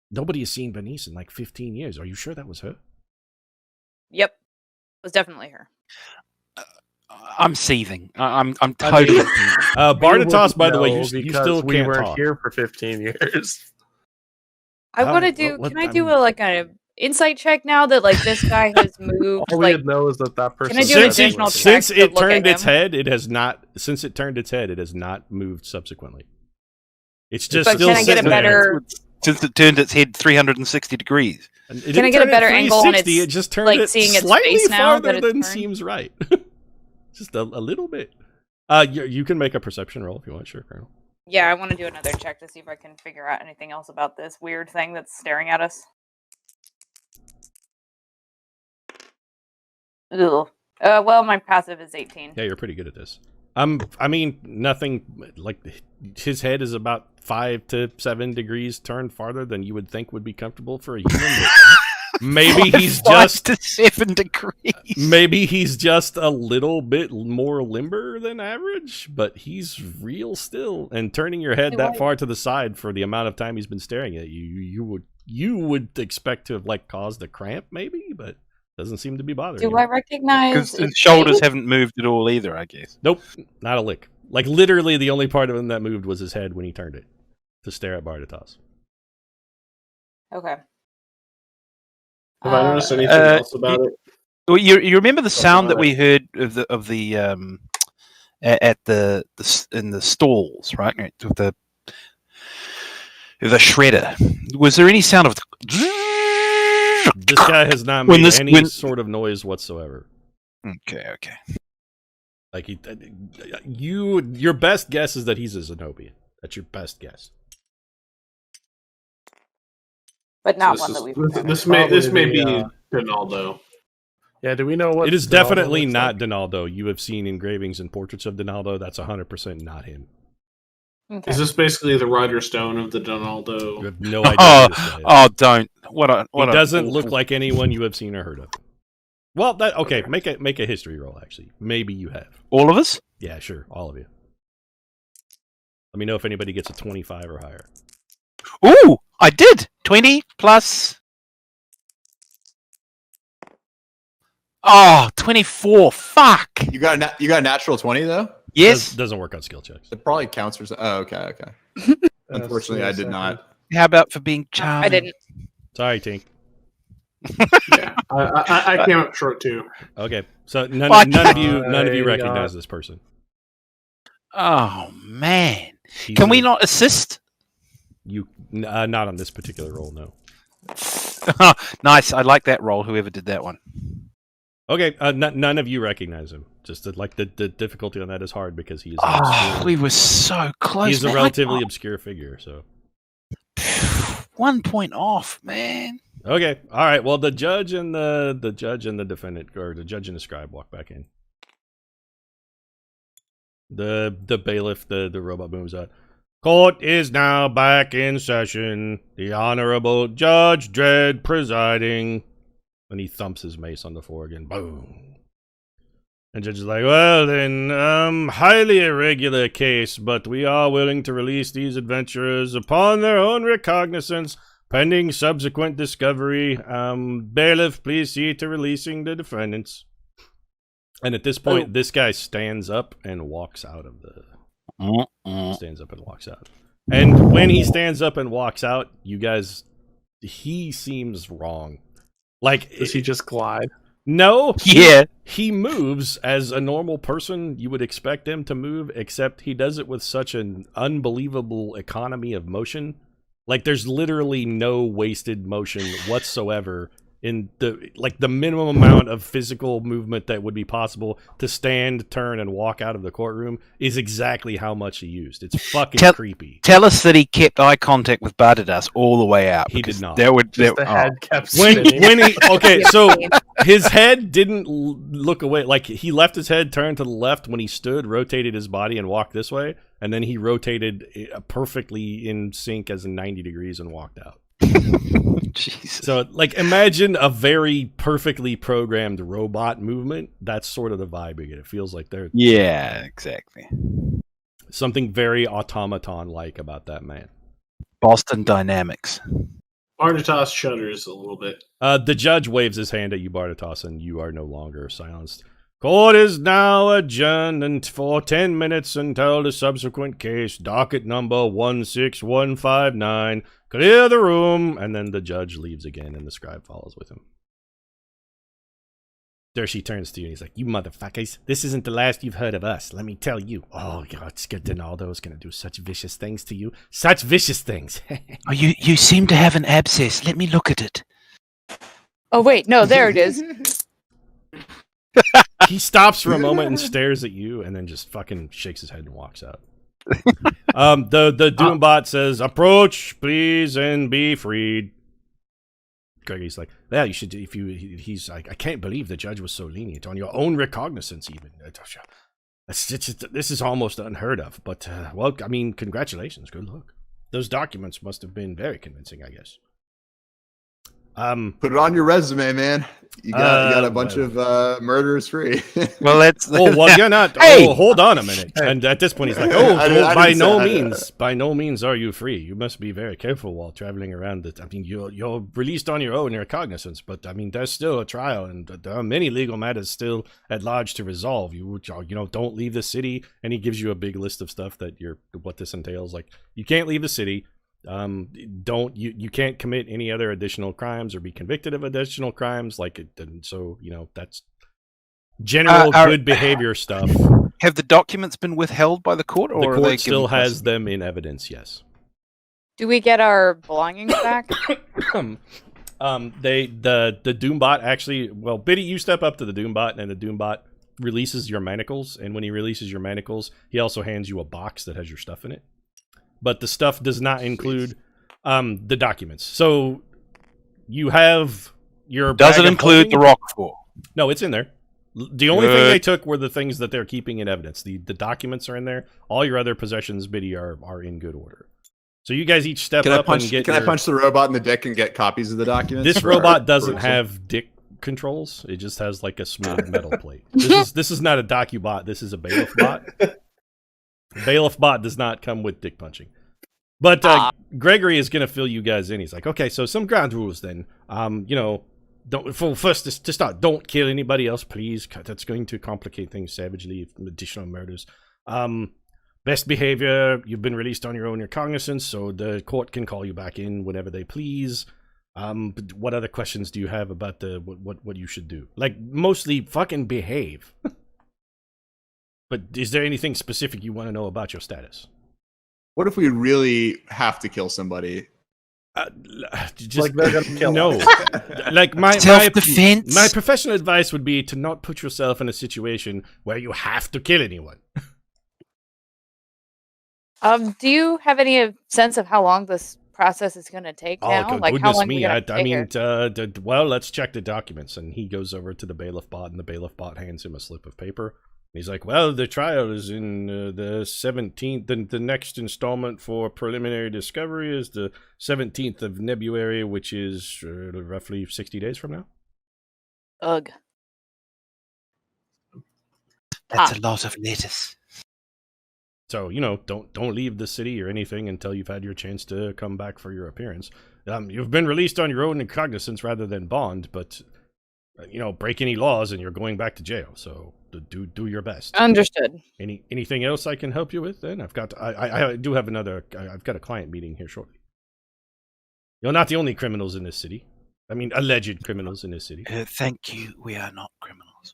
nobody has seen Bernice in like 15 years. Are you sure that was her? Yep. It was definitely her. I'm seething. I'm totally. Barnatos, by the way, you still we can't weren't talk. here for 15 years. I want to do. Can I do an insight check now that this guy has moved? All we know is that person. Can I do an additional check since it to look turned at its him? head, it has not. Since it turned its head, it has not moved subsequently. It's just But still can I get a sitting there. better? Since it turned its head 360 degrees. Can I get a better angle on its? It just turned it seeing its slightly face now farther that than it's turned? seems right. Just a little bit. You can make a perception roll if you want, sure, Colonel. Yeah, I want to do another check to see if I can figure out anything else about this weird thing that's staring at us. Ugh. Well, my passive is 18. Yeah, you're pretty good at this. I mean, nothing his head is about 5 to 7 degrees turned farther than you would think would be comfortable for a human. Maybe he's 5 to 7 degrees. Maybe he's just a little bit more limber than average, but he's real still. And turning your head that far to the side for the amount of time he's been staring at you, you would expect to have caused a cramp, maybe, but doesn't seem to be bothering you. Do I recognize? Because his shoulders haven't moved at all either, I guess. Nope, not a lick. Literally, the only part of him that moved was his head when he turned it to stare at Bardatos. Okay. Have I noticed anything else about it? Well, you remember the sound that we heard of the in the stalls, right? With the shredder. Was there any sound of? This guy has not made any sort of noise whatsoever. Okay. Your best guess is that he's a Zenobian. That's your best guess. But not one that we've. This may be Donaldo. Yeah, do we know what? It is definitely not Donaldo. You have seen engravings and portraits of Donaldo. That's 100% not him. Okay. Is this basically the Roger Stone of the Donaldo? You have no idea. Don't. He doesn't look like anyone you have seen or heard of. Well, okay. Make a history roll. Actually, maybe you have. All of us? Yeah, sure, all of you. Let me know if anybody gets a 25 or higher. Ooh, I did 20 plus. 24. Fuck. You got a natural 20 though? Yes. Doesn't work on skill checks. It probably counts for. Oh, okay. Unfortunately, I did not. How about for being charming? I didn't. Sorry, Tink. Yeah, I came up short too. Okay, so none of you recognize this person. Oh man, can we not assist? You not on this particular roll, no. Nice, I like that roll. Whoever did that one. Okay, none of you recognize him. Just like the difficulty on that is hard because he is. We were so close. He's a relatively obscure figure, so 1 point off, man. Okay, all right. Well, the judge and the defendant, or the judge and the scribe, walk back in. The bailiff, the robot moves out. Court is now back in session. The Honorable Judge Dredd presiding. And he thumps his mace on the floor again. Boom. And judge is like, well then, highly irregular case, but we are willing to release these adventurers upon their own recognizance, pending subsequent discovery. Bailiff, please see to releasing the defendants. And at this point, this guy stands up and walks out of the... Stands up and walks out. And when he stands up and walks out, you guys... He seems wrong. Like... Does he just glide? No. Yeah. He moves as a normal person you would expect him to move, except he does it with such an unbelievable economy of motion. Like, there's literally no wasted motion whatsoever in the minimum amount of physical movement that would be possible to stand, turn, and walk out of the courtroom is exactly how much he used. It's fucking creepy. Tell us that he kept eye contact with Bardadas all the way out. He did not. The head kept spinning. When he okay, so his head didn't look away. Like, he left his head turned to the left when he stood, rotated his body, and walked this way, and then he rotated perfectly in sync as in 90 degrees and walked out. Jesus. So, like, imagine a very perfectly programmed robot movement. That's sort of the vibe you get. It feels like they're... Yeah, exactly. Something very automaton-like about that man. Boston Dynamics. Bardatas shudders a little bit. The judge waves his hand at you, Bardatas, and you are no longer silenced. Court is now adjourned for 10 minutes until the subsequent case, docket number 16159. Clear the room. And then the judge leaves again, and the scribe follows with him. There she turns to you, and he's like, you motherfuckers, this isn't the last you've heard of us. Let me tell you. Oh, God, Donaldo's going to do such vicious things to you. Such vicious things. Oh, you seem to have an abscess. Let me look at it. Oh, wait. No, there it is. He stops for a moment and stares at you, and then just fucking shakes his head and walks out. The Doombot says, approach, please, and be freed. Gregory's like, well, you should, he's like, I can't believe the judge was so lenient on your own recognizance, even. This is almost unheard of, but, well, I mean, congratulations, good luck. Those documents must have been very convincing, I guess. Put it on your resume, man. You got a bunch of murderers free. Well, let's. Oh, well, you're not. Hey! Oh, hold on a minute. And at this point, he's like, by no means are you free. You must be very careful while traveling around. I mean, you're released on your own recognizance, but I mean, there's still a trial, and there are many legal matters still at large to resolve. You don't leave the city. And he gives you a big list of stuff that what this entails. Like, you can't leave the city. You can't commit any other additional crimes or be convicted of additional crimes, so that's general good behavior stuff. Have the documents been withheld by the court, or the court still has them in evidence? Yes. Do we get our belongings back? The Doombot actually, well, Biddy, you step up to the Doombot, and the Doombot releases your manacles, and when he releases your manacles, he also hands you a box that has your stuff in it. But the stuff does not include the documents. So you have your... Does it include the Roquefort? No, it's in there. The only thing they took were the things that they're keeping in evidence. The documents are in there. All your other possessions, Biddy, are in good order. So you guys each step up and get... Can I punch the robot in the dick and get copies of the documents? This robot doesn't have dick controls. It just has like a smooth metal plate. This is not a DocuBot. This is a bailiff bot. Bailiff bot does not come with dick punching. But Gregory is going to fill you guys in. He's like, okay, so some ground rules then. First to start, don't kill anybody else, please. That's going to complicate things savagely. Additional murders. Best behavior, you've been released on your own recognizance, so the court can call you back in whenever they please. But what other questions do you have about what you should do? Like, mostly fucking behave. But is there anything specific you want to know about your status? What if we really have to kill somebody? Just Like they're gonna kill no. us. Like Self-defense. my professional advice would be to not put yourself in a situation where you have to kill anyone. Do you have any sense of how long this process is going to take now? Like how Goodness long me! we I stay mean, here? well, let's check the documents. And he goes over to the bailiff bot, and the bailiff bot hands him a slip of paper. He's like, well, the trial is in the 17th. The next installment for preliminary discovery is the 17th of Nebuary, which is roughly 60 days from now. Ugh. That's a lot of lettuce. So, you know, don't leave the city or anything until you've had your chance to come back for your appearance. You've been released on your own cognizance rather than bond, but, you know, break any laws and you're going back to jail. So do your best. Understood. Anything else I can help you with? Then I do have I've got a client meeting here shortly. You're not the only criminals in this city. I mean, alleged criminals in this city. Thank you. We are not criminals.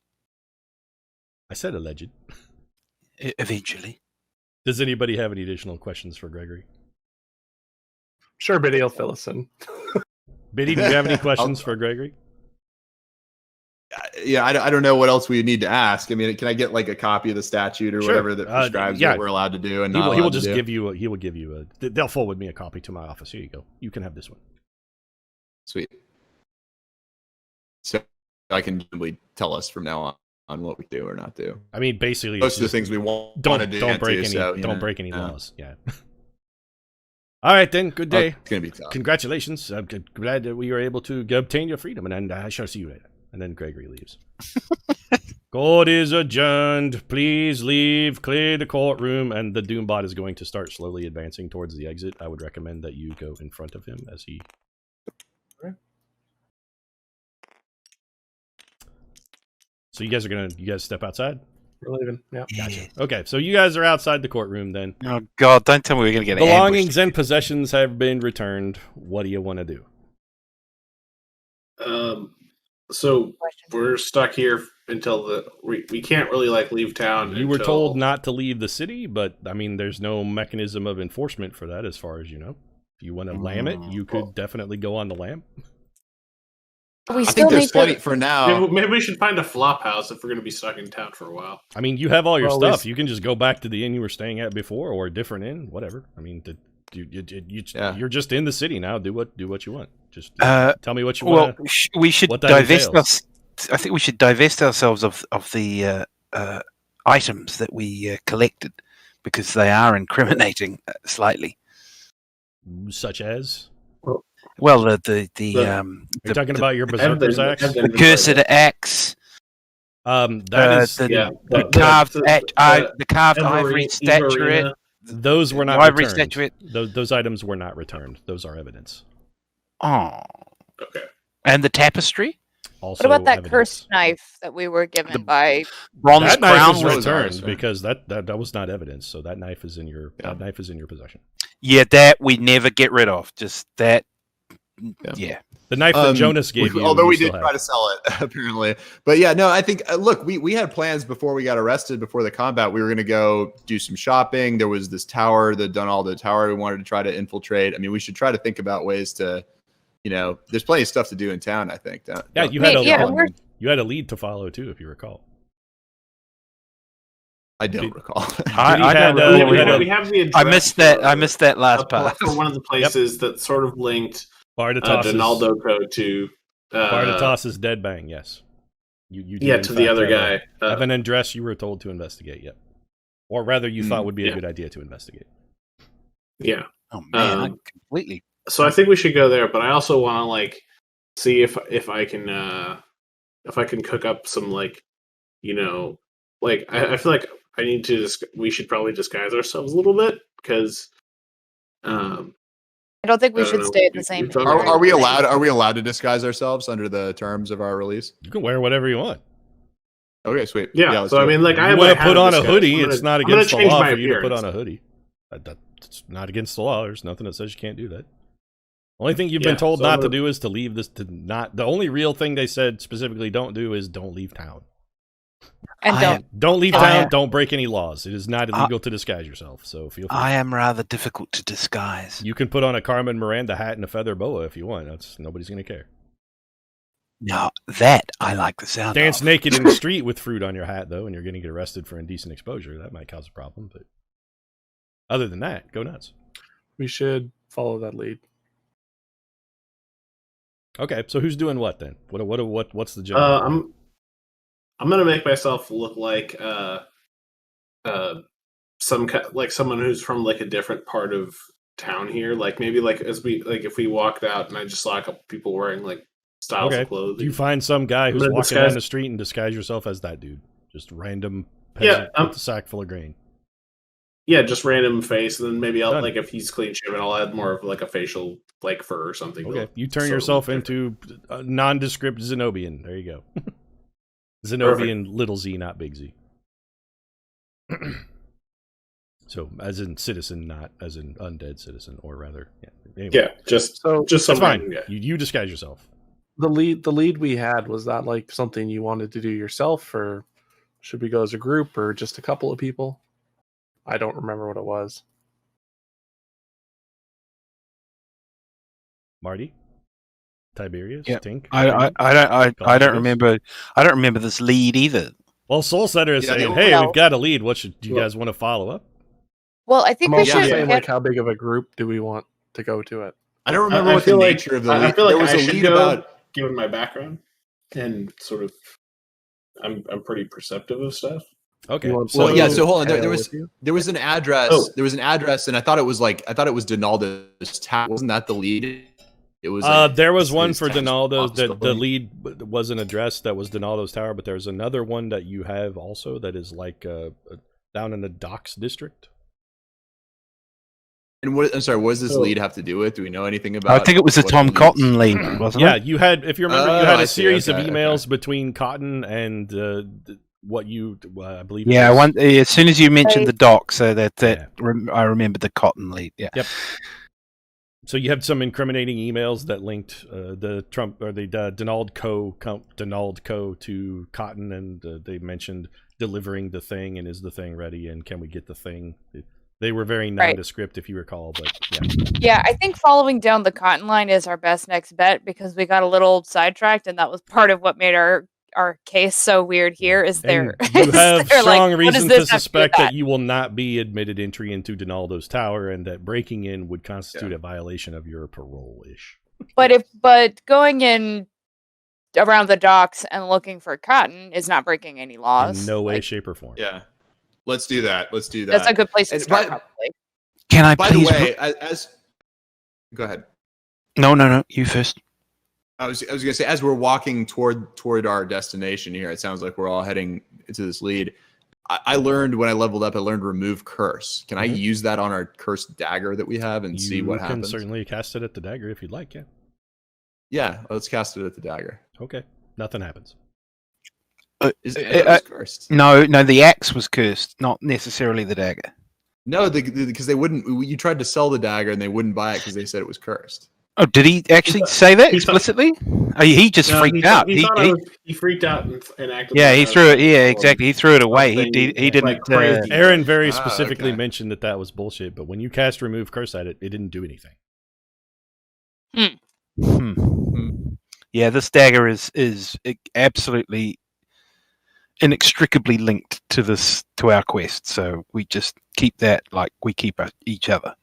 I said alleged. Eventually. Does anybody have any additional questions for Gregory? Sure, Biddy will fill us in. Biddy, do you have any questions for Gregory? Yeah, I don't know what else we need to ask. I mean, can I get like a copy of the statute or whatever that prescribes what we're allowed to do? And he will just give you. He will give you a. They'll forward me a copy to my office. Here you go. You can have this one. Sweet. So I can generally tell us from now on what we do or not do. I mean, basically, most of the things we want to do. Don't break any laws. Yeah. All right, then. Good day. It's gonna be tough. Congratulations. I'm glad that we were able to obtain your freedom, and I shall see you later. And then Gregory leaves. Court is adjourned. Please leave. Clear the courtroom. And the Doombot is going to start slowly advancing towards the exit. I would recommend that you go in front of him as he. So you guys step outside? We're leaving. Yeah. Gotcha. Okay, so you guys are outside the courtroom then. Oh God! Don't tell me we're gonna get belongings and possessions have been returned. What do you want to do? So we're stuck here until we can't really like leave town. You were told not to leave the city, but I mean, there's no mechanism of enforcement for that, as far as you know. If you want to lam it, you could definitely go on the lam. We I think there's plenty for now. Maybe we should find a flop house if we're going to be stuck in town for a while. I mean, you have all your stuff. You can just go back to the inn you were staying at before, or a different inn, whatever. I mean, you're just in the city now. Do what you want. Just tell me what you want. Well, we should divest us. I think we should divest ourselves of the items that we collected because they are incriminating slightly. Such as. Well, you're talking about your Berserker's axe? The Cursed axe. That is the carved ivory statuette. Those were not ivory returned. Statuette. Those items were not returned. Those are evidence. Oh. Okay. And the tapestry? Also what about that evidence. Cursed knife that we were given by bronze that crown? Knife was returned because that was not evidence. So that knife is in your possession. Yeah, that we never get rid of. Just that. Yeah. The knife that Jonas gave you. Although we did try to sell it, apparently. But yeah, no, I think, look, we had plans before we got arrested, before the combat. We were going to go do some shopping. There was this tower, the Donaldo Tower, we wanted to try to infiltrate. I mean, we should try to think about ways to, there's plenty of stuff to do in town, I think. You had a lead to follow, too, if you recall. I don't recall. We have the address. I missed that last part. For one of the places that sort of linked Donaldo code to Bardatos' dead bang, yes. You to the other guy. Have an address you were told to investigate, yep. Or rather, you thought would be a good idea to investigate. Yeah. Oh man, completely. So I think we should go there, but I also want to see if I can cook up some I feel like I need to. We should probably disguise ourselves a little bit because. I don't think we should stay at the same. Are we allowed? Are we allowed to disguise ourselves under the terms of our release? You can wear whatever you want. Okay, sweet. Yeah. So I mean, I want to put on a hoodie. It's not against the law for you to put on a hoodie. That's not against the law. There's nothing that says you can't do that. Only thing you've been told not to do is to leave this. The only real thing they said specifically don't do is don't leave town. And don't leave town. Don't break any laws. It is not illegal to disguise yourself. So feel free. I am rather difficult to disguise. You can put on a Carmen Miranda hat and a feather boa if you want. Nobody's going to care. No, that I like the sound Dance of. naked in the street with fruit on your hat, though, and you're going to get arrested for indecent exposure. That might cause a problem, but other than that, go nuts. We should follow that lead. Okay, so who's doing what then? What's the general? I'm gonna make myself look like someone who's from like a different part of town here. Like maybe like if we walked out and I just saw a couple people wearing like styles of clothes. You find some guy who's walking down the street and disguise yourself as that dude. Just random peasant with a sack full of grain. Yeah, just random face, and then maybe I'll like if he's clean shaven, I'll add more of like a facial like fur or something. Okay, you turn yourself into a nondescript Zenobian. There you go. Zenobian, Perfect. Little Z, not big Z. So, as in citizen, not as in undead citizen, or rather, yeah. Anyway. Yeah, just that's fine. Yeah. You disguise yourself. The lead we had, was that like something you wanted to do yourself, or should we go as a group, or just a couple of people? I don't remember what it was. Marty, Tiberius, yeah. Tink. I don't remember. I don't remember this lead either. Well, Soul Setter is saying, "Hey, we've got a lead. Do you guys want to follow up?" Well, I think we should. Saying, like, how big of a group do we want to go to it? I don't remember what the nature of the lead. I feel like there was I a should lead go, about given my background and sort of, I'm pretty perceptive of stuff. Okay. So hold on. There was an address. Oh. There was an address, and I thought it was Donaldo's town. Wasn't that the lead? It was. There was one for Donaldo's. The lead was an address that was Donaldo's tower, but there's another one that you have also that is like down in the Docks district. And what does this lead have to do with? Do we know anything about? I think it was a Tom Cotton lead, wasn't it? Yeah, you had. If you remember, you had a series of emails between Cotton and what you, I believe. Yeah, as soon as you mentioned the Docks, I remembered the Cotton lead. Yeah. Yep. So you had some incriminating emails that linked the Trump or the Donald Co to Cotton, and they mentioned delivering the thing and is the thing ready and can we get the thing. They were very nondescript, if you recall, but yeah. Yeah, I think following down the Cotton line is our best next bet because we got a little sidetracked, and that was part of what made our case so weird here. You have strong reason to suspect that you will not be admitted entry into Donaldo's tower, and that breaking in would constitute a violation of your parole-ish. But going in around the docks and looking for Cotton is not breaking any laws. In no way, shape, or form. Yeah. Let's do that. That's a good place to start, probably. Can I by please... the way, go ahead. No, you first. I was going to say, as we're walking toward our destination here, it sounds like we're all heading into this lead. I learned when I leveled up, remove curse. Can I use that on our cursed dagger that we have and see what happens? You can certainly cast it at the dagger if you'd like, yeah. Yeah, let's cast it at the dagger. Okay, nothing happens. Cursed. No, the axe was cursed, not necessarily the dagger. No, because they wouldn't. You tried to sell the dagger and they wouldn't buy it because they said it was cursed. Oh, did he actually say that explicitly? He just freaked out. He freaked out and acted. Yeah, he threw it. Yeah, exactly. He threw it away. He didn't. Aaron very specifically mentioned that was bullshit. But when you cast remove curse at it, it didn't do anything. Yeah, this dagger is absolutely inextricably linked to our quest. So we just keep that like we keep each other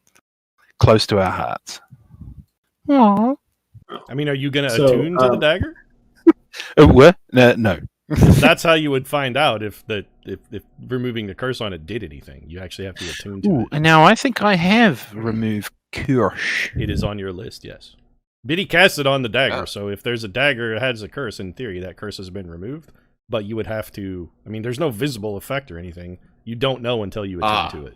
close to our hearts. Aww. I mean, are you going to attune to the dagger? What? No. That's how you would find out if removing the curse on it did anything. You actually have to attune to it. And now I think I have removed curse. It is on your list, yes. Biddy cast it on the dagger, so if there's a dagger that has a curse, in theory, that curse has been removed. But you would have to... I mean, there's no visible effect or anything. You don't know until you attune to it.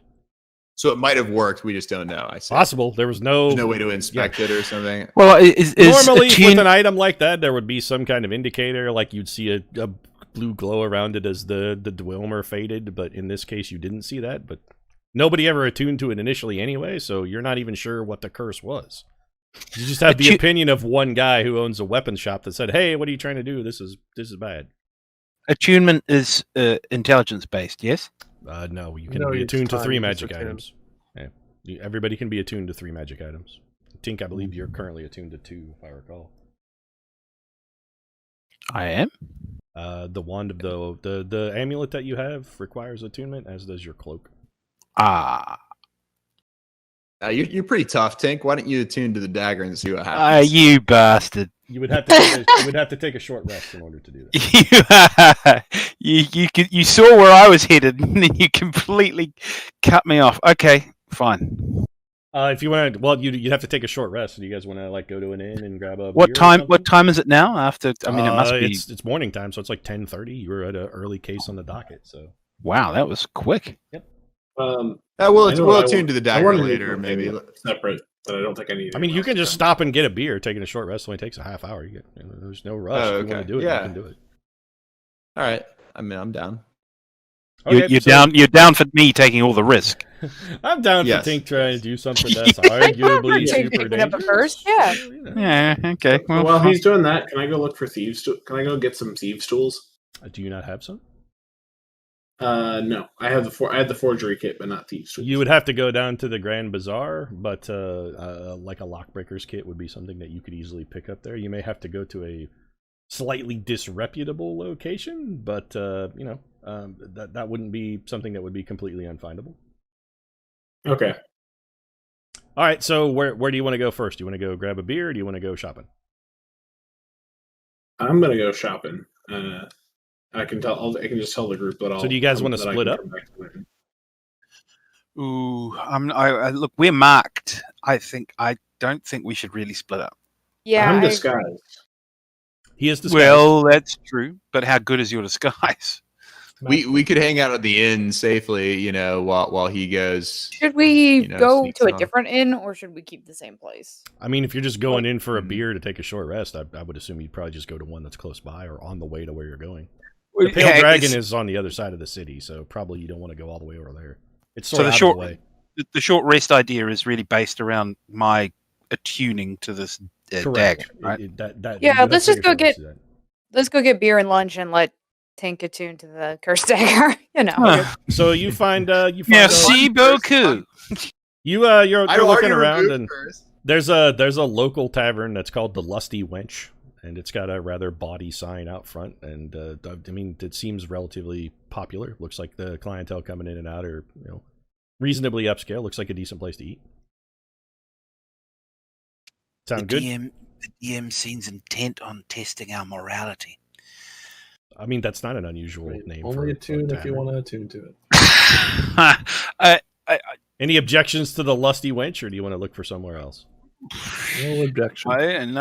So it might have worked, we just don't know. I see. Possible. There's no way to inspect it or something. Well, normally with an item like that, there would be some kind of indicator, like you'd see a blue glow around it as the Dwemer faded, but in this case you didn't see that. But nobody ever attuned to it initially anyway, so you're not even sure what the curse was. You just have the opinion of one guy who owns a weapons shop that said, "Hey, what are you trying to do? This is bad." Attunement is intelligence based, yes? No, you can be attuned to 3 magic items. Yeah. Everybody can be attuned to 3 magic items. Tink, I believe you're currently attuned to 2, if I recall. I am. The wand of the amulet that you have requires attunement, as does your cloak. Ah. You're pretty tough, Tink. Why don't you attune to the dagger and see what happens? You bastard. You would have to take a short rest in order to do that. you saw where I was headed, and then you completely cut me off. Okay, fine. If you want to, well, you'd have to take a short rest. Do you guys want to go to an inn and grab a what beer time? What time is it now? After it must be. It's morning time, so it's like 10:30. You were at an early case on the docket, so. Wow, that was quick. Yep. We'll attune to the dagger later, maybe separate. But I don't think I need. I mean, you can just stop and get a beer. Taking a short rest only takes a half hour. There's no rush. If you want to do it, you can do it. All right. I mean, I'm down. Okay, You're down for me taking all the risk. I'm down for Tink trying to do something that's arguably super dangerous. First, yeah. Yeah. Okay. Well, while he's doing that, can I go look for thieves? Can I go get some thieves tools? Do you not have some? No, I had the forgery kit, but not thieves tools. You would have to go down to the Grand Bazaar, but like a lockbreaker's kit would be something that you could easily pick up there. You may have to go to a slightly disreputable location, but that wouldn't be something that would be completely unfindable. Okay. All right. So where do you want to go first? Do you want to go grab a beer, or do you want to go shopping? I'm gonna go shopping. I can just tell the group that I'll. So do you guys want to split up? Ooh, look, we're marked. I don't think we should really split up. Yeah, I'm disguised. He is disguised. Well, that's true. But how good is your disguise? We could hang out at the inn safely, while he goes. Should we go to a different inn, or should we keep the same place? I mean, if you're just going in for a beer to take a short rest, I would assume you'd probably just go to one that's close by or on the way to where you're going. The Pale Dragon is on the other side of the city, so probably you don't want to go all the way over there. It's sort of out of the way. The short rest idea is really based around my attuning to this dagger, right? Let's go get beer and lunch and let Tink attune to the cursed dagger. So you find Merci beaucoup. You're looking around, and there's a local tavern that's called the Lusty Wench, and it's got a rather bawdy sign out front, and I mean, it seems relatively popular. Looks like the clientele coming in and out are reasonably upscale. Looks like a decent place to eat. Sound good? The DM seems intent on testing our morality. I mean, that's not an unusual name. Only attune if you want to attune to it. Any objections to the Lusty Wench, or do you want to look for somewhere else? No objection.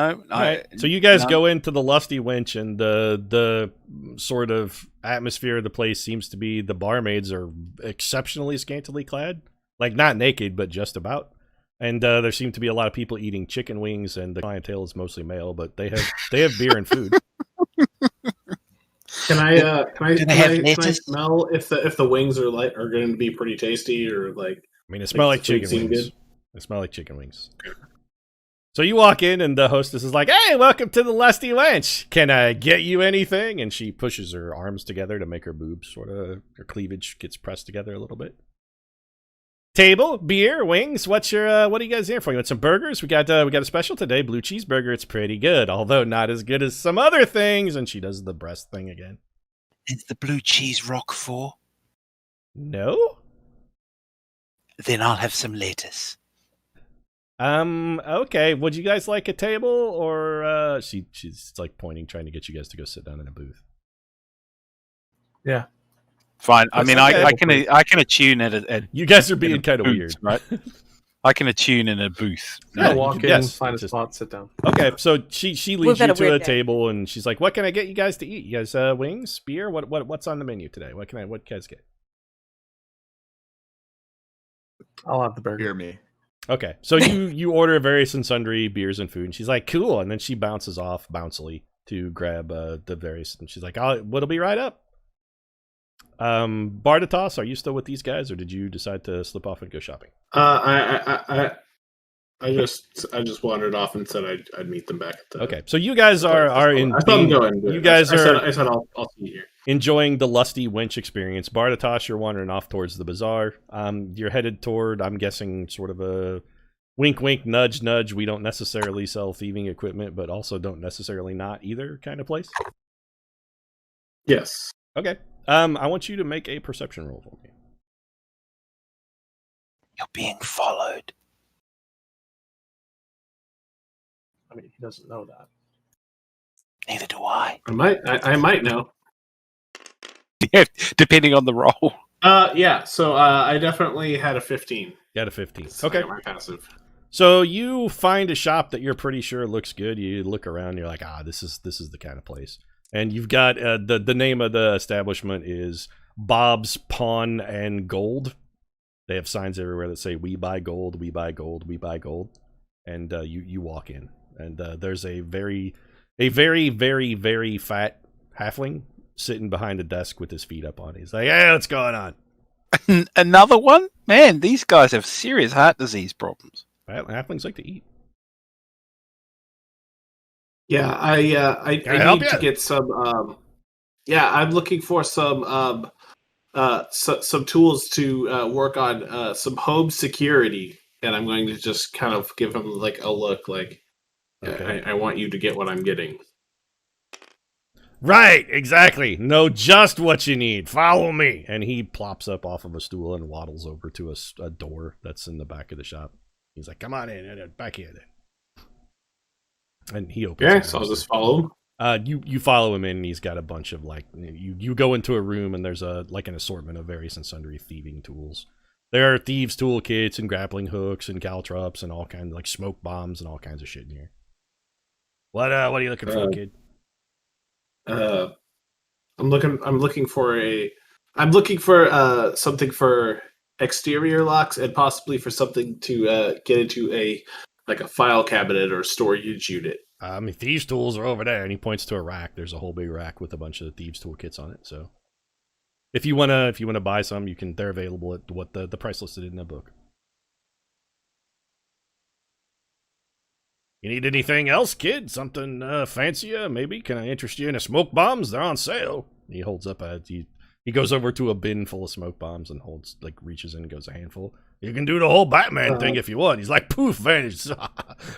So you guys go into the Lusty Wench, and the sort of atmosphere of the place seems to be the barmaids are exceptionally scantily clad, like not naked, but just about. And there seem to be a lot of people eating chicken wings, and the clientele is mostly male, but they have beer and food. Can I smell if the wings are going to be pretty tasty, or like? I mean, it smells like chicken wings. It smells like chicken wings. Okay. So you walk in, and the hostess is like, "Hey, welcome to the Lusty Wench. Can I get you anything?" And she pushes her arms together to make her boobs her cleavage gets pressed together a little bit. Table, beer, wings. What are you guys here for? You want some burgers? We got a special today, blue cheeseburger. It's pretty good, although not as good as some other things. And she does the breast thing again. Is the blue cheese Roquefort? No. Then I'll have some lettuce. Okay. Would you guys like a table, or she's like pointing, trying to get you guys to go sit down in a booth. Yeah. Fine. I mean, okay. I can attune at you guys are being kind of weird, right? I can attune in a booth. Yeah, walk in, find a spot, sit down. Okay, so she leads you to a table, and she's like, "What can I get you guys to eat? You guys wings, beer? What's on the menu today? What can you guys get?" I'll have the burger. Hear me. Okay, so you order various and sundry beers and food, and she's like, "Cool," and then she bounces off bouncily to grab the various, and she's like, "What'll be right up?" Bardatos, are you still with these guys, or did you decide to slip off and go shopping? I just wandered off and said I'd meet them back at the. Okay, so you guys are in. I saw them going. You guys I said I'll see you here. Enjoying the lusty wench experience. Bartosz, you're wandering off towards the bazaar. You're headed toward, I'm guessing, sort of a wink, wink, nudge, nudge. We don't necessarily sell thieving equipment, but also don't necessarily not either kind of place. Yes. Okay. I want you to make a perception roll for me. You're being followed. I mean, he doesn't know that. Neither do I. I might know. Yeah, depending on the roll. Yeah. So I definitely had a 15. You had a 15. So Okay. my passive. So you find a shop that you're pretty sure looks good. You look around, and you're like, this is the kind of place. And you've got the name of the establishment is Bob's Pawn and Gold. They have signs everywhere that say "We buy gold, we buy gold, we buy gold." And you walk in, and there's a very, very, very fat halfling sitting behind a desk with his feet up on it. He's like, "Hey, what's going on?" Another one? Man, these guys have serious heart disease problems. Halflings like to eat. Yeah, I need to get some. I'm looking for some tools to work on some home security, and I'm going to just kind of give him like a look, like Okay. I want you to get what I'm getting. Right, exactly. Know just what you need. Follow me. And he plops up off of a stool and waddles over to a door that's in the back of the shop. He's like, "Come on in, back here." And he opens. Yeah, so I'll just follow him. You follow him in, and he's got a bunch of you go into a room, and there's an assortment of various and sundry thieving tools. There are thieves' toolkits and grappling hooks and caltrops and all kinds of smoke bombs and all kinds of shit in here. What are you looking for, kid? I'm looking for something for exterior locks and possibly for something to get into a file cabinet or storage unit. Thieves' tools are over there, and he points to a rack. There's a whole big rack with a bunch of thieves' toolkits on it. So, if you wanna buy some, they're available at what the price listed in the book. You need anything else, kid? Something fancier, maybe? Can I interest you in smoke bombs? They're on sale. He holds up he goes over to a bin full of smoke bombs and reaches in and goes a handful. You can do the whole Batman thing if you want. He's like, poof, vanished.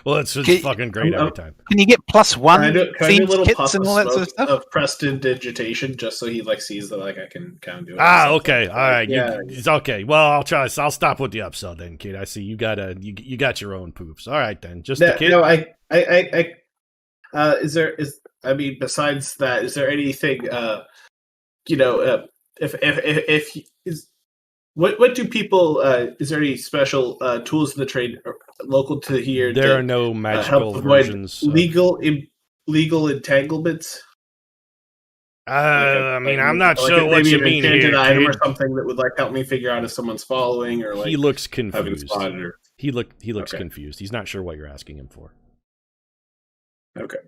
Well, it's just fucking great every time. Can you get +1 can I do a little kits puff and all that sort of stuff? of prestidigitation just so he sees that I can kind of do it. Okay, all right. It's okay. Well, I'll try. I'll stop with the upsell then, kid. I see you got your own poofs. All right then, just the kid. No, besides that, is there anything? What do people? Is there any special tools in the trade local to here? There are no magical versions. Legal entanglements. I'm not sure what you mean here. Maybe an item or something that would help me figure out if someone's following or he looks confused. He looks Okay. confused. He's not sure what you're asking him for. Okay.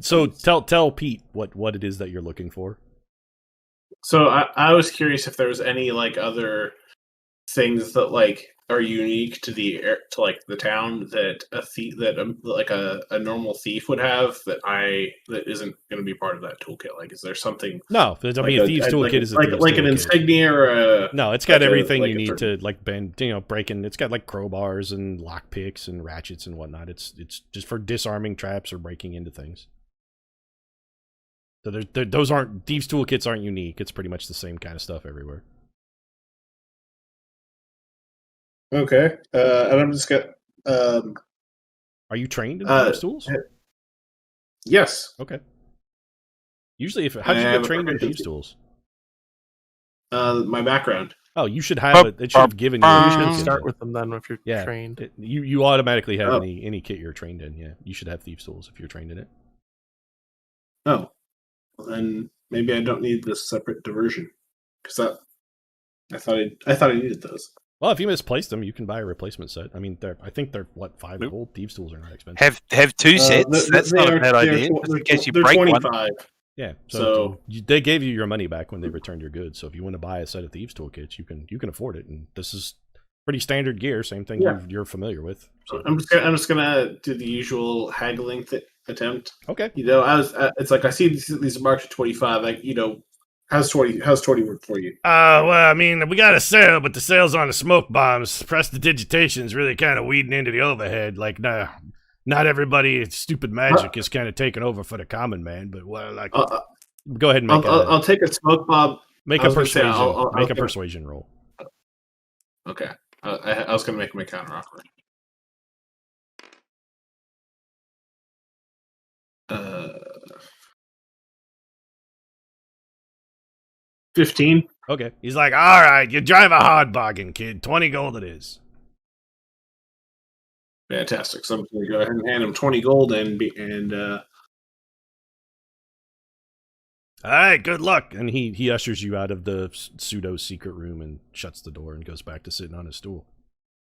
So tell Pete what it is that you're looking for. So I was curious if there was any other things that are unique to the town that a normal thief would have that isn't going to be part of that toolkit. Is there something? No, a thieves' toolkit is a thieves' toolkit. An insignia or a. No, it's got everything you need to bend. Breaking. It's got crowbars and lockpicks and ratchets and whatnot. It's just for disarming traps or breaking into things. So those aren't thieves' toolkits aren't unique. It's pretty much the same kind of stuff everywhere. Okay, and I'm just gonna. Are you trained in thieves' tools? Yes. Okay. Usually, how'd you get trained in thieves' tools? My background. Oh, you should have it. It should have given you. You should start with them then if you're trained. You automatically have any kit you're trained in. Yeah, you should have thieves' tools if you're trained in it. Oh. Then maybe I don't need this separate diversion because I thought I needed those. Well, if you misplaced them, you can buy a replacement set. I think they're 5 gold. Thieves' tools are not expensive. Have 2 sets. That's not a bad idea. Just in case you break 25. One. Yeah. So they gave you your money back when they returned your goods. So if you want to buy a set of thieves' toolkits, you can afford it. And this is Pretty standard gear, same thing you're familiar with. So. I'm just gonna do the usual haggling attempt. Okay. You know, it's like I see these are marked at 25. Like, you know, how's 20 work for you? Well, I mean, we got a sale, but the sale's on the smoke bombs. Prestidigitation's really kind of weeding into the overhead. Like, nah, not everybody. Stupid magic is kind of taking over for the common man. But well, like, go ahead and make. I'll take a smoke bomb. Make a persuasion. Make a persuasion roll. Okay. I was going to make my counter offer. 15. Okay. He's like, all right, you drive a hard bargain, kid. 20 gold it is. Fantastic. So I'm going to go ahead and hand him 20 gold and all right, good luck. And he ushers you out of the pseudo secret room and shuts the door and goes back to sitting on his stool.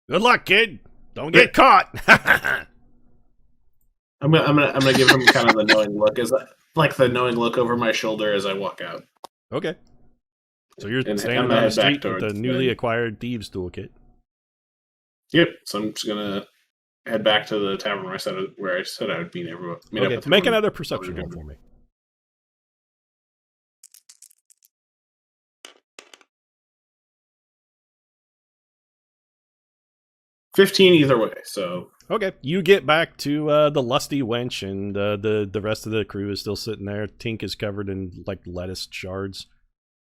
Good luck, kid. Don't get caught. I'm gonna give him kind of the knowing look, the knowing look over my shoulder as I walk out. Okay. So you're standing on the street with the newly acquired thieves toolkit. Yep. So I'm just gonna head back to the tavern where I said I would meet everyone. Okay. Make another perception roll for me. 15 either way, so... Okay, you get back to the lusty wench, and the rest of the crew is still sitting there. Tink is covered in, like, lettuce shards.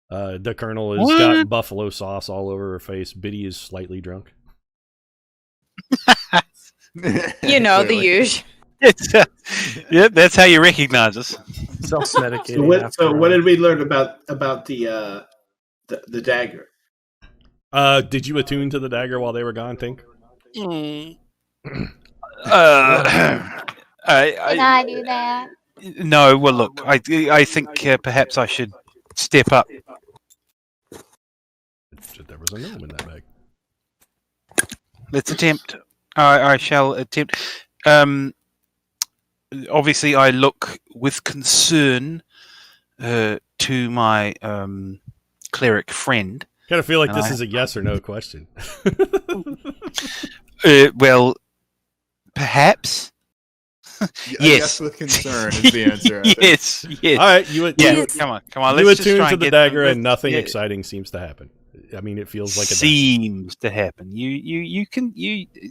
The Colonel has got buffalo sauce all over her face. Biddy is slightly drunk. You know, the usual. Yeah, that's how you recognize us. Self-medicating. So what did we learn about the dagger? Did you attune to the dagger while they were gone, Tink? Can I do that? No, well, look, I think perhaps I should step up. There was a gnome in that bag. Let's attempt. I shall attempt. Obviously, I look with concern to my cleric friend. Kind of feel like this is a yes or no question. Well, perhaps. Yes, with concern is the answer. Yes. All right, come on. You Let's just attune try to and the get dagger, and nothing exciting seems to happen. I mean, it feels like seems to happen. You can.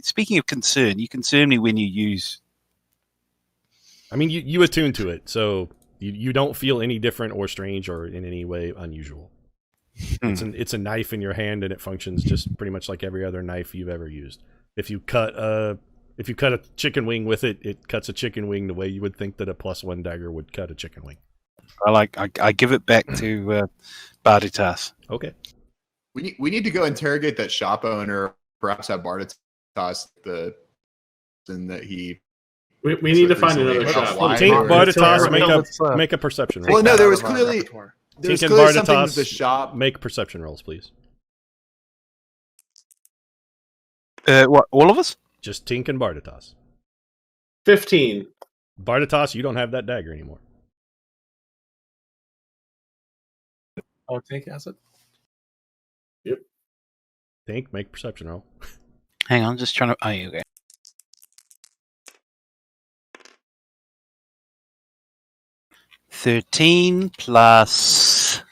Speaking of concern, you concern me when you use. I mean, you attune to it, so you don't feel any different or strange or in any way unusual. It's a knife in your hand, and it functions just pretty much like every other knife you've ever used. If you cut a chicken wing with it, it cuts a chicken wing the way you would think that a +1 dagger would cut a chicken wing. I give it back to Barditas. Okay. We need to go interrogate that shop owner. Perhaps have Barditas that he. We need to find another shop. Tink, Barditas, make a perception roll. Well, no, there was clearly something with the shop. Make perception rolls, please. What? All of us? Just Tink and Barditas. 15. Barditas, you don't have that dagger anymore. Oh, Tink has it? Yep. Tink, make perception roll. Hang on, just trying to... Oh, okay. $13 plus...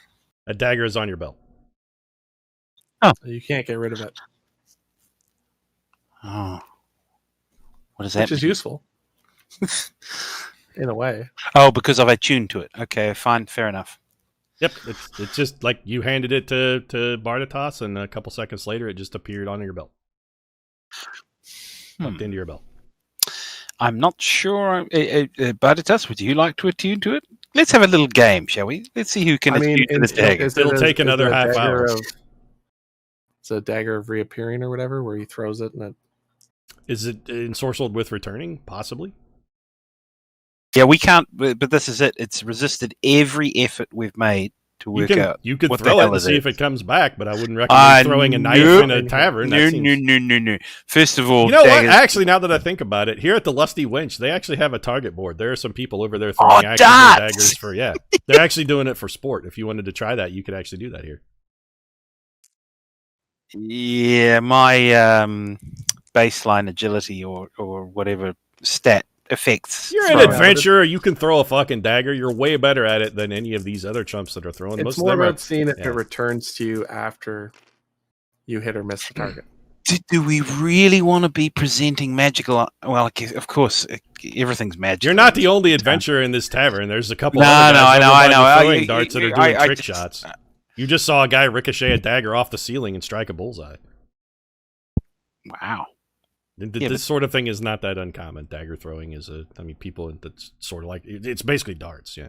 A dagger is on your belt. Oh. You can't get rid of it. Oh. What does that Which is useful. In a way. Oh, because I've attuned to it. Okay, fine, fair enough. Yep, it's just like you handed it to Barditas, and a couple seconds later, it just appeared on your belt. Tucked into your belt. I'm not sure. Barditas, would you like to attune to it? Let's have a little game, shall we? Let's see who can attune to this dagger. It'll take another half hour. It's a dagger of reappearing or whatever, where he throws it and it... Is it ensorcelled with returning? Possibly. Yeah, we can't, but this is it. It's resisted every effort we've made to work out. You could what throw the it hell and it see is. if it comes back, but I wouldn't recommend throwing a knife in a tavern. No. First of all, you know what? Actually, now that I think about it, here at the Lusty Wench, they actually have a target board. There are some people over there throwing daggers for, they're actually doing it for sport. If you wanted to try that, you could actually do that here. Yeah, my baseline agility or whatever stat affects. You're an adventurer. You can throw a fucking dagger. You're way better at it than any of these other chumps that are throwing. It's Most more of them about seeing if it returns to you after you hit or miss the target. Do we really want to be presenting magical? Well, of course, everything's magical. You're not the only adventurer in this tavern. There's a couple No, other guys I know. throwing darts that are doing trick shots. You just saw a guy ricochet a dagger off the ceiling and strike a bullseye. Wow. This sort of thing is not that uncommon. Dagger throwing is people, that's sort of like, it's basically darts, yeah.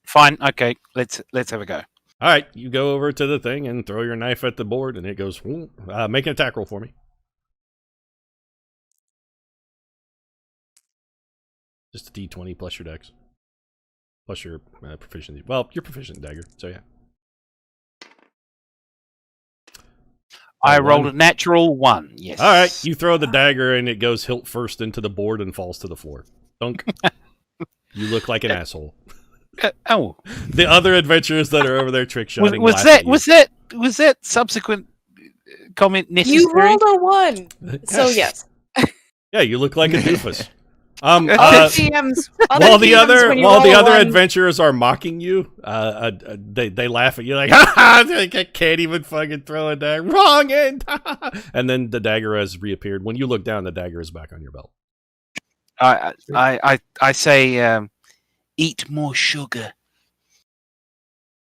Fine, okay, let's have a go. All right, you go over to the thing and throw your knife at the board, and it goes, make an attack roll for me. Just a d20 plus your dex. Plus your proficiency. Well, you're proficient in dagger, so yeah. I rolled a natural 1, yes. All right, you throw the dagger, and it goes hilt first into the board and falls to the floor. Dunk. You look like an asshole. The other adventurers that are over there trick shotting. Was that subsequent comment necessary? You rolled a 1, so yes. Yeah, you look like a doofus. While the other adventurers are mocking you, they laugh at you like, I can't even fucking throw a dagger. Wrong end. And then the dagger has reappeared. When you look down, the dagger is back on your belt. I say, eat more sugar.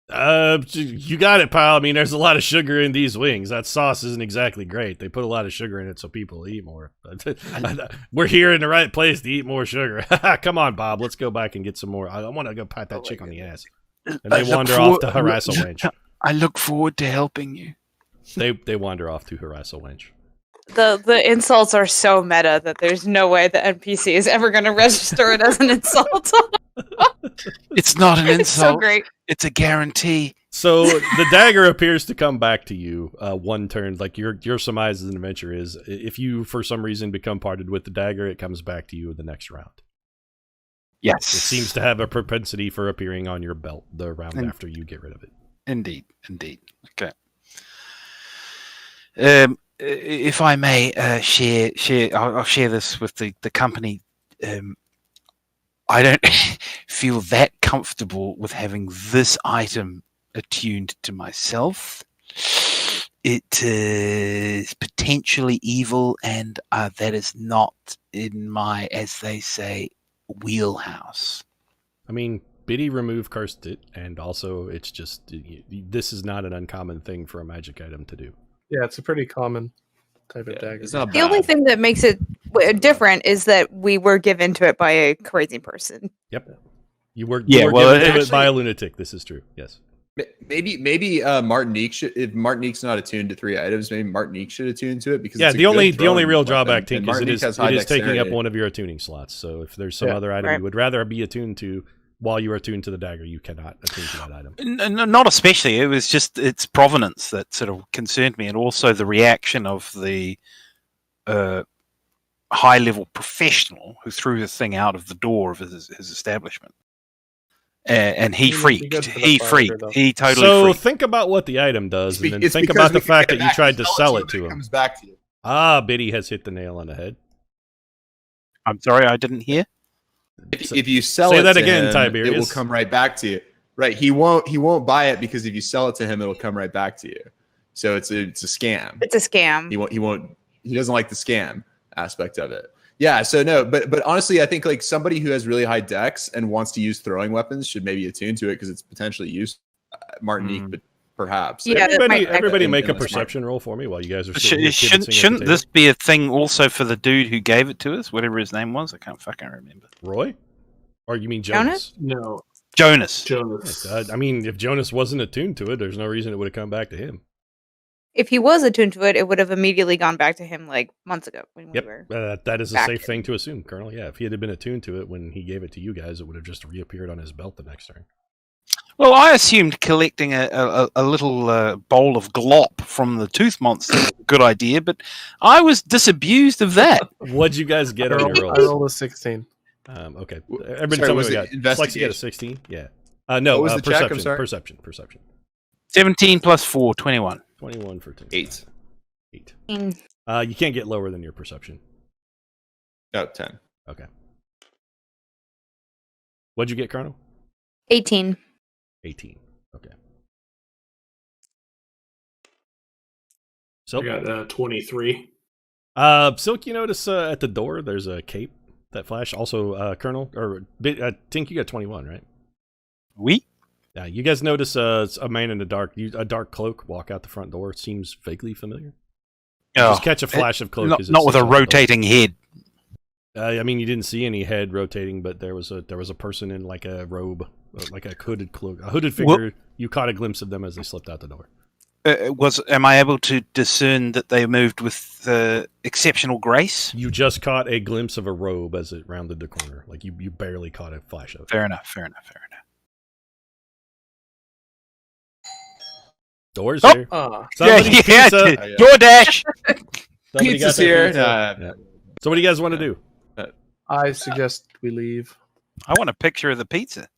You got it, pal. I mean, there's a lot of sugar in these wings. That sauce isn't exactly great. They put a lot of sugar in it so people eat more. We're here in the right place to eat more sugar. Come on, Bob. Let's go back and get some more. I want to go pat that chick on the ass. And they wander off to harass a wench. I look forward to helping you. They wander off to harass a wench. The insults are so meta that there's no way the NPC is ever going to register it as an insult. It's not an insult. It's so great. It's a guarantee. So the dagger appears to come back to you one turn. Like your surmise as an adventure is, if you for some reason become parted with the dagger, it comes back to you in the next round. Yes. It seems to have a propensity for appearing on your belt the round after you get rid of it. Indeed. Okay. If I may share, I'll share this with the company. I don't feel that comfortable with having this item attuned to myself. It is potentially evil, and that is not in my, as they say, wheelhouse. I mean, Biddy remove cursed it, and also it's just, this is not an uncommon thing for a magic item to do. Yeah, it's a pretty common type of dagger. It's not the only thing that makes it different is that we were given to it by a crazy person. Yep. You were given to it by a lunatic. This is true. Yes. Maybe Martinique should. If Martinique's not attuned to 3 items, maybe Martinique should attune to it because the only real drawback, Tink, is it is taking up one of your attuning slots. So if there's some other item you would rather be attuned to while you are attuned to the dagger, you cannot attune to that item. Not especially. It was just its provenance that sort of concerned me, and also the reaction of the high-level professional who threw the thing out of the door of his establishment. And he freaked. He freaked. He totally freaked. So think about what the item does, and then think about the fact that you tried to sell it to him. Comes back to you. Biddy has hit the nail on the head. I'm sorry, I didn't hear. If you sell it that to again, him, Tiberius. it will come right back to you. Right? He won't buy it because if you sell it to him, it'll come right back to you. So it's a scam. It's a scam. He doesn't like the scam aspect of it. Yeah, so no, but honestly, I think like somebody who has really high dex and wants to use throwing weapons should maybe attune to it because it's potentially used Martinique, but perhaps. Yeah, everybody make a perception roll for me while you guys are shouldn't this be a thing also for the dude who gave it to us, whatever his name was? I can't fucking remember. Roy? Or you mean Jonas? No. Jonas. I mean, if Jonas wasn't attuned to it, there's no reason it would have come back to him. If he was attuned to it, it would have immediately gone back to him like months ago. When we were that is a safe thing to assume, Colonel. Yeah, if he had been attuned to it when he gave it to you guys, it would have just reappeared on his belt the next turn. Well, I assumed collecting a little bowl of glop from the tooth monster was a good idea, but I was disabused of that. What'd you guys get on your rolls? I rolled a 16. Okay. Everybody tell me what we got. Lexi got a 16? Yeah. No, what was the perception. check? I'm sorry. Perception. 17 plus 4, 21. 21 for 2. 8. 8. 10. You can't get lower than your perception. Oh, 10. Okay. What'd you get, Colonel? 18. 18. Okay. So I got 23. Silk, you notice at the door there's a cape that flashed. Also, Colonel, or Tink, you got 21, right? We? Yeah, you guys notice a man in the dark, a dark cloak walk out the front door. It seems vaguely familiar. Just catch a flash of cloak. Not with a rotating head. I mean, you didn't see any head rotating, but there was a person in like a robe, like a hooded cloak, a hooded figure. You caught a glimpse of them as they slipped out the door. Am I able to discern that they moved with exceptional grace? You just caught a glimpse of a robe as it rounded the corner. Like you barely caught a flash of it. Fair enough. Doors here. Somebody's pizza. DoorDash. Pizza's here. So what do you guys want to do? I suggest we leave. I want a picture of the pizza.